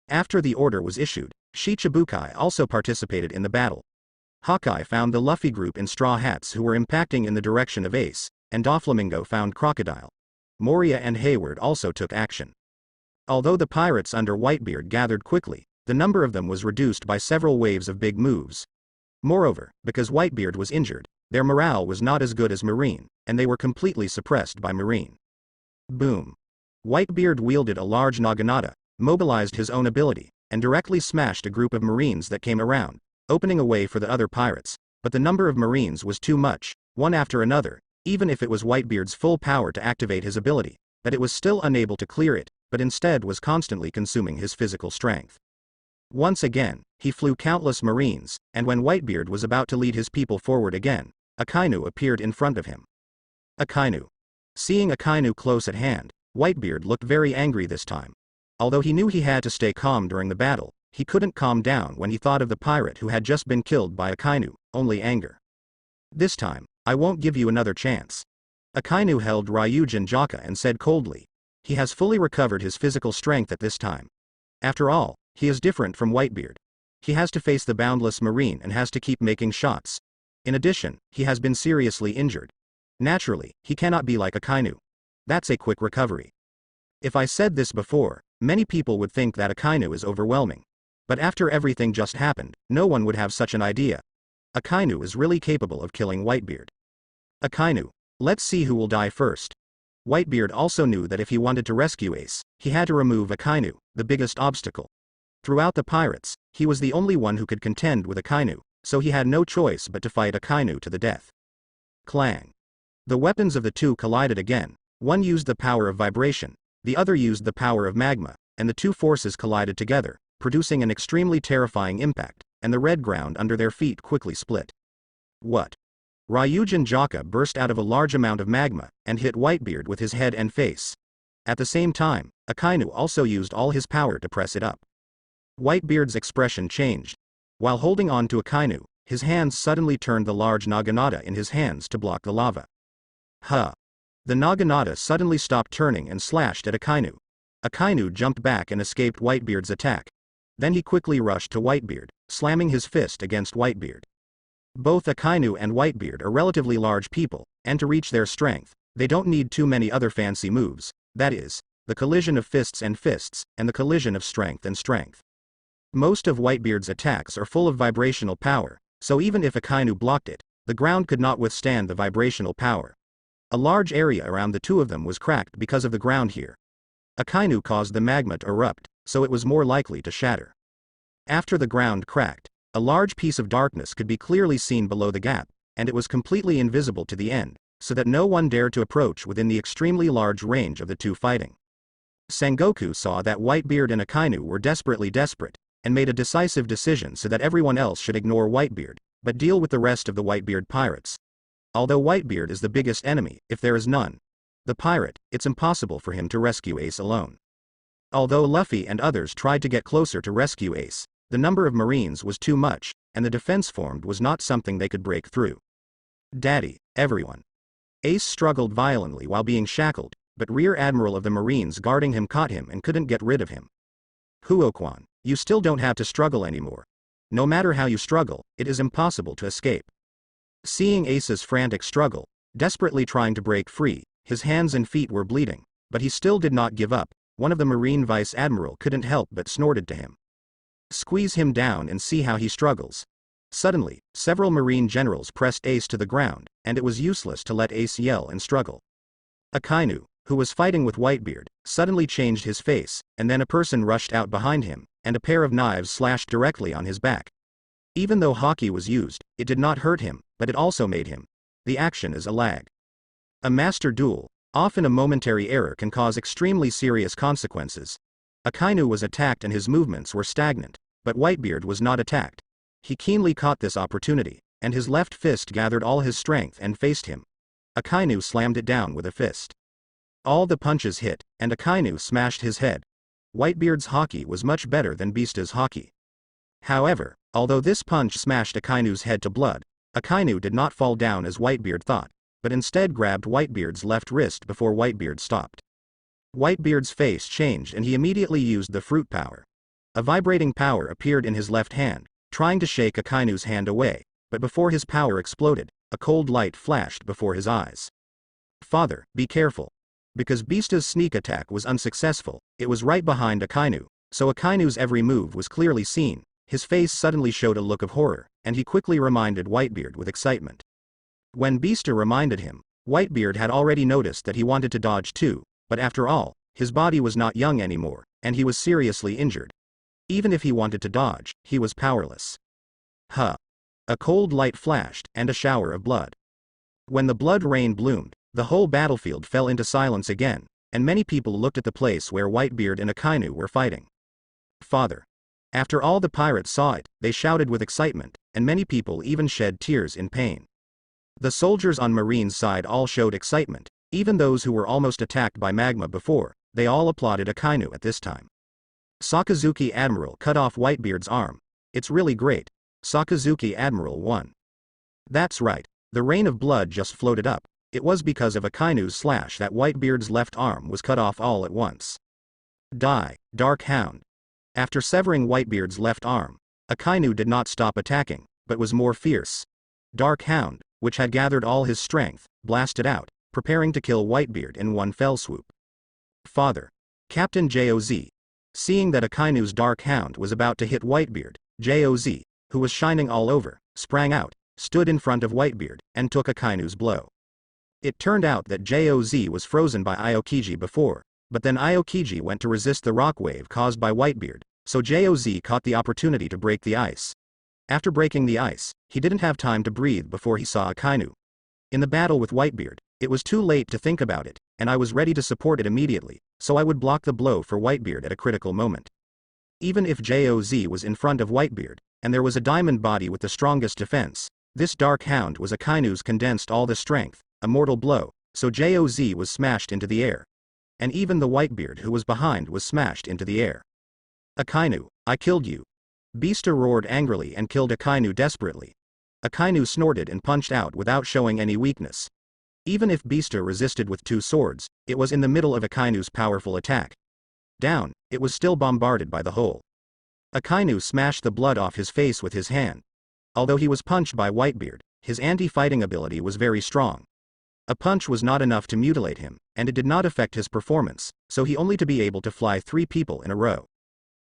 After the order was issued, Shichibukai also participated in the battle. Hawkeye found the Luffy group in straw hats who were impacting in the direction of Ace, and Doflamingo found Crocodile. Moria and Hayward also took action. Although the pirates under Whitebeard gathered quickly, the number of them was reduced by several waves of big moves. Moreover, because Whitebeard was injured, their morale was not as good as Marine, and they were completely suppressed by Marine. Boom. Whitebeard wielded a large naginata, mobilized his own ability, and directly smashed a group of Marines that came around, opening a way for the other pirates, but the number of Marines was too much, one after another, even if it was Whitebeard's full power to activate his ability, that it was still unable to clear it, but instead was constantly consuming his physical strength. Once again, he flew countless Marines, and when Whitebeard was about to lead his people forward again, Akainu appeared in front of him. Akainu. Seeing Akainu close at hand, Whitebeard looked very angry this time. Although he knew he had to stay calm during the battle, he couldn't calm down when he thought of the pirate who had just been killed by Akainu, only anger. This time, I won't give you another chance. Akainu held Ryujin Jaka and said coldly. He has fully recovered his physical strength at this time. After all, he is different from Whitebeard. He has to face the boundless Marine and has to keep making shots. In addition, he has been seriously injured. Naturally, he cannot be like Akainu. That's a quick recovery. If I said this before, many people would think that Akainu is overwhelming. But after everything just happened, no one would have such an idea. Akainu is really capable of killing Whitebeard. Akainu, let's see who will die first. Whitebeard also knew that if he wanted to rescue Ace, he had to remove Akainu, the biggest obstacle. Throughout the pirates, he was the only one who could contend with Akainu, so he had no choice but to fight Akainu to the death. Clang. The weapons of the two collided again, one used the power of vibration, the other used the power of magma, and the two forces collided together, producing an extremely terrifying impact, and the red ground under their feet quickly split. What? Ryujin Jaka burst out of a large amount of magma, and hit Whitebeard with his head and face. At the same time, Akainu also used all his power to press it up. Whitebeard's expression changed. While holding on to Akainu, his hands suddenly turned the large naginata in his hands to block the lava. Huh. The naginata suddenly stopped turning and slashed at Akainu. Akainu jumped back and escaped Whitebeard's attack. Then he quickly rushed to Whitebeard, slamming his fist against Whitebeard. Both Akainu and Whitebeard are relatively large people, and to reach their strength, they don't need too many other fancy moves, that is, the collision of fists, and the collision of strength and strength. Most of Whitebeard's attacks are full of vibrational power, so even if Akainu blocked it, the ground could not withstand the vibrational power. A large area around the two of them was cracked because of the ground here. Akainu caused the magma to erupt, so it was more likely to shatter. After the ground cracked, a large piece of darkness could be clearly seen below the gap, and it was completely invisible to the end, so that no one dared to approach within the extremely large range of the two fighting. Sengoku saw that Whitebeard and Akainu were desperate, and made a decisive decision so that everyone else should ignore Whitebeard, but deal with the rest of the Whitebeard pirates. Although Whitebeard is the biggest enemy, if there is none, the pirate, it's impossible for him to rescue Ace alone. Although Luffy and others tried to get closer to rescue Ace, the number of Marines was too much, and the defense formed was not something they could break through. Daddy, everyone. Ace struggled violently while being shackled, but Rear Admiral of the Marines guarding him caught him and couldn't get rid of him. Huokwan, you still don't have to struggle anymore. No matter how you struggle, it is impossible to escape. Seeing Ace's frantic struggle, desperately trying to break free, his hands and feet were bleeding, but he still did not give up. One of the Marine Vice Admiral couldn't help but snorted to him. Squeeze him down and see how he struggles. Suddenly, several Marine generals pressed Ace to the ground, and it was useless to let Ace yell and struggle. Akainu, who was fighting with Whitebeard, suddenly changed his face, and then a person rushed out behind him, and a pair of knives slashed directly on his back. Even though Haki was used, it did not hurt him, but it also made him. The action is a lag. A master duel. Often a momentary error can cause extremely serious consequences. Akainu was attacked and his movements were stagnant, but Whitebeard was not attacked. He keenly caught this opportunity, and his left fist gathered all his strength and faced him. Akainu slammed it down with a fist. All the punches hit, and Akainu smashed his head. Whitebeard's Haki was much better than Beasta's Haki. However, although this punch smashed Akainu's head to blood, Akainu did not fall down as Whitebeard thought, but instead grabbed Whitebeard's left wrist before Whitebeard stopped. Whitebeard's face changed and he immediately used the fruit power. A vibrating power appeared in his left hand, trying to shake Akainu's hand away, but before his power exploded, a cold light flashed before his eyes. Father, be careful. Because Beasta's sneak attack was unsuccessful, it was right behind Akainu, so Akainu's every move was clearly seen. His face suddenly showed a look of horror, and he quickly reminded Whitebeard with excitement. When Beasta reminded him, Whitebeard had already noticed that he wanted to dodge too, but after all, his body was not young anymore, and he was seriously injured. Even if he wanted to dodge, he was powerless. Huh. A cold light flashed, and a shower of blood. When the blood rain bloomed, the whole battlefield fell into silence again, and many people looked at the place where Whitebeard and Akainu were fighting. Father. After all the pirates saw it, they shouted with excitement, and many people even shed tears in pain. The soldiers on Marine's side all showed excitement, even those who were almost attacked by magma before, they all applauded Akainu at this time. Sakazuki Admiral cut off Whitebeard's arm. It's really great. Sakazuki Admiral won. That's right, the rain of blood just floated up. It was because of Akainu's slash that Whitebeard's left arm was cut off all at once. Die, Dark Hound. After severing Whitebeard's left arm, Akainu did not stop attacking, but was more fierce. Dark Hound, which had gathered all his strength, blasted out, preparing to kill Whitebeard in one fell swoop. Father. Captain Joz. Seeing that Akainu's Dark Hound was about to hit Whitebeard, Joz, who was shining all over, sprang out, stood in front of Whitebeard, and took Akainu's blow. It turned out that Joz was frozen by Aokiji before, but then Aokiji went to resist the rock wave caused by Whitebeard, so Joz caught the opportunity to break the ice. After breaking the ice, he didn't have time to breathe before he saw Akainu. In the battle with Whitebeard, it was too late to think about it, and I was ready to support it immediately, so I would block the blow for Whitebeard at a critical moment. Even if Joz was in front of Whitebeard, and there was a diamond body with the strongest defense, this Dark Hound was Akainu's condensed all the strength, a mortal blow, so Joz was smashed into the air. And even the Whitebeard who was behind was smashed into the air. Akainu, I killed you. Beasta roared angrily and killed Akainu desperately. Akainu snorted and punched out without showing any weakness. Even if Beasta resisted with two swords, it was in the middle of Akainu's powerful attack. Down, it was still bombarded by the hole. Akainu smashed the blood off his face with his hand. Although he was punched by Whitebeard, his anti-fighting ability was very strong. A punch was not enough to mutilate him, and it did not affect his performance, so he only to be able to fly 3 people in a row.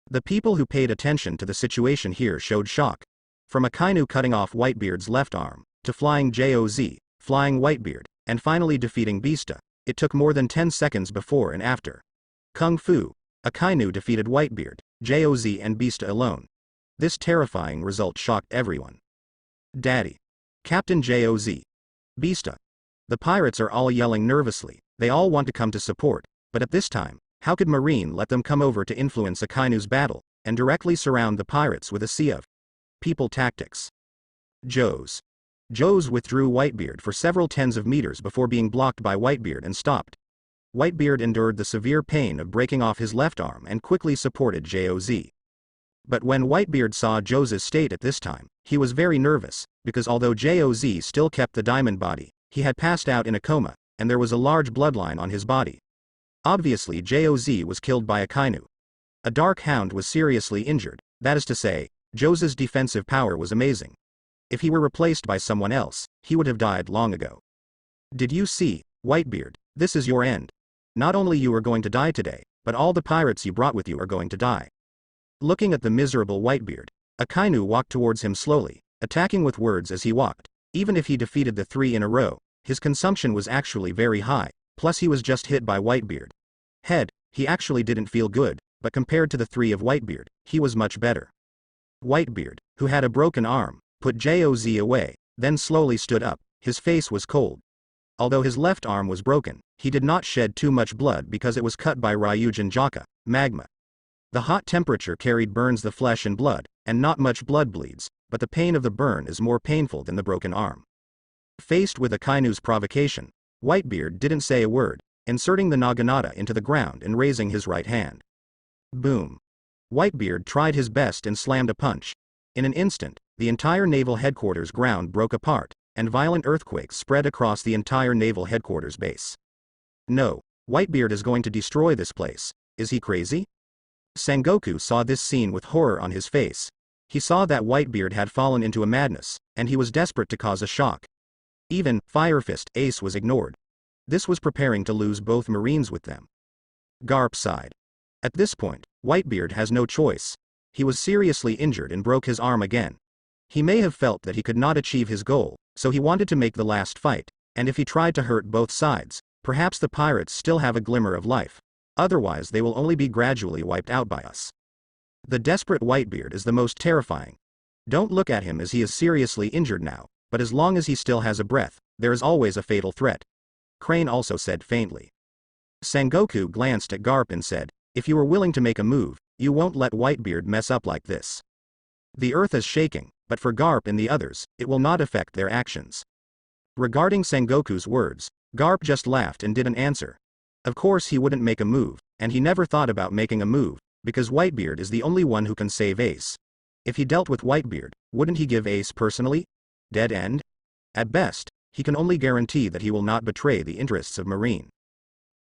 The people who paid attention to the situation here showed shock. From Akainu cutting off Whitebeard's left arm, to flying Joz, flying Whitebeard, and finally defeating Beasta, it took more than 10 seconds before and after. Kung Fu. Akainu defeated Whitebeard, Joz and Beasta alone. This terrifying result shocked everyone. Daddy. Captain Joz. Beasta. The pirates are all yelling nervously, they all want to come to support, but at this time, how could Marine let them come over to influence Akainu's battle, and directly surround the pirates with a sea of people tactics? Joz. Joz withdrew Whitebeard for several tens of meters before being blocked by Whitebeard and stopped. Whitebeard endured the severe pain of breaking off his left arm and quickly supported Joz. But when Whitebeard saw Joz's state at this time, he was very nervous, because although Joz still kept the diamond body, he had passed out in a coma, and there was a large bloodline on his body. Obviously Joz was killed by Akainu. A Dark Hound was seriously injured, that is to say, Joz's defensive power was amazing. If he were replaced by someone else, he would have died long ago. Did you see, Whitebeard, this is your end. Not only you are going to die today, but all the pirates you brought with you are going to die. Looking at the miserable Whitebeard, Akainu walked towards him slowly, attacking with words as he walked. Even if he defeated the 3 in a row, his consumption was actually very high, Plus he was just hit by Whitebeard. Head, he actually didn't feel good, but compared to the three of Whitebeard, he was much better. Whitebeard, who had a broken arm, put Joz away, then slowly stood up. His face was cold. Although his left arm was broken, he did not shed too much blood because it was cut by Ryujin Jaka, magma. The hot temperature carried burns the flesh and blood, and not much blood bleeds, but the pain of the burn is more painful than the broken arm. Faced with Akainu's provocation, Whitebeard didn't say a word, inserting the naginata into the ground and raising his right hand. Boom. Whitebeard tried his best and slammed a punch. In an instant, the entire naval headquarters ground broke apart, and violent earthquakes spread across the entire naval headquarters base. No, Whitebeard is going to destroy this place. Is he crazy? Sengoku saw this scene with horror on his face. He saw that Whitebeard had fallen into a madness, and he was desperate to cause a shock. Even Fire Fist Ace was ignored. This was preparing to lose both Marines with them. Garp sighed. At this point, Whitebeard has no choice. He was seriously injured and broke his arm again. He may have felt that he could not achieve his goal, so he wanted to make the last fight, and if he tried to hurt both sides, perhaps the pirates still have a glimmer of life. Otherwise they will only be gradually wiped out by us. The desperate Whitebeard is the most terrifying. Don't look at him as he is seriously injured now, but as long as he still has a breath, there is always a fatal threat. Crane also said faintly. Sengoku glanced at Garp and said, if you are willing to make a move, you won't let Whitebeard mess up like this. The earth is shaking, but for Garp and the others, it will not affect their actions. Regarding Sengoku's words, Garp just laughed and didn't answer. Of course he wouldn't make a move, and he never thought about making a move, because Whitebeard is the only one who can save Ace. If he dealt with Whitebeard, wouldn't he give Ace personally? Dead end? At best, he can only guarantee that he will not betray the interests of Marine.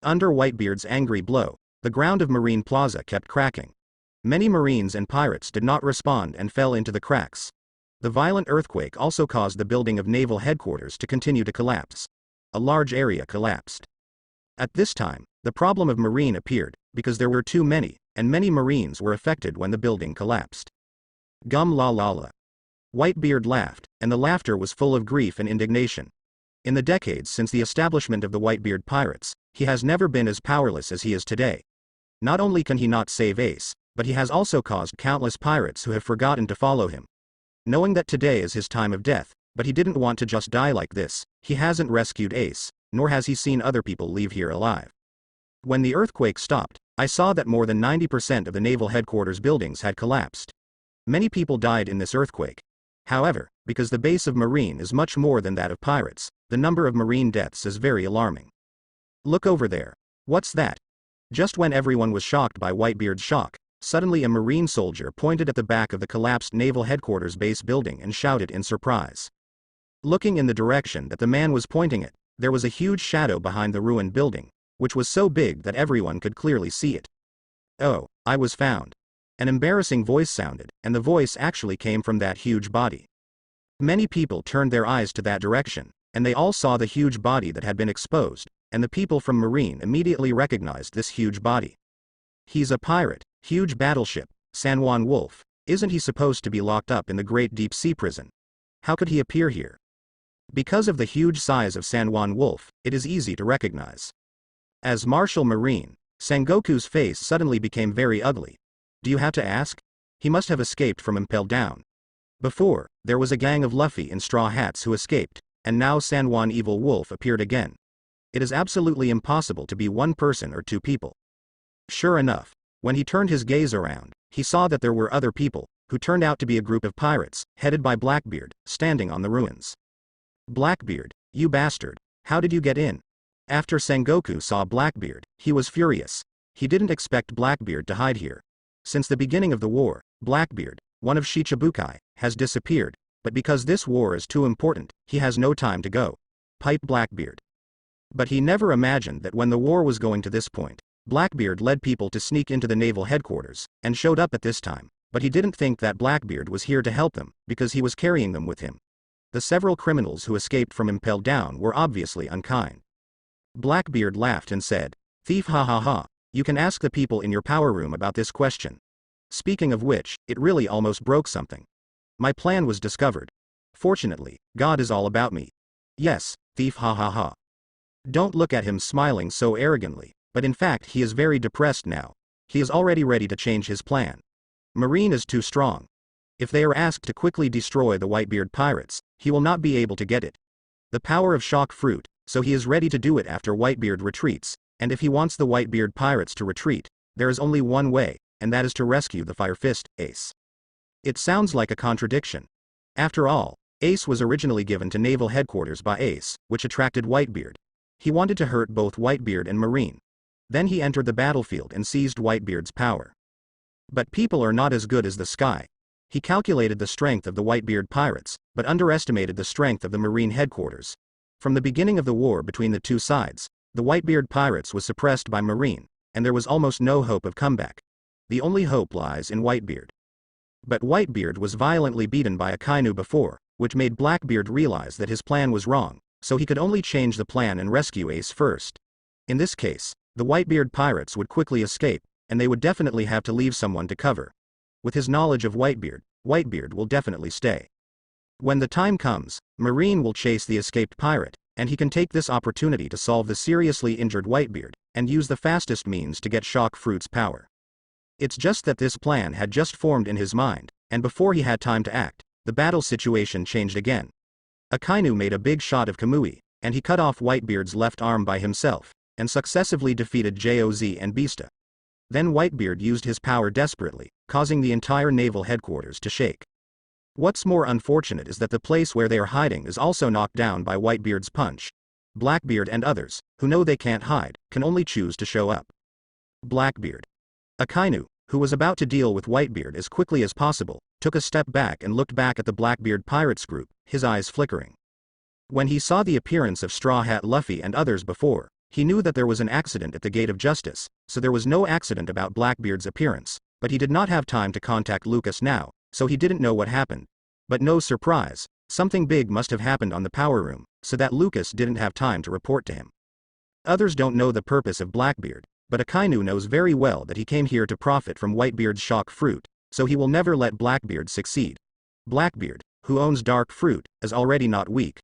Under Whitebeard's angry blow, the ground of Marine Plaza kept cracking. Many Marines and pirates did not respond and fell into the cracks. The violent earthquake also caused the building of naval headquarters to continue to collapse. A large area collapsed. At this time, the problem of Marine appeared, because there were too many, and many Marines were affected when the building collapsed. Gum la la la. Whitebeard laughed, and the laughter was full of grief and indignation. In the decades since the establishment of the Whitebeard Pirates, he has never been as powerless as he is today. Not only can he not save Ace, but he has also caused countless pirates who have forgotten to follow him. Knowing that today is his time of death, but he didn't want to just die like this, he hasn't rescued Ace, nor has he seen other people leave here alive. When the earthquake stopped, I saw that more than 90% of the naval headquarters buildings had collapsed. Many people died in this earthquake. However, because the base of Marine is much more than that of pirates, the number of Marine deaths is very alarming. Look over there. What's that? Just when everyone was shocked by Whitebeard's shock, suddenly a Marine soldier pointed at the back of the collapsed naval headquarters base building and shouted in surprise. Looking in the direction that the man was pointing at, there was a huge shadow behind the ruined building, which was so big that everyone could clearly see it. Oh, I was found. An embarrassing voice sounded, and the voice actually came from that huge body. Many people turned their eyes to that direction, and they all saw the huge body that had been exposed, and the people from Marine immediately recognized this huge body. He's a pirate, huge battleship, San Juan Wolf. Isn't he supposed to be locked up in the Great Deep Sea Prison? How could he appear here? Because of the huge size of San Juan Wolf, it is easy to recognize. As Marshal Marine, Sengoku's face suddenly became very ugly. Do you have to ask? He must have escaped from Impel Down. Before, there was a gang of Luffy in straw hats who escaped, and now San Juan Evil Wolf appeared again. It is absolutely impossible to be one person or two people. Sure enough, when he turned his gaze around, he saw that there were other people, who turned out to be a group of pirates, headed by Blackbeard, standing on the ruins. Blackbeard, you bastard, how did you get in? After Sengoku saw Blackbeard, he was furious. He didn't expect Blackbeard to hide here. Since the beginning of the war, Blackbeard, one of Shichibukai, has disappeared, but because this war is too important, he has no time to go. Piped Blackbeard. But he never imagined that when the war was going to this point, Blackbeard led people to sneak into the naval headquarters, and showed up at this time, but he didn't think that Blackbeard was here to help them, because he was carrying them with him. The several criminals who escaped from Impel Down were obviously unkind. Blackbeard laughed and said, "Thief, ha ha ha, you can ask the people in your power room about this question. Speaking of which, it really almost broke something. My plan was discovered. Fortunately, God is all about me. Yes, thief, ha ha ha." Don't look at him smiling so arrogantly, but in fact he is very depressed now. He is already ready to change his plan. Marine is too strong. If they are asked to quickly destroy the Whitebeard pirates, he will not be able to get it. The power of shock fruit, so he is ready to do it after Whitebeard retreats, and if he wants the Whitebeard pirates to retreat, there is only one way, and that is to rescue the Fire Fist, Ace. It sounds like a contradiction. After all, Ace was originally given to naval headquarters by Ace, which attracted Whitebeard. He wanted to hurt both Whitebeard and Marine. Then he entered the battlefield and seized Whitebeard's power. But people are not as good as the sky. He calculated the strength of the Whitebeard pirates, but underestimated the strength of the Marine headquarters. From the beginning of the war between the two sides, the Whitebeard pirates was suppressed by Marine, and there was almost no hope of comeback. The only hope lies in Whitebeard. But Whitebeard was violently beaten by Akainu before, which made Blackbeard realize that his plan was wrong, so he could only change the plan and rescue Ace first. In this case, the Whitebeard pirates would quickly escape, and they would definitely have to leave someone to cover. With his knowledge of Whitebeard, Whitebeard will definitely stay. When the time comes, Marine will chase the escaped pirate, and he can take this opportunity to solve the seriously injured Whitebeard, and use the fastest means to get Shock Fruit's power. It's just that this plan had just formed in his mind, and before he had time to act, the battle situation changed again. Akainu made a big shot of Kamui, and he cut off Whitebeard's left arm by himself, and successively defeated Joz and Beasta. Then Whitebeard used his power desperately, causing the entire naval headquarters to shake. What's more unfortunate is that the place where they are hiding is also knocked down by Whitebeard's punch. Blackbeard and others, who know they can't hide, can only choose to show up. Blackbeard. Akainu, who was about to deal with Whitebeard as quickly as possible, took a step back and looked back at the Blackbeard pirates group, his eyes flickering. When he saw the appearance of Straw Hat Luffy and others before, he knew that there was an accident at the Gate of Justice, so there was no accident about Blackbeard's appearance, but he did not have time to contact Lucas now, so he didn't know what happened. But no surprise, something big must have happened on the power room, so that Lucas didn't have time to report to him. Others don't know the purpose of Blackbeard, but Akainu knows very well that he came here to profit from Whitebeard's shock fruit, so he will never let Blackbeard succeed. Blackbeard, who owns dark fruit, is already not weak.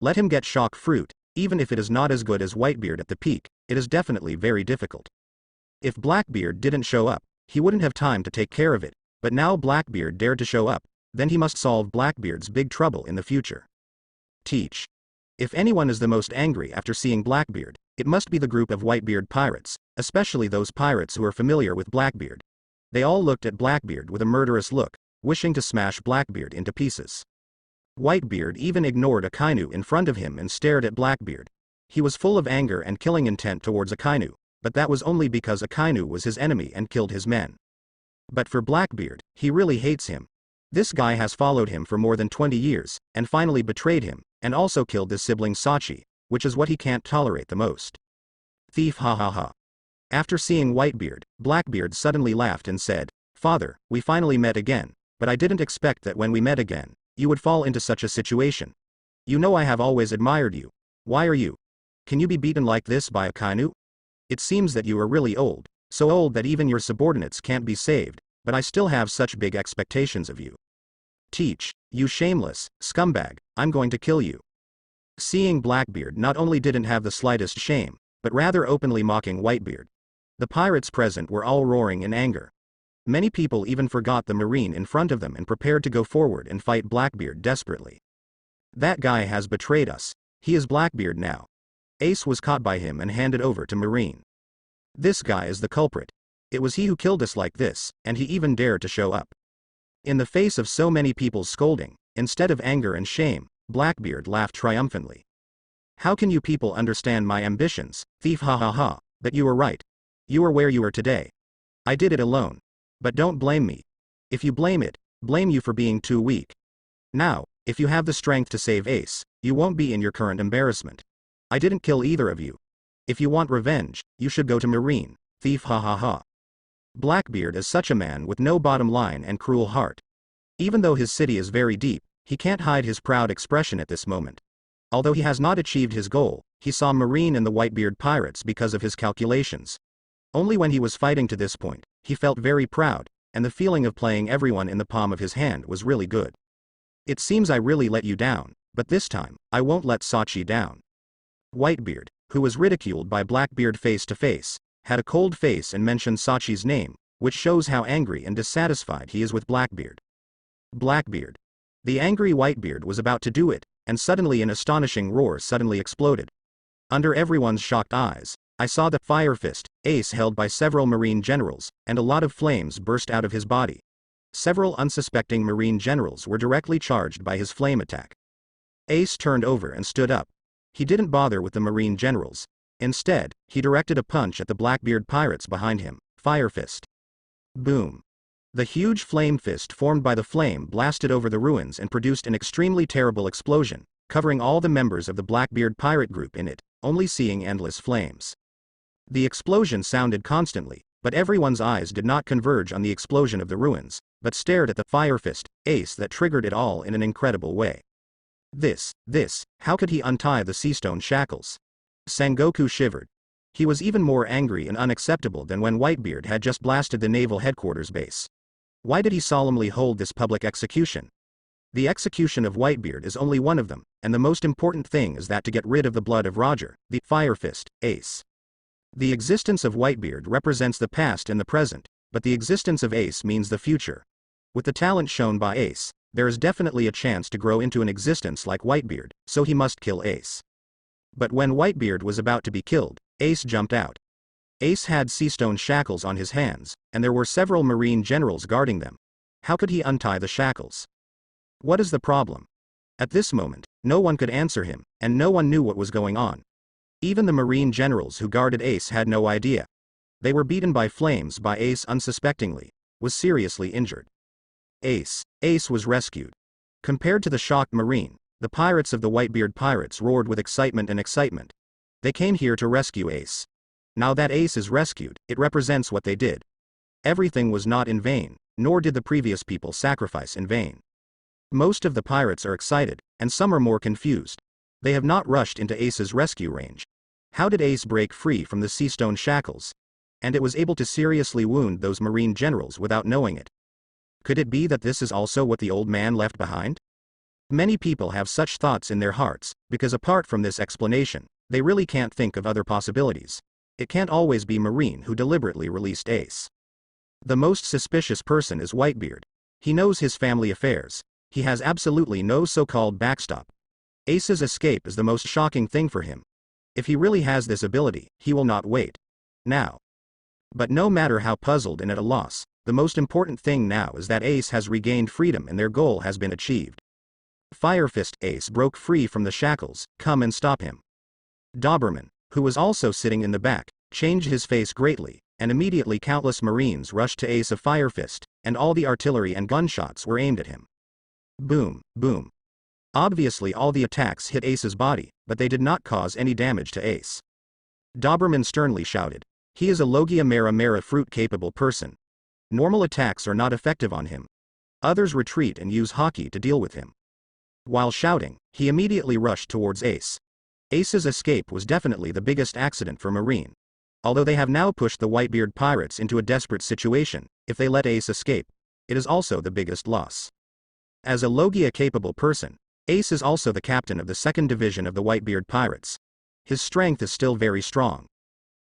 Let him get shock fruit, even if it is not as good as Whitebeard at the peak, it is definitely very difficult. If Blackbeard didn't show up, he wouldn't have time to take care of it, but now Blackbeard dared to show up, then he must solve Blackbeard's big trouble in the future. Teach. If anyone is the most angry after seeing Blackbeard, it must be the group of Whitebeard pirates, especially those pirates who are familiar with Blackbeard. They all looked at Blackbeard with a murderous look, wishing to smash Blackbeard into pieces. Whitebeard even ignored Akainu in front of him and stared at Blackbeard. He was full of anger and killing intent towards Akainu, but that was only because Akainu was his enemy and killed his men. But for Blackbeard, he really hates him. This guy has followed him for more than 20 years, and finally betrayed him, and also killed his sibling Sachi, which is what he can't tolerate the most. Thief, ha ha ha. After seeing Whitebeard, Blackbeard suddenly laughed and said, "Father, we finally met again, but I didn't expect that when we met again, you would fall into such a situation. You know I have always admired you. Why are you? Can you be beaten like this by Akainu? It seems that you are really old, so old that even your subordinates can't be saved, but I still have such big expectations of you. Teach, you shameless scumbag, I'm going to kill you." Seeing Blackbeard not only didn't have the slightest shame, but rather openly mocking Whitebeard. The pirates present were all roaring in anger. Many people even forgot the Marine in front of them and prepared to go forward and fight Blackbeard desperately. That guy has betrayed us. He is Blackbeard now. Ace was caught by him and handed over to Marine. This guy is the culprit. It was he who killed us like this, and he even dared to show up. In the face of so many people's scolding, instead of anger and shame, Blackbeard laughed triumphantly. "How can you people understand my ambitions, thief, ha ha ha, but you were right. You are where you are today. I did it alone. But don't blame me. If you blame it, blame you for being too weak. Now, if you have the strength to save Ace, you won't be in your current embarrassment. I didn't kill either of you. If you want revenge, you should go to Marine, thief, ha ha ha." Blackbeard is such a man with no bottom line and cruel heart. Even though his city is very deep, he can't hide his proud expression at this moment. Although he has not achieved his goal, he saw Marine and the Whitebeard pirates because of his calculations. Only when he was fighting to this point, he felt very proud, and the feeling of playing everyone in the palm of his hand was really good. "It seems I really let you down, but this time, I won't let Sachi down." Whitebeard, who was ridiculed by Blackbeard face to face, had a cold face and mentioned Sachi's name, which shows how angry and dissatisfied he is with Blackbeard. Blackbeard. The angry Whitebeard was about to do it, and suddenly an astonishing roar suddenly exploded. Under everyone's shocked eyes, I saw the fire fist, Ace held by several marine generals, and a lot of flames burst out of his body. Several unsuspecting marine generals were directly charged by his flame attack. Ace turned over and stood up. He didn't bother with the marine generals. Instead, he directed a punch at the Blackbeard pirates behind him, fire fist. Boom. The huge flame fist formed by the flame blasted over the ruins and produced an extremely terrible explosion, covering all the members of the Blackbeard pirate group in it, only seeing endless flames. The explosion sounded constantly, but everyone's eyes did not converge on the explosion of the ruins, but stared at the fire fist, Ace that triggered it all in an incredible way. How could he untie the seastone shackles? Sengoku shivered. He was even more angry and unacceptable than when Whitebeard had just blasted the naval headquarters base. Why did he solemnly hold this public execution? The execution of Whitebeard is only one of them, and the most important thing is that to get rid of the blood of Roger, the fire fist, Ace. The existence of Whitebeard represents the past and the present, but the existence of Ace means the future. With the talent shown by Ace, there is definitely a chance to grow into an existence like Whitebeard, so he must kill Ace. But when Whitebeard was about to be killed, Ace jumped out. Ace had seastone shackles on his hands, and there were several marine generals guarding them. How could he untie the shackles? What is the problem? At this moment, no one could answer him, and no one knew what was going on. Even the marine generals who guarded Ace had no idea. They were beaten by flames by Ace unsuspectingly, was seriously injured. Ace was rescued. Compared to the shocked marine, the pirates of the Whitebeard pirates roared with excitement and excitement. They came here to rescue Ace. Now that Ace is rescued, it represents what they did. Everything was not in vain, nor did the previous people sacrifice in vain. Most of the pirates are excited, and some are more confused. They have not rushed into Ace's rescue range. How did Ace break free from the seastone shackles? And it was able to seriously wound those marine generals without knowing it. Could it be that this is also what the old man left behind? Many people have such thoughts in their hearts, because apart from this explanation, they really can't think of other possibilities. It can't always be Marine who deliberately released Ace. The most suspicious person is Whitebeard. He knows his family affairs. He has absolutely no so-called backstop. Ace's escape is the most shocking thing for him. If he really has this ability, he will not wait. Now. But no matter how puzzled and at a loss, the most important thing now is that Ace has regained freedom and their goal has been achieved. Fire Fist Ace broke free from the shackles, come and stop him. Doberman, who was also sitting in the back, changed his face greatly, and immediately countless marines rushed to Ace of Fire Fist, and all the artillery and gunshots were aimed at him. Boom, boom. Obviously all the attacks hit Ace's body, but they did not cause any damage to Ace. Doberman sternly shouted. He is a Logia Mera Mera fruit-capable person. Normal attacks are not effective on him. Others retreat and use Haki to deal with him. While shouting, he immediately rushed towards Ace. Ace's escape was definitely the biggest accident for Marine. Although they have now pushed the Whitebeard pirates into a desperate situation, if they let Ace escape, it is also the biggest loss. As a Logia-capable person, Ace is also the captain of the 2nd Division of the Whitebeard pirates. His strength is still very strong.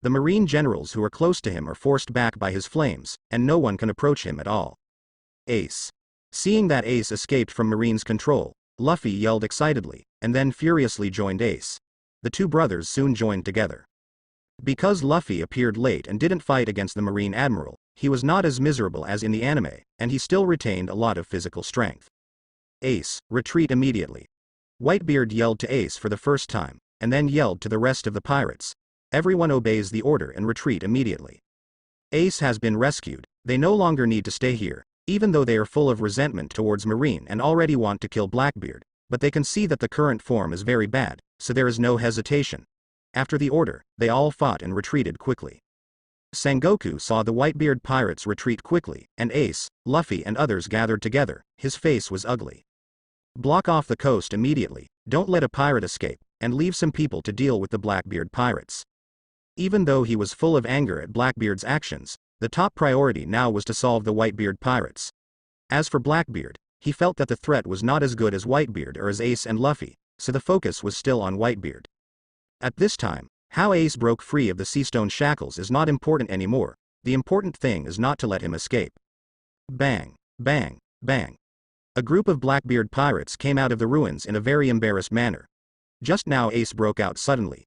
The Marine generals who are close to him are forced back by his flames, and no one can approach him at all. Ace. Seeing that Ace escaped from Marine's control, Luffy yelled excitedly, and then furiously joined Ace. The two brothers soon joined together. Because Luffy appeared late and didn't fight against the Marine Admiral, he was not as miserable as in the anime, and he still retained a lot of physical strength. Ace, retreat immediately. Whitebeard yelled to Ace for the first time, and then yelled to the rest of the pirates. Everyone obeys the order and retreat immediately. Ace has been rescued, they no longer need to stay here, even though they are full of resentment towards Marine and already want to kill Blackbeard, but they can see that the current form is very bad, so there is no hesitation. After the order, they all fought and retreated quickly. Sengoku saw the Whitebeard pirates retreat quickly, and Ace, Luffy and others gathered together. His face was ugly. Block off the coast immediately, don't let a pirate escape, and leave some people to deal with the Blackbeard pirates. Even though he was full of anger at Blackbeard's actions, the top priority now was to solve the Whitebeard pirates. As for Blackbeard, he felt that the threat was not as good as Whitebeard or as Ace and Luffy, so the focus was still on Whitebeard. At this time, How Ace broke free of the sea stone shackles is not important anymore, the important thing is not to let him escape. Bang, bang, bang. A group of Blackbeard pirates came out of the ruins in a very embarrassed manner. Just now Ace broke out suddenly.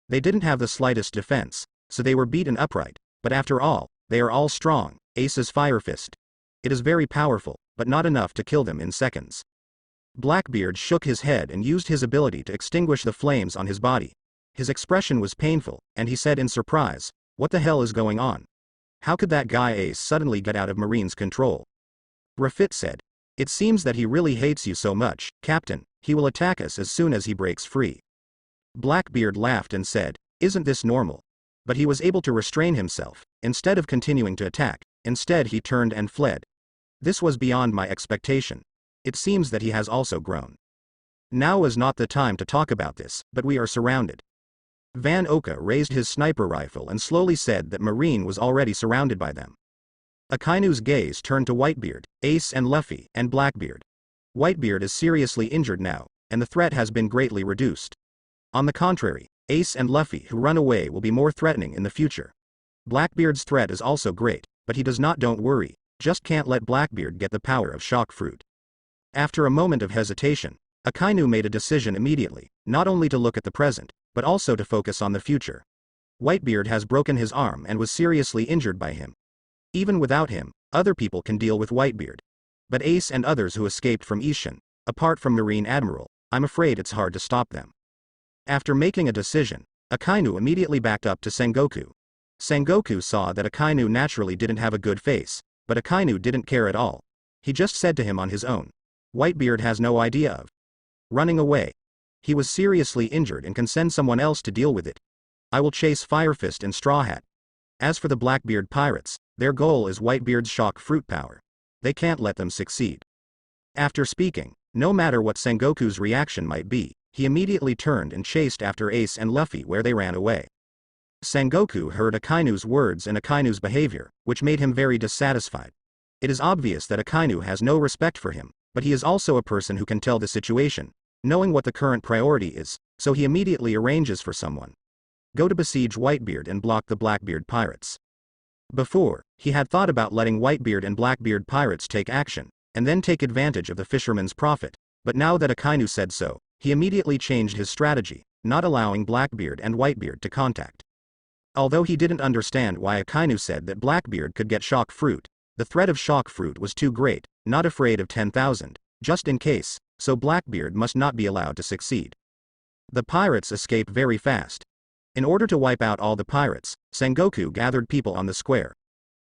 They didn't have the slightest defense, so they were beaten upright, but after all, they are all strong. Ace's fire fist. It is very powerful, but not enough to kill them in seconds. Blackbeard shook his head and used his ability to extinguish the flames on his body. His expression was painful, and he said in surprise, "What the hell is going on? How could that guy Ace suddenly get out of Marine's control?" Rafit said, "It seems that he really hates you so much, Captain, he will attack us as soon as he breaks free." Blackbeard laughed and said, "Isn't this normal?" But he was able to restrain himself. Instead of continuing to attack, instead he turned and fled. This was beyond my expectation. It seems that he has also grown. Now is not the time to talk about this, but we are surrounded. Van Oka raised his sniper rifle and slowly said that Marine was already surrounded by them. Akainu's gaze turned to Whitebeard, Ace and Luffy, and Blackbeard. Whitebeard is seriously injured now, and the threat has been greatly reduced. On the contrary, Ace and Luffy who run away will be more threatening in the future. Blackbeard's threat is also great, but he does not. Don't worry, just can't let Blackbeard get the power of shock fruit. After a moment of hesitation, Akainu made a decision immediately, not only to look at the present, but also to focus on the future. Whitebeard has broken his arm and was seriously injured by him. Even without him, other people can deal with Whitebeard. But Ace and others who escaped from Ishin, apart from Marine Admiral, I'm afraid it's hard to stop them. After making a decision, Akainu immediately backed up to Sengoku. Sengoku saw that Akainu naturally didn't have a good face, but Akainu didn't care at all. He just said to him on his own, "Whitebeard has no idea of running away. He was seriously injured and can send someone else to deal with it. I will chase Firefist and Straw Hat. As for the Blackbeard pirates, their goal is Whitebeard's shock fruit power. They can't let them succeed." After speaking, no matter what Sengoku's reaction might be, he immediately turned and chased after Ace and Luffy where they ran away. Sengoku heard Akainu's words and Akainu's behavior, which made him very dissatisfied. It is obvious that Akainu has no respect for him, but he is also a person who can tell the situation, knowing what the current priority is, so he immediately arranges for someone. Go to besiege Whitebeard and block the Blackbeard pirates. Before, he had thought about letting Whitebeard and Blackbeard pirates take action, and then take advantage of the fisherman's profit, but now that Akainu said so, he immediately changed his strategy, not allowing Blackbeard and Whitebeard to contact. Although he didn't understand why Akainu said that Blackbeard could get shock fruit, the threat of shock fruit was too great, not afraid of 10,000, just in case, so Blackbeard must not be allowed to succeed. The pirates escape very fast. In order to wipe out all the pirates, Sengoku gathered people on the square.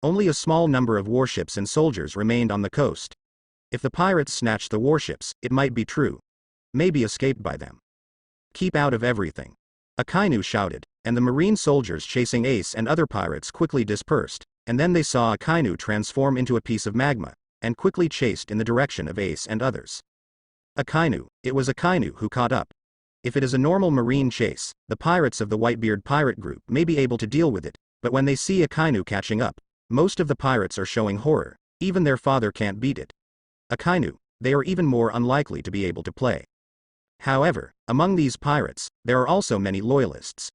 Only a small number of warships and soldiers remained on the coast. If the pirates snatched the warships, it might be true. Maybe escaped by them. Keep out of everything. Akainu shouted, and the marine soldiers chasing Ace and other pirates quickly dispersed, and then they saw Akainu transform into a piece of magma, and quickly chased in the direction of Ace and others. Akainu, it was Akainu who caught up. If it is a normal marine chase, the pirates of the Whitebeard pirate group may be able to deal with it, but when they see Akainu catching up, most of the pirates are showing horror, even their father can't beat it. Akainu, they are even more unlikely to be able to play. However, among these pirates, there are also many loyalists.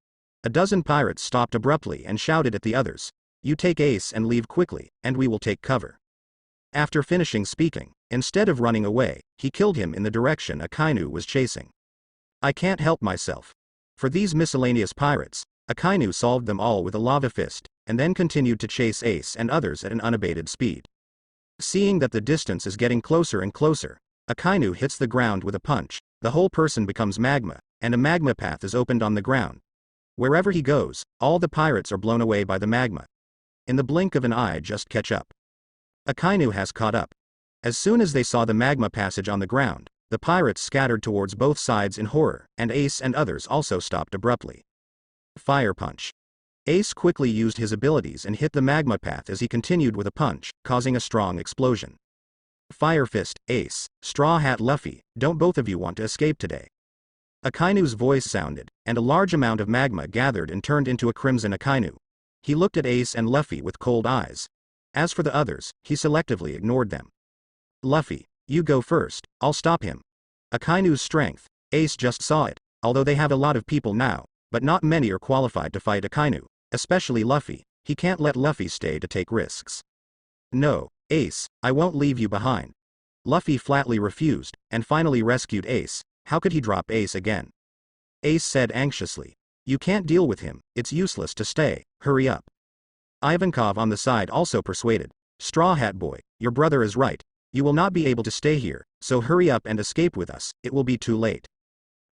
A dozen pirates stopped abruptly and shouted at the others, "You take Ace and leave quickly, and we will take cover." After finishing speaking, instead of running away, he killed him in the direction Akainu was chasing. I can't help myself. For these miscellaneous pirates, Akainu solved them all with a lava fist, and then continued to chase Ace and others at an unabated speed. Seeing that the distance is getting closer and closer, Akainu hits the ground with a punch, the whole person becomes magma, and a magma path is opened on the ground. Wherever he goes, all the pirates are blown away by the magma. In the blink of an eye, just catch up. Akainu has caught up. As soon as they saw the magma passage on the ground, the pirates scattered towards both sides in horror, and Ace and others also stopped abruptly. Fire punch. Ace quickly used his abilities and hit the magma path as he continued with a punch, causing a strong explosion. Fire fist, Ace, Straw Hat Luffy, don't both of you want to escape today? Akainu's voice sounded, and a large amount of magma gathered and turned into a crimson Akainu. He looked at Ace and Luffy with cold eyes. As for the others, he selectively ignored them. Luffy, you go first, I'll stop him. Akainu's strength, Ace just saw it, although they have a lot of people now, but not many are qualified to fight Akainu, especially Luffy. He can't let Luffy stay to take risks. No, Ace, I won't leave you behind. Luffy flatly refused, and finally rescued Ace. How could he drop Ace again? Ace said anxiously. You can't deal with him, it's useless to stay, hurry up. Ivankov on the side also persuaded. Straw Hat Boy, your brother is right. You will not be able to stay here, so hurry up and escape with us, it will be too late.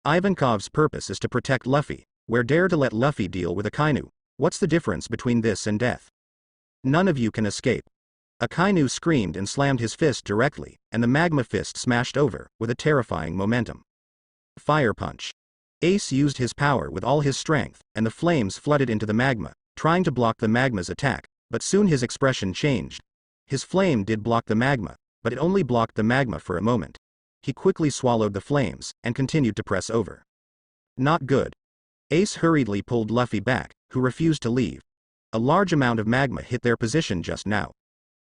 Ivankov's purpose is to protect Luffy. Where dare to let Luffy deal with Akainu? What's the difference between this and death? None of you can escape. Akainu screamed and slammed his fist directly, and the magma fist smashed over, with a terrifying momentum. Fire Punch. Ace used his power with all his strength, and the flames flooded into the magma, trying to block the magma's attack, but soon his expression changed. His flame did block the magma, but it only blocked the magma for a moment. He quickly swallowed the flames, and continued to press over. Not good. Ace hurriedly pulled Luffy back, who refused to leave. A large amount of magma hit their position just now.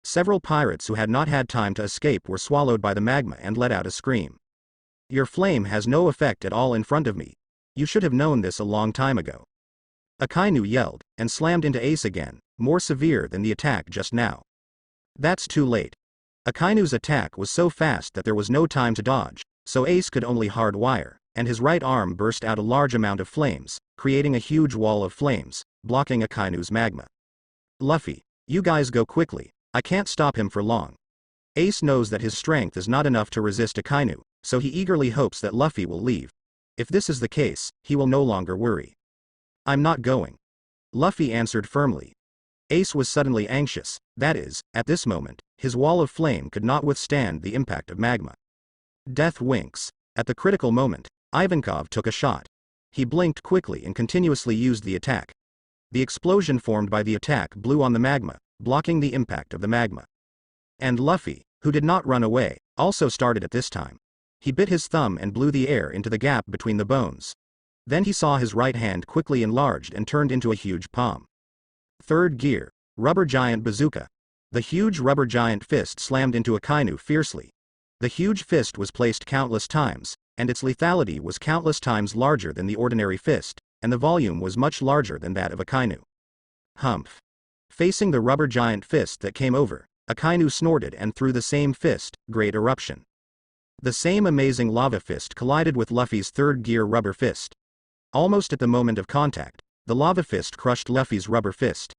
Several pirates who had not had time to escape were swallowed by the magma and let out a scream. Your flame has no effect at all in front of me. You should have known this a long time ago. Akainu yelled, and slammed into Ace again, more severe than the attack just now. That's too late. Akainu's attack was so fast that there was no time to dodge, so Ace could only hardwire, and his right arm burst out a large amount of flames, creating a huge wall of flames, blocking Akainu's magma. Luffy, you guys go quickly, I can't stop him for long. Ace knows that his strength is not enough to resist Akainu, so he eagerly hopes that Luffy will leave. If this is the case, he will no longer worry. I'm not going. Luffy answered firmly. Ace was suddenly anxious, that is, at this moment, his wall of flame could not withstand the impact of magma. Death winks. At the critical moment, Ivankov took a shot. He blinked quickly and continuously used the attack. The explosion formed by the attack blew on the magma, blocking the impact of the magma. And Luffy, who did not run away, also started at this time. He bit his thumb and blew the air into the gap between the bones. Then he saw his right hand quickly enlarged and turned into a huge palm. Third gear, Rubber Giant Bazooka. The huge rubber giant fist slammed into Akainu fiercely. The huge fist was placed countless times, and its lethality was countless times larger than the ordinary fist, and the volume was much larger than that of Akainu. Humph. Facing the rubber giant fist that came over, Akainu snorted and threw the same fist, Great Eruption. The same amazing lava fist collided with Luffy's third gear rubber fist. Almost at the moment of contact, the lava fist crushed Luffy's rubber fist.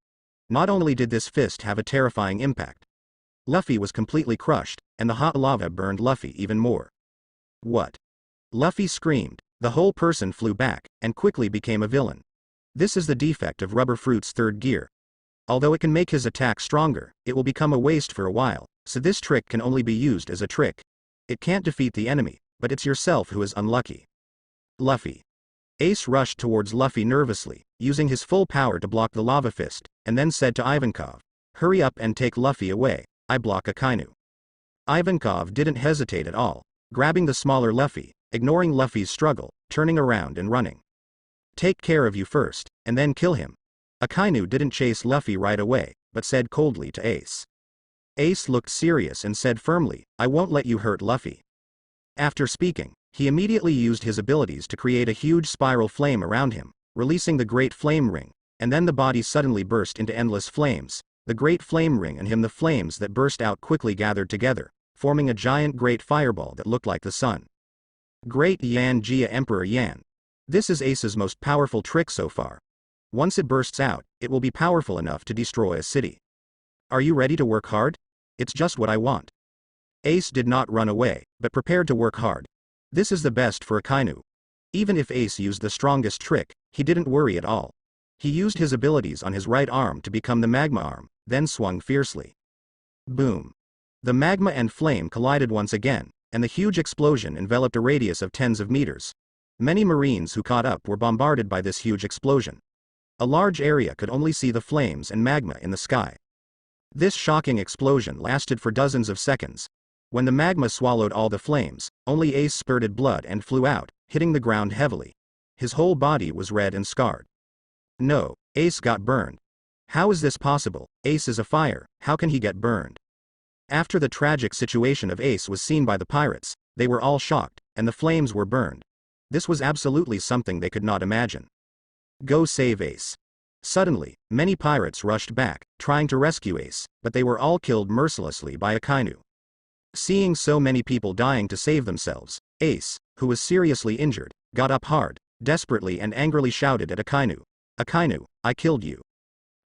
Not only did this fist have a terrifying impact, Luffy was completely crushed, and the hot lava burned Luffy even more. What? Luffy screamed, the whole person flew back, and quickly became a villain. This is the defect of Rubber Fruit's third gear. Although it can make his attack stronger, it will become a waste for a while, so this trick can only be used as a trick. It can't defeat the enemy, but it's yourself who is unlucky. Luffy. Ace rushed towards Luffy nervously, using his full power to block the lava fist, and then said to Ivankov, hurry up and take Luffy away, I block Akainu. Ivankov didn't hesitate at all, grabbing the smaller Luffy, ignoring Luffy's struggle, turning around and running. Take care of you first, and then kill him. Akainu didn't chase Luffy right away, but said coldly to Ace. Ace looked serious and said firmly, I won't let you hurt Luffy. After speaking, he immediately used his abilities to create a huge spiral flame around him, releasing the Great Flame Ring, and then the body suddenly burst into endless flames. The Great Flame Ring and the flames that burst out quickly gathered together, forming a giant great fireball that looked like the sun. Great Yan Jia Emperor Yan. This is Ace's most powerful trick so far. Once it bursts out, it will be powerful enough to destroy a city. Are you ready to work hard? It's just what I want. Ace did not run away, but prepared to work hard. This is the best for Akainu. Even if Ace used the strongest trick, he didn't worry at all. He used his abilities on his right arm to become the magma arm, then swung fiercely. Boom. The magma and flame collided once again, and the huge explosion enveloped a radius of tens of meters. Many Marines who caught up were bombarded by this huge explosion. A large area could only see the flames and magma in the sky. This shocking explosion lasted for dozens of seconds. When the magma swallowed all the flames, only Ace spurted blood and flew out, hitting the ground heavily. His whole body was red and scarred. No, Ace got burned. How is this possible? Ace is a fire, how can he get burned? After the tragic situation of Ace was seen by the pirates, they were all shocked, and the flames were burned. This was absolutely something they could not imagine. Go save Ace. Suddenly, many pirates rushed back, trying to rescue Ace, but they were all killed mercilessly by Akainu. Seeing so many people dying to save themselves, Ace, who was seriously injured, got up hard, desperately and angrily shouted at Akainu. Akainu, I killed you.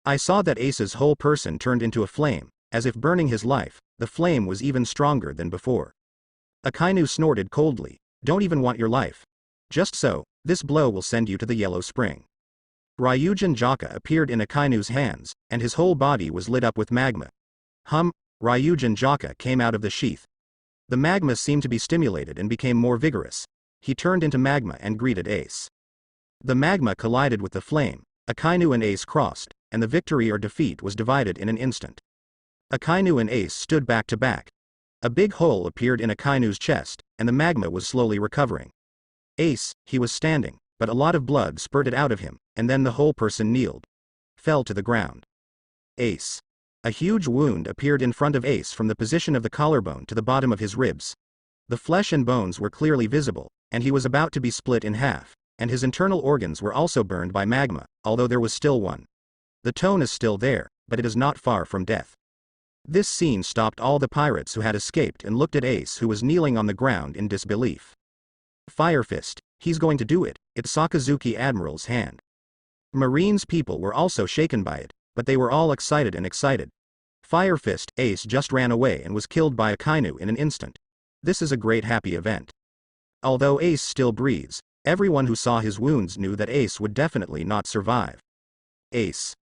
I saw that Ace's whole person turned into a flame, as if burning his life. The flame was even stronger than before. Akainu snorted coldly. Don't even want your life. Just so, this blow will send you to the Yellow Spring. Ryujin Jaka appeared in Akainu's hands, and his whole body was lit up with magma. Ryujin Jaka came out of the sheath. The magma seemed to be stimulated and became more vigorous. He turned into magma and greeted Ace. The magma collided with the flame. Akainu and Ace crossed, and the victory or defeat was divided in an instant. Akainu and Ace stood back to back. A big hole appeared in Akainu's chest, and the magma was slowly recovering. Ace, he was standing, but a lot of blood spurted out of him, and then the whole person kneeled. Fell to the ground. Ace. A huge wound appeared in front of Ace from the position of the collarbone to the bottom of his ribs. The flesh and bones were clearly visible, and he was about to be split in half, and his internal organs were also burned by magma, although there was still one. The tone is still there, but it is not far from death. This scene stopped all the pirates who had escaped and looked at Ace, who was kneeling on the ground in disbelief. Fire Fist, he's going to do it. It's Sakazuki Admiral's hand. Marine's people were also shaken by it, but they were all excited and excited. Fire Fist, Ace just ran away and was killed by Akainu in an instant. This is a great happy event. Although Ace still breathes, everyone who saw his wounds knew that Ace would definitely not survive. Ace.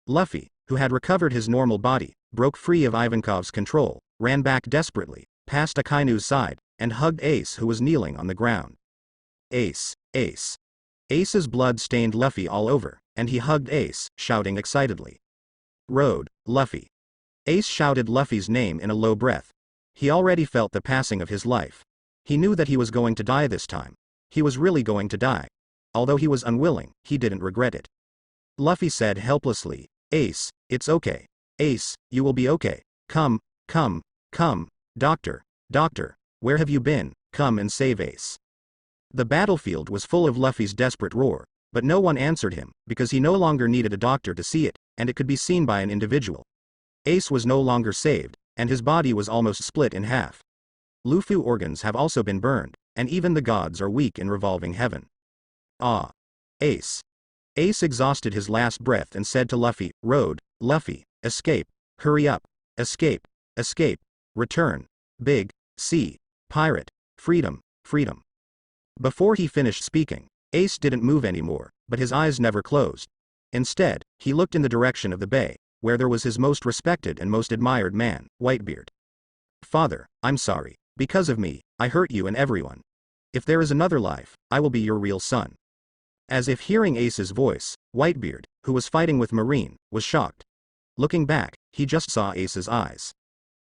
Luffy, who had recovered his normal body, broke free of Ivankov's control, ran back desperately, past Akainu's side, and hugged Ace, who was kneeling on the ground. Ace, Ace. Ace's blood stained Luffy all over, and he hugged Ace, shouting excitedly. Road, Luffy. Ace shouted Luffy's name in a low breath. He already felt the passing of his life. He knew that he was going to die this time. He was really going to die. Although he was unwilling, he didn't regret it. Luffy said helplessly, Ace, it's okay. Ace, you will be okay. Come, come, come, doctor, doctor, where have you been? Come and save Ace. The battlefield was full of Luffy's desperate roar, but no one answered him, because he no longer needed a doctor to see it, and it could be seen by an individual. Ace was no longer saved, and his body was almost split in half. Luffy's organs have also been burned, and even the gods are weak in revolving heaven. Ah. Ace. Ace exhausted his last breath and said to Luffy, Road, Luffy, escape, hurry up, escape, escape, return, big, sea, pirate, freedom, freedom. Before he finished speaking, Ace didn't move anymore, but his eyes never closed. Instead, he looked in the direction of the bay, where there was his most respected and most admired man, Whitebeard. Father, I'm sorry. Because of me, I hurt you and everyone. If there is another life, I will be your real son. As if hearing Ace's voice, Whitebeard, who was fighting with Marine, was shocked. Looking back, he just saw Ace's eyes.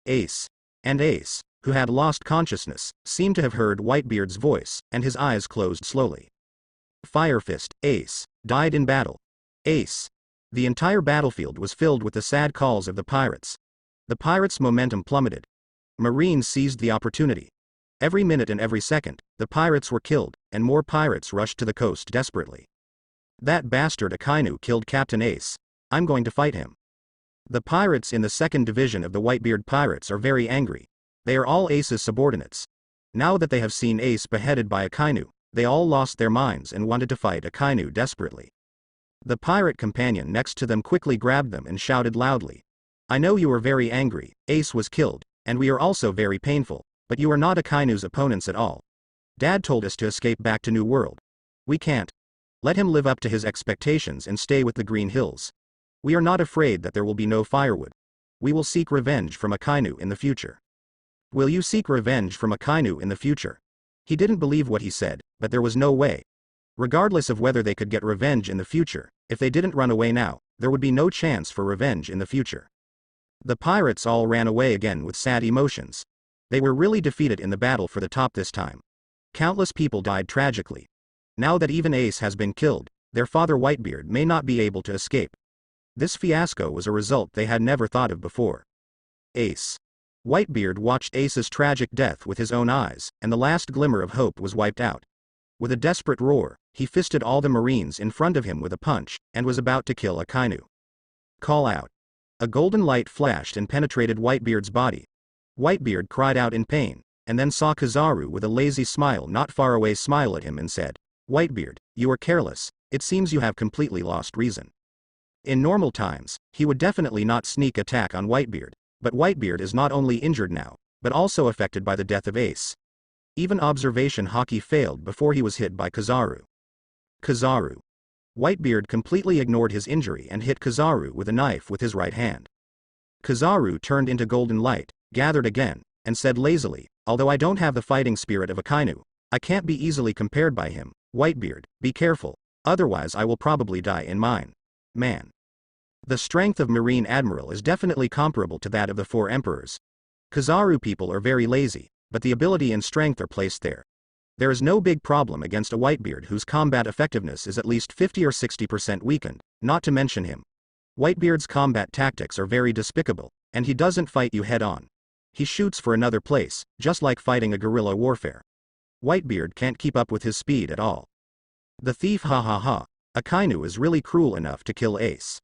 Ace. And Ace, who had lost consciousness, seemed to have heard Whitebeard's voice, and his eyes closed slowly. Fire Fist, Ace, died in battle. Ace. The entire battlefield was filled with the sad calls of the pirates. The pirates' momentum plummeted. Marine seized the opportunity. Every minute and every second, the pirates were killed, and more pirates rushed to the coast desperately. That bastard Akainu killed Captain Ace. I'm going to fight him. The pirates in the second division of the Whitebeard pirates are very angry. They are all Ace's subordinates. Now that they have seen Ace beheaded by Akainu, they all lost their minds and wanted to fight Akainu desperately. The pirate companion next to them quickly grabbed them and shouted loudly. I know you are very angry, Ace was killed, and we are also very painful, but you are not Akainu's opponents at all. Dad told us to escape back to New World. We can't. Let him live up to his expectations and stay with the Green Hills. We are not afraid that there will be no firewood. We will seek revenge from Akainu in the future. Will you seek revenge from Akainu in the future? He didn't believe what he said, but there was no way. Regardless of whether they could get revenge in the future, if they didn't run away now, there would be no chance for revenge in the future. The pirates all ran away again with sad emotions. They were really defeated in the battle for the top this time. Countless people died tragically. Now that even Ace has been killed, their father Whitebeard may not be able to escape. This fiasco was a result they had never thought of before. Ace. Whitebeard watched Ace's tragic death with his own eyes, and the last glimmer of hope was wiped out. With a desperate roar, he fisted all the Marines in front of him with a punch, and was about to kill Akainu. Call out. A golden light flashed and penetrated Whitebeard's body. Whitebeard cried out in pain, and then saw Kizaru with a lazy smile not far away smile at him and said, "Whitebeard, you are careless, it seems you have completely lost reason." In normal times, he would definitely not sneak attack on Whitebeard, but Whitebeard is not only injured now, but also affected by the death of Ace. Even observation hockey failed before he was hit by Kizaru. Kizaru. Whitebeard completely ignored his injury and hit Kizaru with a knife with his right hand. Kizaru turned into golden light, gathered again, and said lazily, "Although I don't have the fighting spirit of Akainu, I can't be easily compared by him. Whitebeard, be careful, otherwise I will probably die in mine. Man." The strength of Marine Admiral is definitely comparable to that of the four emperors. Kizaru people are very lazy, but the ability and strength are placed there. There is no big problem against a Whitebeard whose combat effectiveness is at least 50 or 60% weakened, not to mention him. Whitebeard's combat tactics are very despicable, and he doesn't fight you head-on. He shoots for another place, just like fighting a guerrilla warfare. Whitebeard can't keep up with his speed at all. The thief ha ha ha, Akainu is really cruel enough to kill Ace.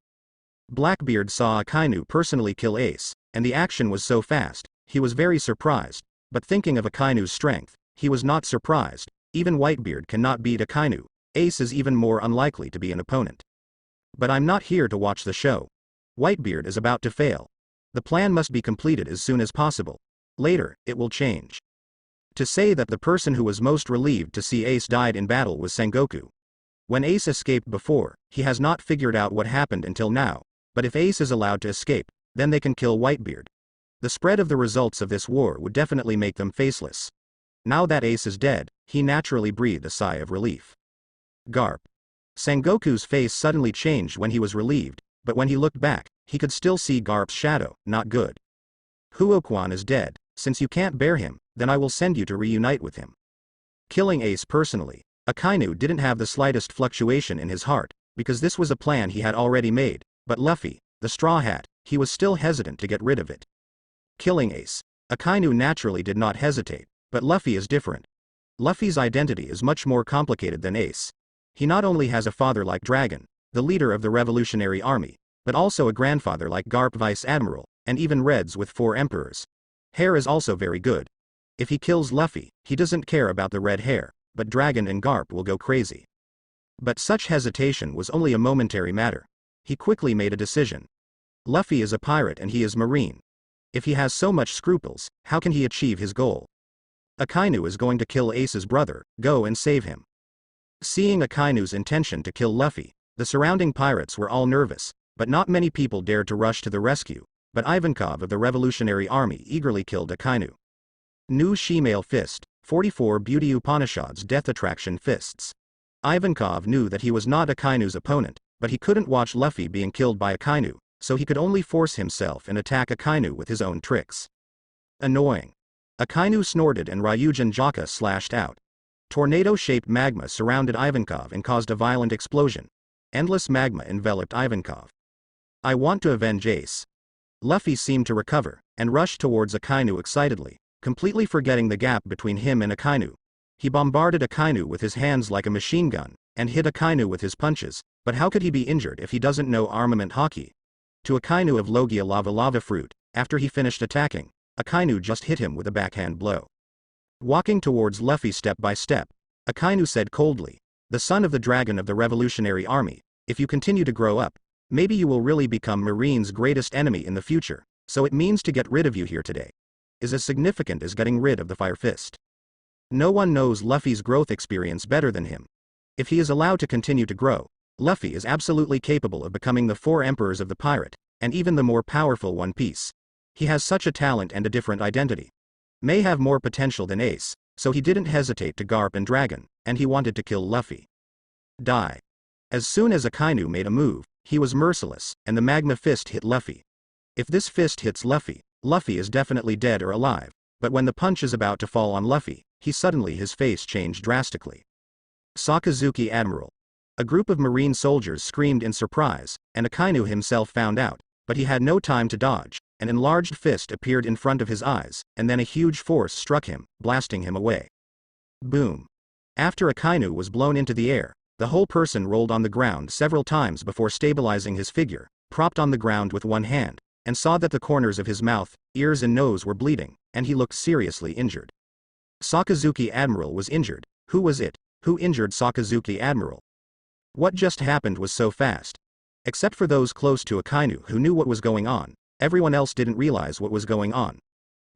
Blackbeard saw Akainu personally kill Ace, and the action was so fast, he was very surprised, but thinking of Akainu's strength, he was not surprised. Even Whitebeard cannot beat Akainu, Ace is even more unlikely to be an opponent. But I'm not here to watch the show. Whitebeard is about to fail. The plan must be completed as soon as possible. Later, it will change. To say that the person who was most relieved to see Ace died in battle was Sengoku. When Ace escaped before, he has not figured out what happened until now, but if Ace is allowed to escape, then they can kill Whitebeard. The spread of the results of this war would definitely make them faceless. Now that Ace is dead, he naturally breathed a sigh of relief. Garp. Sengoku's face suddenly changed when he was relieved, but when he looked back, he could still see Garp's shadow. Not good. Huoquan is dead. Since you can't bear him, then I will send you to reunite with him. Killing Ace personally, Akainu didn't have the slightest fluctuation in his heart, because this was a plan he had already made, but Luffy, the Straw Hat, he was still hesitant to get rid of it. Killing Ace, Akainu naturally did not hesitate, but Luffy is different. Luffy's identity is much more complicated than Ace. He not only has a father like Dragon, the leader of the Revolutionary Army, but also a grandfather like Garp Vice Admiral, and even Reds with 4 emperors. Hair is also very good. If he kills Luffy, he doesn't care about the red hair, but Dragon and Garp will go crazy. But such hesitation was only a momentary matter. He quickly made a decision. Luffy is a pirate and he is Marine. If he has so much scruples, how can he achieve his goal? Akainu is going to kill Ace's brother, go and save him. Seeing Akainu's intention to kill Luffy, the surrounding pirates were all nervous, but not many people dared to rush to the rescue, but Ivankov of the Revolutionary Army eagerly killed Akainu. New Shemale Fist, 44 Beauty Upanishads Death Attraction Fists. Ivankov knew that he was not Akainu's opponent, but he couldn't watch Luffy being killed by Akainu, so he could only force himself and attack Akainu with his own tricks. Annoying. Akainu snorted and Ryujin Jaka slashed out. Tornado-shaped magma surrounded Ivankov and caused a violent explosion. Endless magma enveloped Ivankov. I want to avenge Ace. Luffy seemed to recover, and rushed towards Akainu excitedly, completely forgetting the gap between him and Akainu. He bombarded Akainu with his hands like a machine gun, and hit Akainu with his punches, but how could he be injured if he doesn't know armament hockey? To Akainu of Logia Lava Fruit, after he finished attacking, Akainu just hit him with a backhand blow. Walking towards Luffy step by step, Akainu said coldly, "The son of the dragon of the Revolutionary Army, if you continue to grow up, maybe you will really become Marine's greatest enemy in the future, so it means to get rid of you here today is as significant as getting rid of the Fire Fist." No one knows Luffy's growth experience better than him. If he is allowed to continue to grow, Luffy is absolutely capable of becoming the 4 emperors of the pirate, and even the more powerful One Piece. He has such a talent and a different identity. May have more potential than Ace, so he didn't hesitate to Garp and Dragon, and he wanted to kill Luffy. Die. As soon as Akainu made a move, he was merciless, and the magma fist hit Luffy. If this fist hits Luffy, Luffy is definitely dead or alive, but when the punch is about to fall on Luffy, his face changed drastically. Sakazuki Admiral. A group of Marine soldiers screamed in surprise, and Akainu himself found out, but he had no time to dodge. An enlarged fist appeared in front of his eyes, and then a huge force struck him, blasting him away. Boom. After Akainu was blown into the air, The whole person rolled on the ground several times before stabilizing his figure, propped on the ground with one hand, and saw that the corners of his mouth, ears and nose were bleeding, and he looked seriously injured. Sakazuki Admiral was injured. Who was it? Who injured Sakazuki Admiral? What just happened was so fast. Except for those close to Akainu who knew what was going on, everyone else didn't realize what was going on.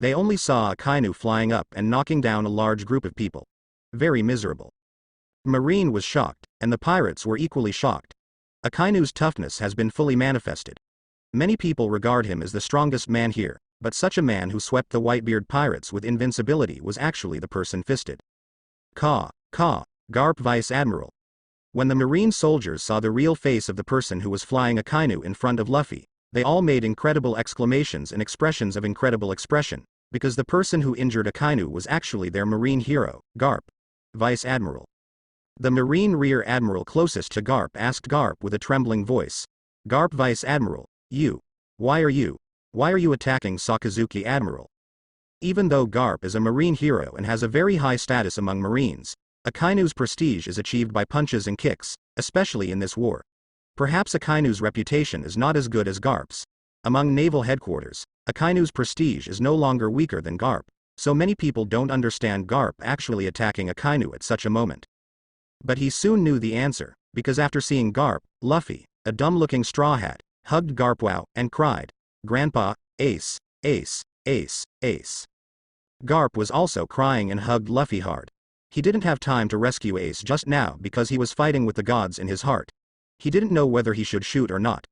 They only saw Akainu flying up and knocking down a large group of people. Very miserable. Marine was shocked, and the pirates were equally shocked. Akainu's toughness has been fully manifested. Many people regard him as the strongest man here, but such a man who swept the Whitebeard pirates with invincibility was actually the person fisted. Garp Vice Admiral. When the Marine soldiers saw the real face of the person who was flying Akainu in front of Luffy, they all made incredible exclamations and expressions of incredible expression, because the person who injured Akainu was actually their Marine hero, Garp Vice Admiral. The Marine Rear Admiral closest to Garp asked Garp with a trembling voice, "Garp Vice Admiral, why are you attacking Sakazuki Admiral?" Even though Garp is a Marine hero and has a very high status among Marines, Akainu's prestige is achieved by punches and kicks, especially in this war. Perhaps Akainu's reputation is not as good as Garp's. Among naval headquarters, Akainu's prestige is no longer weaker than Garp, so many people don't understand Garp actually attacking Akainu at such a moment. But he soon knew the answer, because after seeing Garp, Luffy, a dumb-looking straw hat, hugged Garp wow and cried, "Grandpa, Ace, Ace, Ace, Ace." Garp was also crying and hugged Luffy hard. He didn't have time to rescue Ace just now because he was fighting with the gods in his heart. He didn't know whether he should shoot or not.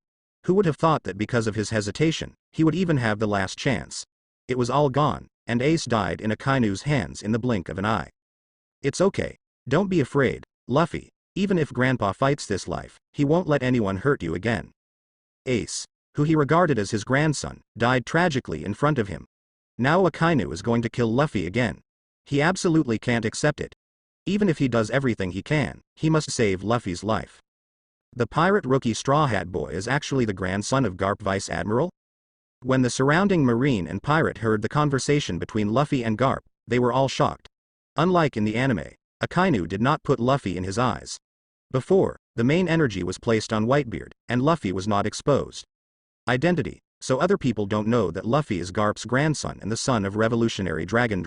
Who would have thought that because of his hesitation, he would even have the last chance? It was all gone, and Ace died in Akainu's hands in the blink of an eye. "It's okay. Don't be afraid, Luffy. Even if Grandpa fights this life, he won't let anyone hurt you again." Ace, who he regarded as his grandson, died tragically in front of him. Now Akainu is going to kill Luffy again. He absolutely can't accept it. Even if he does everything he can, he must save Luffy's life. The pirate rookie Straw Hat Boy is actually the grandson of Garp Vice Admiral? When the surrounding Marine and pirate heard the conversation between Luffy and Garp, they were all shocked. Unlike in the anime, Akainu did not put Luffy in his eyes. Before, the main energy was placed on Whitebeard, and Luffy was not exposed. Identity, so other people don't know that Luffy is Garp's grandson and the son of Revolutionary Dragon.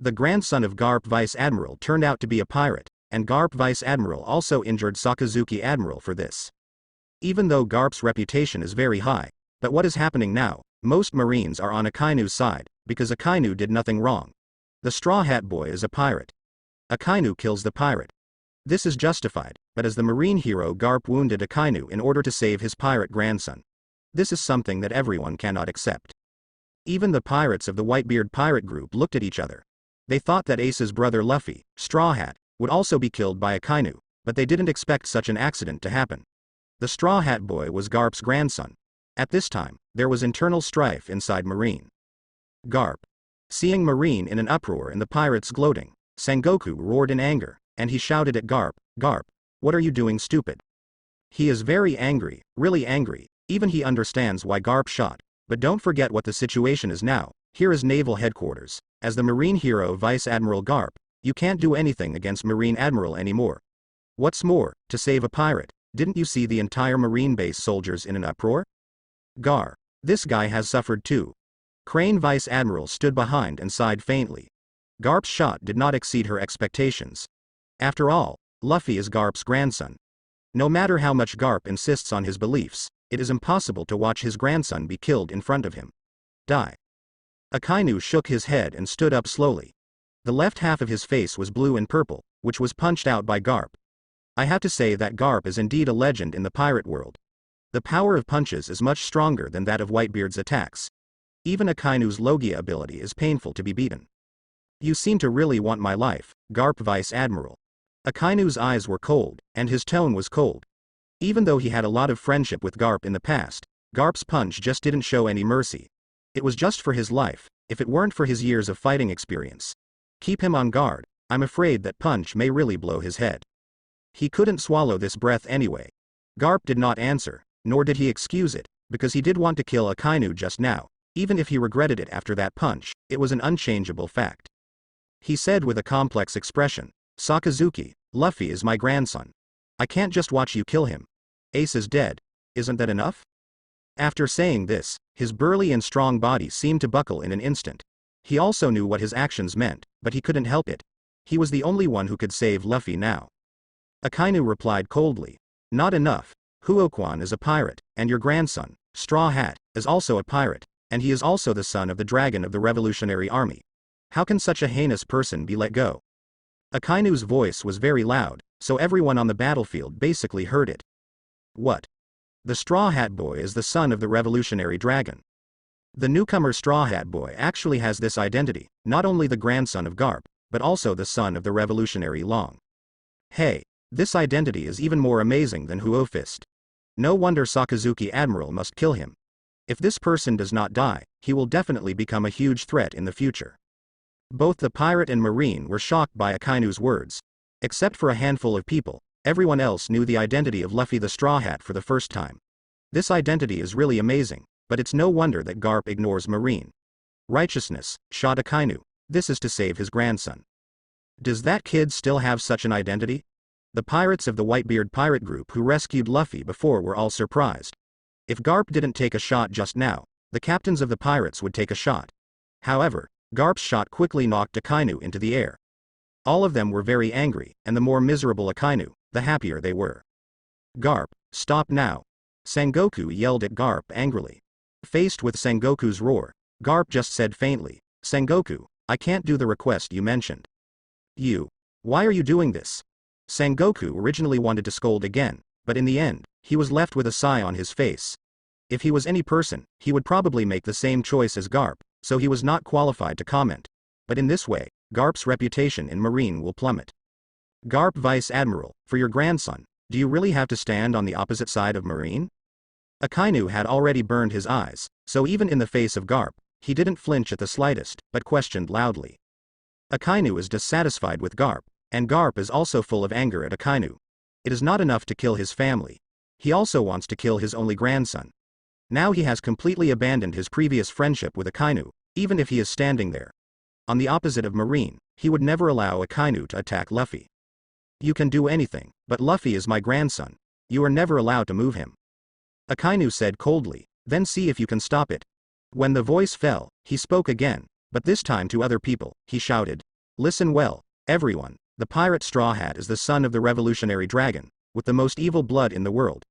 The grandson of Garp Vice Admiral turned out to be a pirate, and Garp Vice Admiral also injured Sakazuki Admiral for this. Even though Garp's reputation is very high, but what is happening now, most Marines are on Akainu's side, because Akainu did nothing wrong. The Straw Hat Boy is a pirate. Akainu kills the pirate. This is justified, but as the Marine hero Garp wounded Akainu in order to save his pirate grandson. This is something that everyone cannot accept. Even the pirates of the Whitebeard pirate group looked at each other. They thought that Ace's brother Luffy, Straw Hat, would also be killed by Akainu, but they didn't expect such an accident to happen. The Straw Hat Boy was Garp's grandson. At this time, there was internal strife inside Marine. Garp. Seeing Marine in an uproar and the pirates gloating, Sengoku roared in anger, and he shouted at Garp, "Garp, what are you doing, stupid?" He is very angry, really angry, even he understands why Garp shot, but don't forget what the situation is now. Here is naval headquarters. As the Marine hero Vice Admiral Garp, you can't do anything against Marine Admiral anymore. What's more, to save a pirate, didn't you see the entire Marine base soldiers in an uproar? Gar. This guy has suffered too. Crane Vice Admiral stood behind and sighed faintly. Garp's shot did not exceed her expectations. After all, Luffy is Garp's grandson. No matter how much Garp insists on his beliefs, it is impossible to watch his grandson be killed in front of him. Die. Akainu shook his head and stood up slowly. The left half of his face was blue and purple, which was punched out by Garp. I have to say that Garp is indeed a legend in the pirate world. The power of punches is much stronger than that of Whitebeard's attacks. Even Akainu's Logia ability is painful to be beaten. You seem to really want my life, Garp Vice Admiral. Akainu's eyes were cold, and his tone was cold. Even though he had a lot of friendship with Garp in the past, Garp's punch just didn't show any mercy. It was just for his life, if it weren't for his years of fighting experience. Keep him on guard, I'm afraid that punch may really blow his head. He couldn't swallow this breath anyway. Garp did not answer, nor did he excuse it, because he did want to kill Akainu just now, even if he regretted it after that punch, it was an unchangeable fact. He said with a complex expression, "Sakazuki, Luffy is my grandson. I can't just watch you kill him. Ace is dead. Isn't that enough? After saying this, his burly and strong body seemed to buckle in an instant. He also knew what his actions meant, but he couldn't help it. He was the only one who could save Luffy now. Akainu replied coldly. Not enough. Huoquan is a pirate, and your grandson, Straw Hat, is also a pirate, and he is also the son of the dragon of the Revolutionary Army. How can such a heinous person be let go? Akainu's voice was very loud, so everyone on the battlefield basically heard it. What? The Straw Hat Boy is the son of the Revolutionary Dragon. The newcomer Straw Hat Boy actually has this identity, not only the grandson of Garp, but also the son of the Revolutionary Long. Hey, this identity is even more amazing than Huofist. No wonder Sakazuki Admiral must kill him. If this person does not die, he will definitely become a huge threat in the future. Both the pirate and marine were shocked by Akainu's words. Except for a handful of people, everyone else knew the identity of Luffy the Straw Hat for the first time. This identity is really amazing, but it's no wonder that Garp ignores Marine. Righteousness, shot Akainu. This is to save his grandson. Does that kid still have such an identity? The pirates of the Whitebeard pirate group who rescued Luffy before were all surprised. If Garp didn't take a shot just now, the captains of the pirates would take a shot. However, Garp's shot quickly knocked Akainu into the air. All of them were very angry, and the more miserable Akainu, the happier they were. Garp, stop now. Sengoku yelled at Garp angrily. Faced with Sengoku's roar, Garp just said faintly, Sengoku, I can't do the request you mentioned. Why are you doing this? Sengoku originally wanted to scold again, but in the end, he was left with a sigh on his face. If he was any person, he would probably make the same choice as Garp, so he was not qualified to comment. But in this way, Garp's reputation in Marine will plummet. Garp Vice Admiral, for your grandson, do you really have to stand on the opposite side of Marine? Akainu had already burned his eyes, so even in the face of Garp, he didn't flinch at the slightest, but questioned loudly. Akainu is dissatisfied with Garp, and Garp is also full of anger at Akainu. It is not enough to kill his family. He also wants to kill his only grandson. Now he has completely abandoned his previous friendship with Akainu, even if he is standing there. On the opposite of Marine, he would never allow Akainu to attack Luffy. You can do anything, but Luffy is my grandson. You are never allowed to move him. Akainu said coldly, then see if you can stop it. When the voice fell, he spoke again, but this time to other people, he shouted. Listen well, everyone, the pirate Straw Hat is the son of the Revolutionary Dragon, with the most evil blood in the world.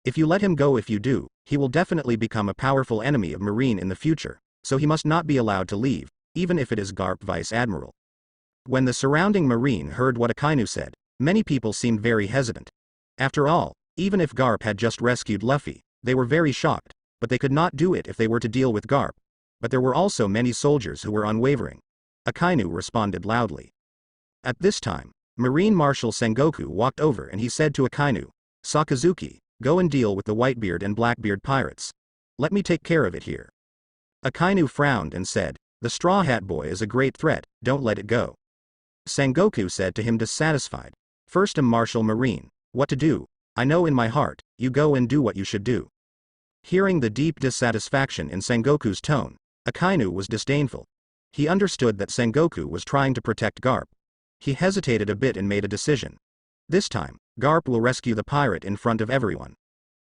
If you let him go, if you do, he will definitely become a powerful enemy of Marine in the future, so he must not be allowed to leave, even if it is Garp Vice Admiral. When the surrounding Marine heard what Akainu said, many people seemed very hesitant. After all, even if Garp had just rescued Luffy, they were very shocked, but they could not do it if they were to deal with Garp. But there were also many soldiers who were unwavering. Akainu responded loudly. At this time, Marine Marshal Sengoku walked over and he said to Akainu, Sakazuki, go and deal with the Whitebeard and Blackbeard pirates. Let me take care of it here. Akainu frowned and said, the Straw Hat Boy is a great threat, don't let it go. Sengoku said to him dissatisfied, First Marshal Marine, what to do? I know in my heart, you go and do what you should do. Hearing the deep dissatisfaction in Sengoku's tone, Akainu was disdainful. He understood that Sengoku was trying to protect Garp. He hesitated a bit and made a decision. This time, Garp will rescue the pirate in front of everyone.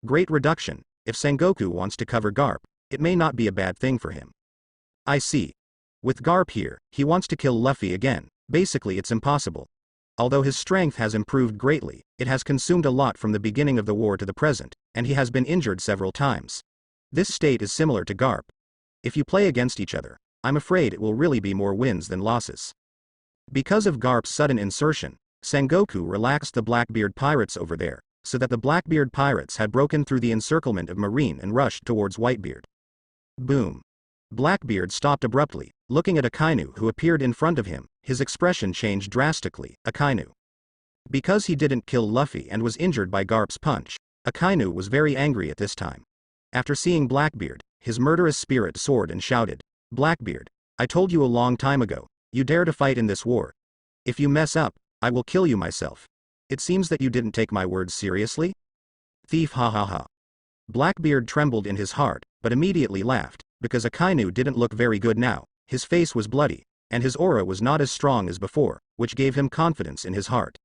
Great reduction. If Sengoku wants to cover Garp, it may not be a bad thing for him. I see. With Garp here, he wants to kill Luffy again. Basically it's impossible. Although his strength has improved greatly, it has consumed a lot from the beginning of the war to the present, and he has been injured several times. This state is similar to Garp. If you play against each other, I'm afraid it will really be more wins than losses. Because of Garp's sudden insertion, Sengoku relaxed the Blackbeard pirates over there, so that the Blackbeard pirates had broken through the encirclement of Marine and rushed towards Whitebeard. Boom. Blackbeard stopped abruptly, looking at Akainu who appeared in front of him. His expression changed drastically. Akainu. Because he didn't kill Luffy and was injured by Garp's punch, Akainu was very angry at this time. After seeing Blackbeard, his murderous spirit soared and shouted, Blackbeard, I told you a long time ago, you dare to fight in this war. If you mess up, I will kill you myself. It seems that you didn't take my words seriously? Thief, ha ha ha. Blackbeard trembled in his heart, but immediately laughed, because Akainu didn't look very good now. His face was bloody, and his aura was not as strong as before, which gave him confidence in his heart.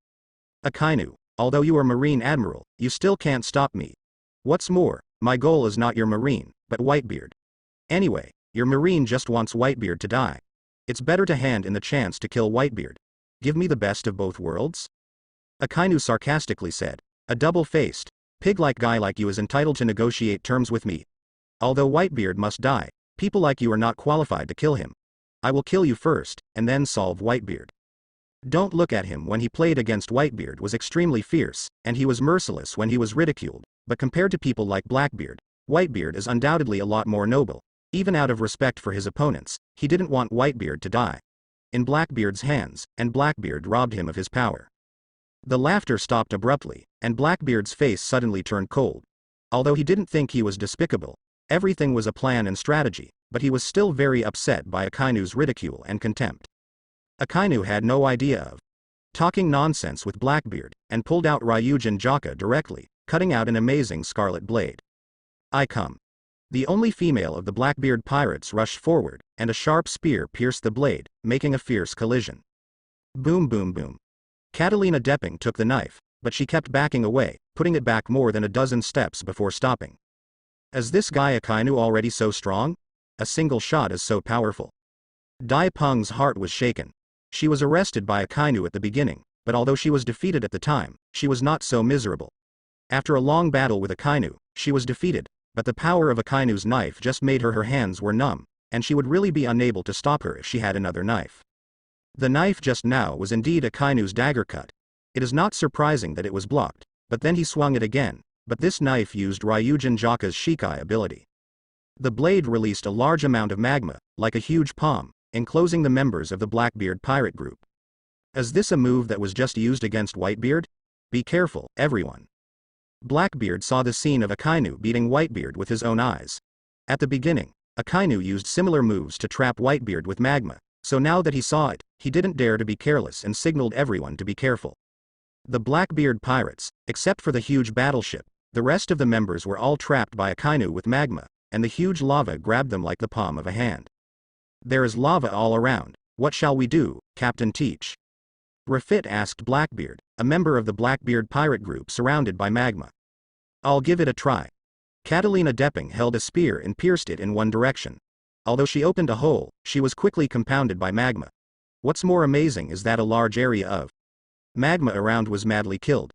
Akainu, although you are Marine Admiral, you still can't stop me. What's more, my goal is not your Marine, but Whitebeard. Anyway, your Marine just wants Whitebeard to die. It's better to hand in the chance to kill Whitebeard. Give me the best of both worlds? Akainu sarcastically said. A double-faced, pig-like guy like you is entitled to negotiate terms with me. Although Whitebeard must die, people like you are not qualified to kill him. I will kill you first, and then solve Whitebeard. Don't look at him. When he played against Whitebeard was extremely fierce, and he was merciless when he was ridiculed, but compared to people like Blackbeard, Whitebeard is undoubtedly a lot more noble. Even out of respect for his opponents, he didn't want Whitebeard to die in Blackbeard's hands, and Blackbeard robbed him of his power. The laughter stopped abruptly, and Blackbeard's face suddenly turned cold. Although he didn't think he was despicable, everything was a plan and strategy, but he was still very upset by Akainu's ridicule and contempt. Akainu had no idea of talking nonsense with Blackbeard, and pulled out Ryujin Jaka directly, cutting out an amazing scarlet blade. I come. The only female of the Blackbeard pirates rushed forward, and a sharp spear pierced the blade, making a fierce collision. Boom boom boom. Catalina Depping took the knife, but she kept backing away, putting it back more than a dozen steps before stopping. Is this guy Akainu already so strong? A single shot is so powerful. Dai Peng's heart was shaken. She was arrested by Akainu at the beginning, but although she was defeated at the time, she was not so miserable. After a long battle with Akainu, she was defeated, but the power of Akainu's knife just made her hands were numb, and she would really be unable to stop her if she had another knife. The knife just now was indeed Akainu's dagger cut. It is not surprising that it was blocked, but then he swung it again, but this knife used Ryujin Jaka's Shikai ability. The blade released a large amount of magma, like a huge palm, enclosing the members of the Blackbeard pirate group. Is this a move that was just used against Whitebeard? Be careful, everyone. Blackbeard saw the scene of Akainu beating Whitebeard with his own eyes. At the beginning, Akainu used similar moves to trap Whitebeard with magma, so now that he saw it, he didn't dare to be careless and signaled everyone to be careful. The Blackbeard pirates, except for the huge battleship, the rest of the members were all trapped by Akainu with magma, and the huge lava grabbed them like the palm of a hand. There is lava all around. What shall we do, Captain Teach? Rafit asked Blackbeard, a member of the Blackbeard pirate group surrounded by magma. I'll give it a try. Catalina Depping held a spear and pierced it in one direction. Although she opened a hole, she was quickly compounded by magma. What's more amazing is that a large area of magma around was madly killed.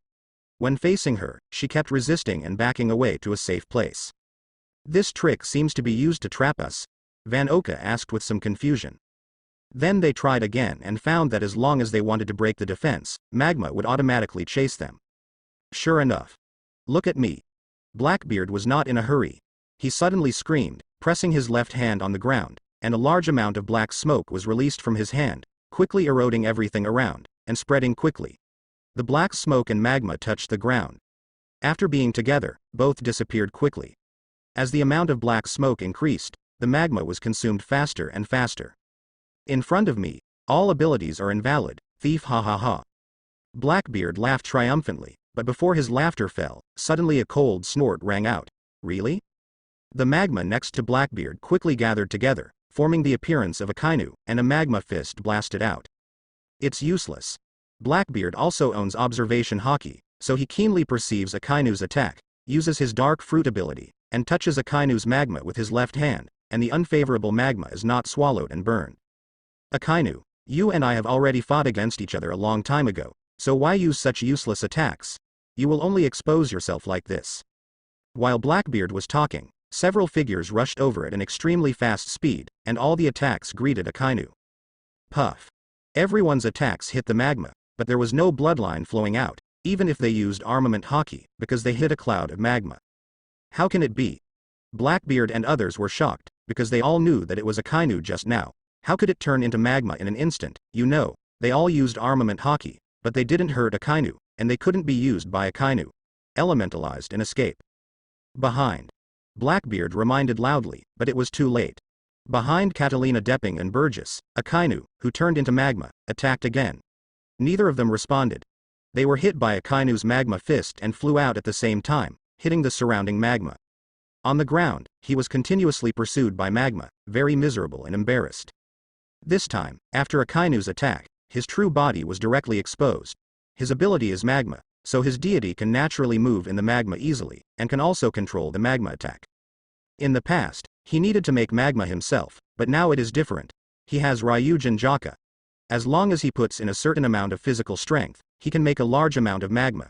When facing her, she kept resisting and backing away to a safe place. This trick seems to be used to trap us, Van Oka asked with some confusion. Then they tried again and found that as long as they wanted to break the defense, magma would automatically chase them. Sure enough. Look at me. Blackbeard was not in a hurry. He suddenly screamed, pressing his left hand on the ground, and a large amount of black smoke was released from his hand, quickly eroding everything around, and spreading quickly. The black smoke and magma touched the ground. After being together, both disappeared quickly. As the amount of black smoke increased, the magma was consumed faster and faster. In front of me, all abilities are invalid, thief ha ha ha. Blackbeard laughed triumphantly, but before his laughter fell, suddenly a cold snort rang out. Really? The magma next to Blackbeard quickly gathered together, forming the appearance of Akainu, and a magma fist blasted out. It's useless. Blackbeard also owns observation haki, so he keenly perceives Akainu's attack, uses his dark fruit ability, and touches Akainu's magma with his left hand, and the unfavorable magma is not swallowed and burned. Akainu, you and I have already fought against each other a long time ago, so why use such useless attacks? You will only expose yourself like this. While Blackbeard was talking, several figures rushed over at an extremely fast speed, and all the attacks greeted Akainu. Puff. Everyone's attacks hit the magma, but there was no bloodline flowing out, even if they used armament haki, because they hit a cloud of magma. How can it be? Blackbeard and others were shocked, because they all knew that it was Akainu just now. How could it turn into magma in an instant? You know, they all used armament haki, but they didn't hurt Akainu, and they couldn't be used by Akainu. Elementalized and escape. Behind. Blackbeard reminded loudly, but it was too late. Behind Catalina Depping and Burgess, Akainu, who turned into magma, attacked again. Neither of them responded. They were hit by Akainu's magma fist and flew out at the same time, hitting the surrounding magma. On the ground, he was continuously pursued by magma, very miserable and embarrassed. This time, after Akainu's attack, his true body was directly exposed. His ability is magma, so his deity can naturally move in the magma easily, and can also control the magma attack. In the past, he needed to make magma himself, but now it is different. He has Ryujin Jaka. As long as he puts in a certain amount of physical strength, he can make a large amount of magma.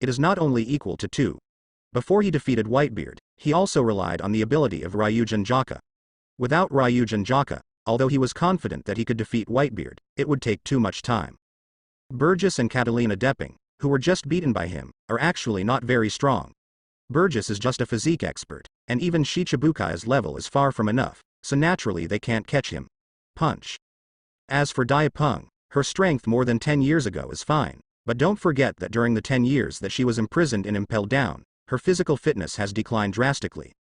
It is not only equal to 2. Before he defeated Whitebeard, he also relied on the ability of Ryujin Jaka. Without Ryujin Jaka, although he was confident that he could defeat Whitebeard, it would take too much time. Burgess and Catalina Depping, who were just beaten by him, are actually not very strong. Burgess is just a physique expert, and even Shichibukai's level is far from enough, so naturally they can't catch him. Punch. As for Dai Peng, her strength more than 10 years ago is fine, but don't forget that during the 10 years that she was imprisoned in Impel Down, her physical fitness has declined drastically.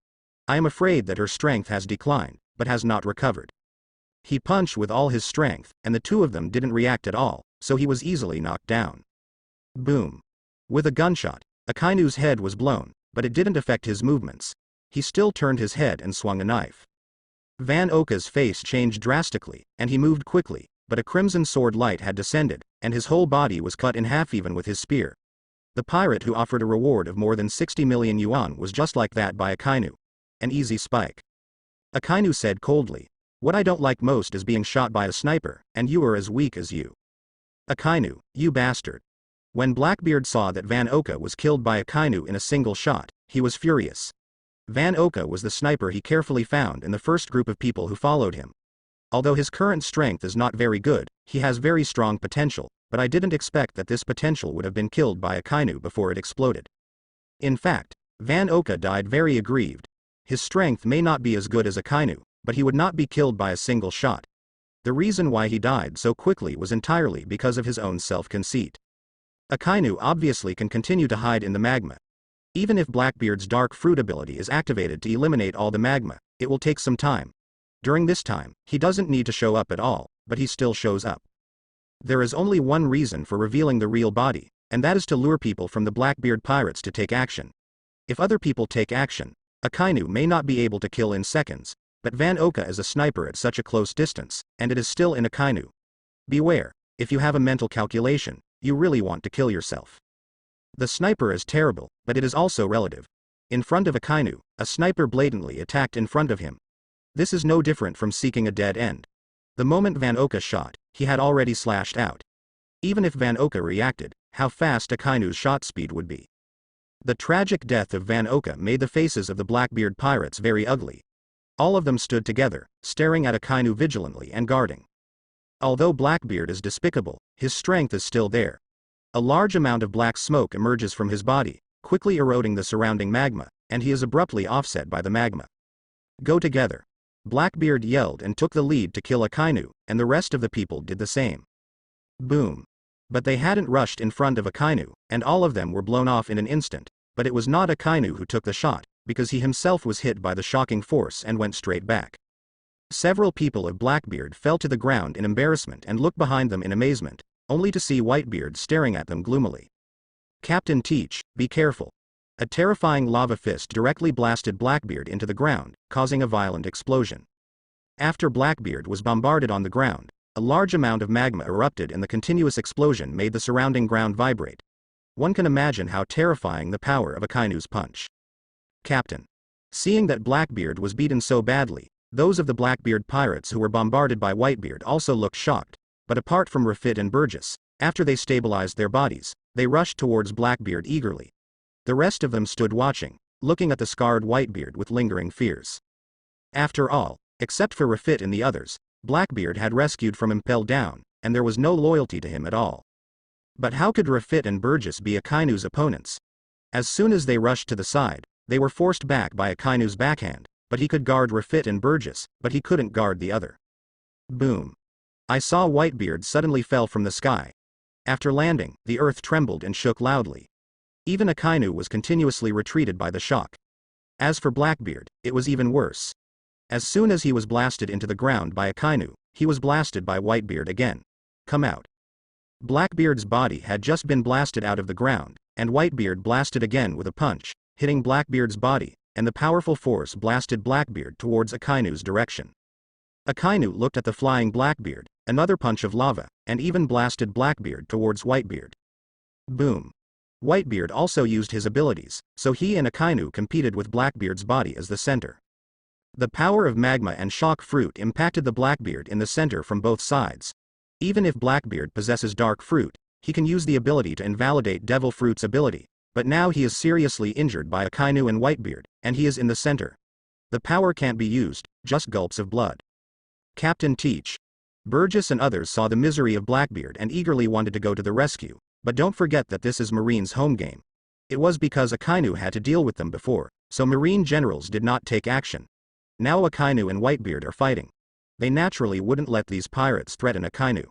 I am afraid that her strength has declined, but has not recovered. He punched with all his strength, and the two of them didn't react at all, so he was easily knocked down. Boom. With a gunshot, Akainu's head was blown, but it didn't affect his movements. He still turned his head and swung a knife. Van Oka's face changed drastically, and he moved quickly, but a crimson sword light had descended, and his whole body was cut in half even with his spear. The pirate who offered a reward of more than 60 million yuan was just like that by Akainu. An easy spike. Akainu said coldly, "What I don't like most is being shot by a sniper, and you are as weak as you." Akainu, you bastard. When Blackbeard saw that Van Oka was killed by Akainu in a single shot, he was furious. Van Oka was the sniper he carefully found in the first group of people who followed him. Although his current strength is not very good, he has very strong potential, but I didn't expect that this potential would have been killed by Akainu before it exploded. In fact, Van Oka died very aggrieved. His strength may not be as good as Akainu, but he would not be killed by a single shot. The reason why he died so quickly was entirely because of his own self-conceit. Akainu obviously can continue to hide in the magma. Even if Blackbeard's dark fruit ability is activated to eliminate all the magma, it will take some time. During this time, he doesn't need to show up at all, but he still shows up. There is only one reason for revealing the real body, and that is to lure people from the Blackbeard pirates to take action. If other people take action, Akainu may not be able to kill in seconds, but Van Oka is a sniper at such a close distance, and it is still in Akainu. Beware, if you have a mental calculation, you really want to kill yourself. The sniper is terrible, but it is also relative. In front of Akainu, a sniper blatantly attacked in front of him. This is no different from seeking a dead end. The moment Van Oka shot, he had already slashed out. Even if Van Oka reacted, how fast Akainu's shot speed would be. The tragic death of Van Oka made the faces of the Blackbeard pirates very ugly. All of them stood together, staring at Akainu vigilantly and guarding. Although Blackbeard is despicable, his strength is still there. A large amount of black smoke emerges from his body, quickly eroding the surrounding magma, and he is abruptly offset by the magma. Go together. Blackbeard yelled and took the lead to kill Akainu, and the rest of the people did the same. Boom. But they hadn't rushed in front of Akainu, and all of them were blown off in an instant, but it was not Akainu who took the shot, because he himself was hit by the shocking force and went straight back. Several people of Blackbeard fell to the ground in embarrassment and looked behind them in amazement, only to see Whitebeard staring at them gloomily. Captain Teach, be careful. A terrifying lava fist directly blasted Blackbeard into the ground, causing a violent explosion. After Blackbeard was bombarded on the ground, a large amount of magma erupted and the continuous explosion made the surrounding ground vibrate. One can imagine how terrifying the power of Akainu's punch. Captain. Seeing that Blackbeard was beaten so badly, those of the Blackbeard pirates who were bombarded by Whitebeard also looked shocked, but apart from Rafit and Burgess, after they stabilized their bodies, they rushed towards Blackbeard eagerly. The rest of them stood watching, looking at the scarred Whitebeard with lingering fears. After all, except for Rafit and the others, Blackbeard had rescued from Impel Down, and there was no loyalty to him at all. But how could Rafit and Burgess be Akainu's opponents? As soon as they rushed to the side, they were forced back by Akainu's backhand, but he could guard Rafit and Burgess, but he couldn't guard the other. Boom. I saw Whitebeard suddenly fell from the sky. After landing, the earth trembled and shook loudly. Even Akainu was continuously retreated by the shock. As for Blackbeard, it was even worse. As soon as he was blasted into the ground by Akainu, he was blasted by Whitebeard again. Come out. Blackbeard's body had just been blasted out of the ground, and Whitebeard blasted again with a punch, hitting Blackbeard's body, and the powerful force blasted Blackbeard towards Akainu's direction. Akainu looked at the flying Blackbeard, another punch of lava, and even blasted Blackbeard towards Whitebeard. Boom. Whitebeard also used his abilities, so he and Akainu competed with Blackbeard's body as the center. The power of magma and shock fruit impacted the Blackbeard in the center from both sides. Even if Blackbeard possesses dark fruit, he can use the ability to invalidate Devil Fruit's ability, but now he is seriously injured by Akainu and Whitebeard, and he is in the center. The power can't be used, just gulps of blood. Captain Teach. Burgess and others saw the misery of Blackbeard and eagerly wanted to go to the rescue, but don't forget that this is Marine's home game. It was because Akainu had to deal with them before, so Marine generals did not take action. Now Akainu and Whitebeard are fighting. They naturally wouldn't let these pirates threaten Akainu.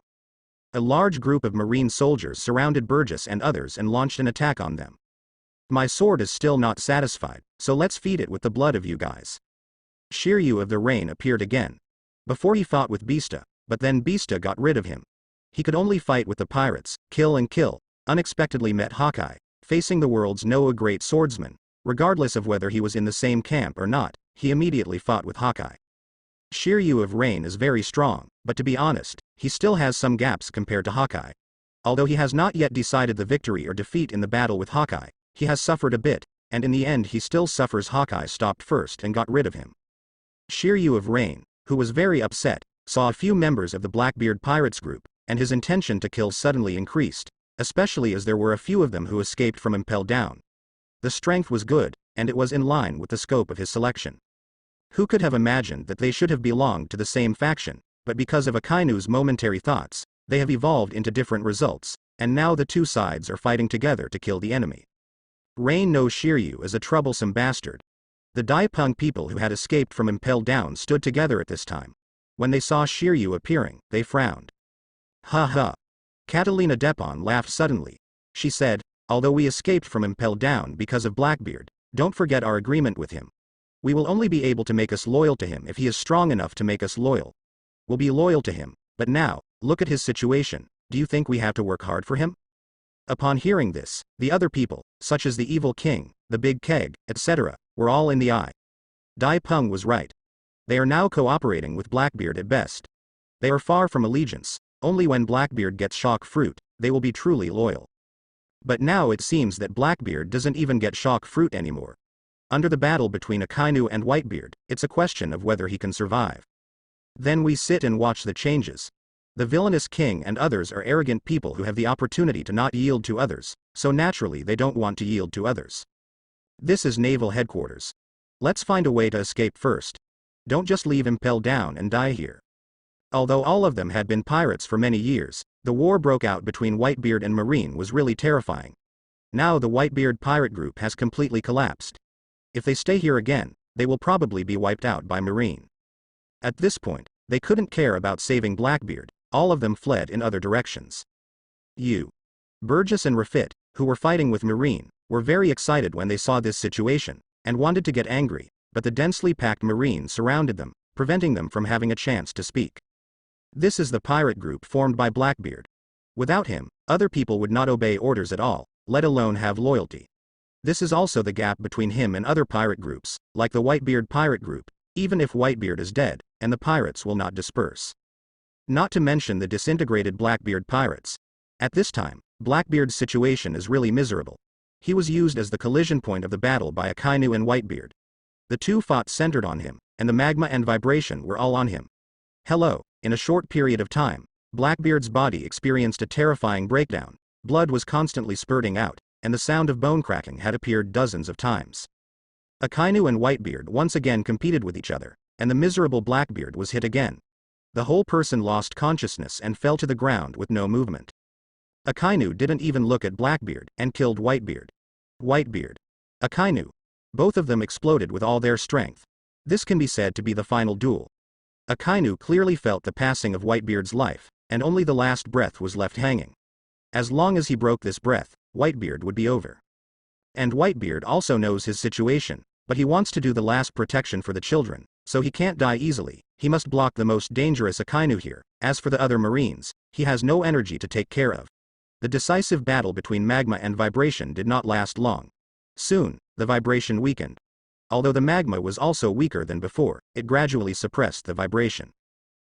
A large group of Marine soldiers surrounded Burgess and others and launched an attack on them. My sword is still not satisfied, so let's feed it with the blood of you guys. Shiryu of the Rain appeared again. Before he fought with Beasta, but then Beasta got rid of him. He could only fight with the pirates, kill and kill. Unexpectedly met Hawkeye, facing the world's a great swordsman. Regardless of whether he was in the same camp or not, he immediately fought with Hawkeye. Shiryu of Rain is very strong, but to be honest, he still has some gaps compared to Hawkeye. Although he has not yet decided the victory or defeat in the battle with Hawkeye, he has suffered a bit, and in the end he still suffers. Hawkeye stopped first and got rid of him. Shiryu of Rain, who was very upset, saw a few members of the Blackbeard Pirates group, and his intention to kill suddenly increased, especially as there were a few of them who escaped from Impel Down. The strength was good, and it was in line with the scope of his selection. Who could have imagined that they should have belonged to the same faction, but because of Akainu's momentary thoughts, they have evolved into different results, and now the two sides are fighting together to kill the enemy. Rain knows Shiryu is a troublesome bastard. The Daipeng people who had escaped from Impel Down stood together at this time. When they saw Shiryu appearing, they frowned. Ha ha. Catalina Depon laughed suddenly. She said, although we escaped from Impel Down because of Blackbeard, don't forget our agreement with him. We will only be able to make us loyal to him if he is strong enough to make us loyal. We'll be loyal to him, but now, look at his situation. Do you think we have to work hard for him? Upon hearing this, the other people, such as the Evil King, the Big Keg, etc., were all in the eye. Daipeng was right. They are now cooperating with Blackbeard at best. They are far from allegiance. Only when Blackbeard gets shock fruit, they will be truly loyal. But now it seems that Blackbeard doesn't even get shock fruit anymore. Under the battle between Akainu and Whitebeard, it's a question of whether he can survive. Then we sit and watch the changes. The villainous king and others are arrogant people who have the opportunity to not yield to others, so naturally they don't want to yield to others. This is Naval Headquarters. Let's find a way to escape first. Don't just leave Impel Down and die here. Although all of them had been pirates for many years, the war broke out between Whitebeard and Marine was really terrifying. Now the Whitebeard pirate group has completely collapsed. If they stay here again, they will probably be wiped out by Marine. At this point, they couldn't care about saving Blackbeard. All of them fled in other directions. Burgess and Rafit, who were fighting with Marine, were very excited when they saw this situation, and wanted to get angry, but the densely packed Marine surrounded them, preventing them from having a chance to speak. This is the pirate group formed by Blackbeard. Without him, other people would not obey orders at all, let alone have loyalty. This is also the gap between him and other pirate groups, like the Whitebeard pirate group, even if Whitebeard is dead, and the pirates will not disperse. Not to mention the disintegrated Blackbeard pirates. At this time, Blackbeard's situation is really miserable. He was used as the collision point of the battle by Akainu and Whitebeard. The two fought centered on him, and the magma and vibration were all on him. Hello, in a short period of time, Blackbeard's body experienced a terrifying breakdown. Blood was constantly spurting out, and the sound of bone cracking had appeared dozens of times. Akainu and Whitebeard once again competed with each other, and the miserable Blackbeard was hit again. The whole person lost consciousness and fell to the ground with no movement. Akainu didn't even look at Blackbeard and killed Whitebeard. Akainu. Both of them exploded with all their strength. This can be said to be the final duel. Akainu clearly felt the passing of Whitebeard's life, and only the last breath was left hanging. As long as he broke this breath, Whitebeard would be over. And Whitebeard also knows his situation, but he wants to do the last protection for the children, so he can't die easily. He must block the most dangerous Akainu here. As for the other Marines, he has no energy to take care of. The decisive battle between magma and vibration did not last long. Soon, the vibration weakened. Although the magma was also weaker than before, it gradually suppressed the vibration.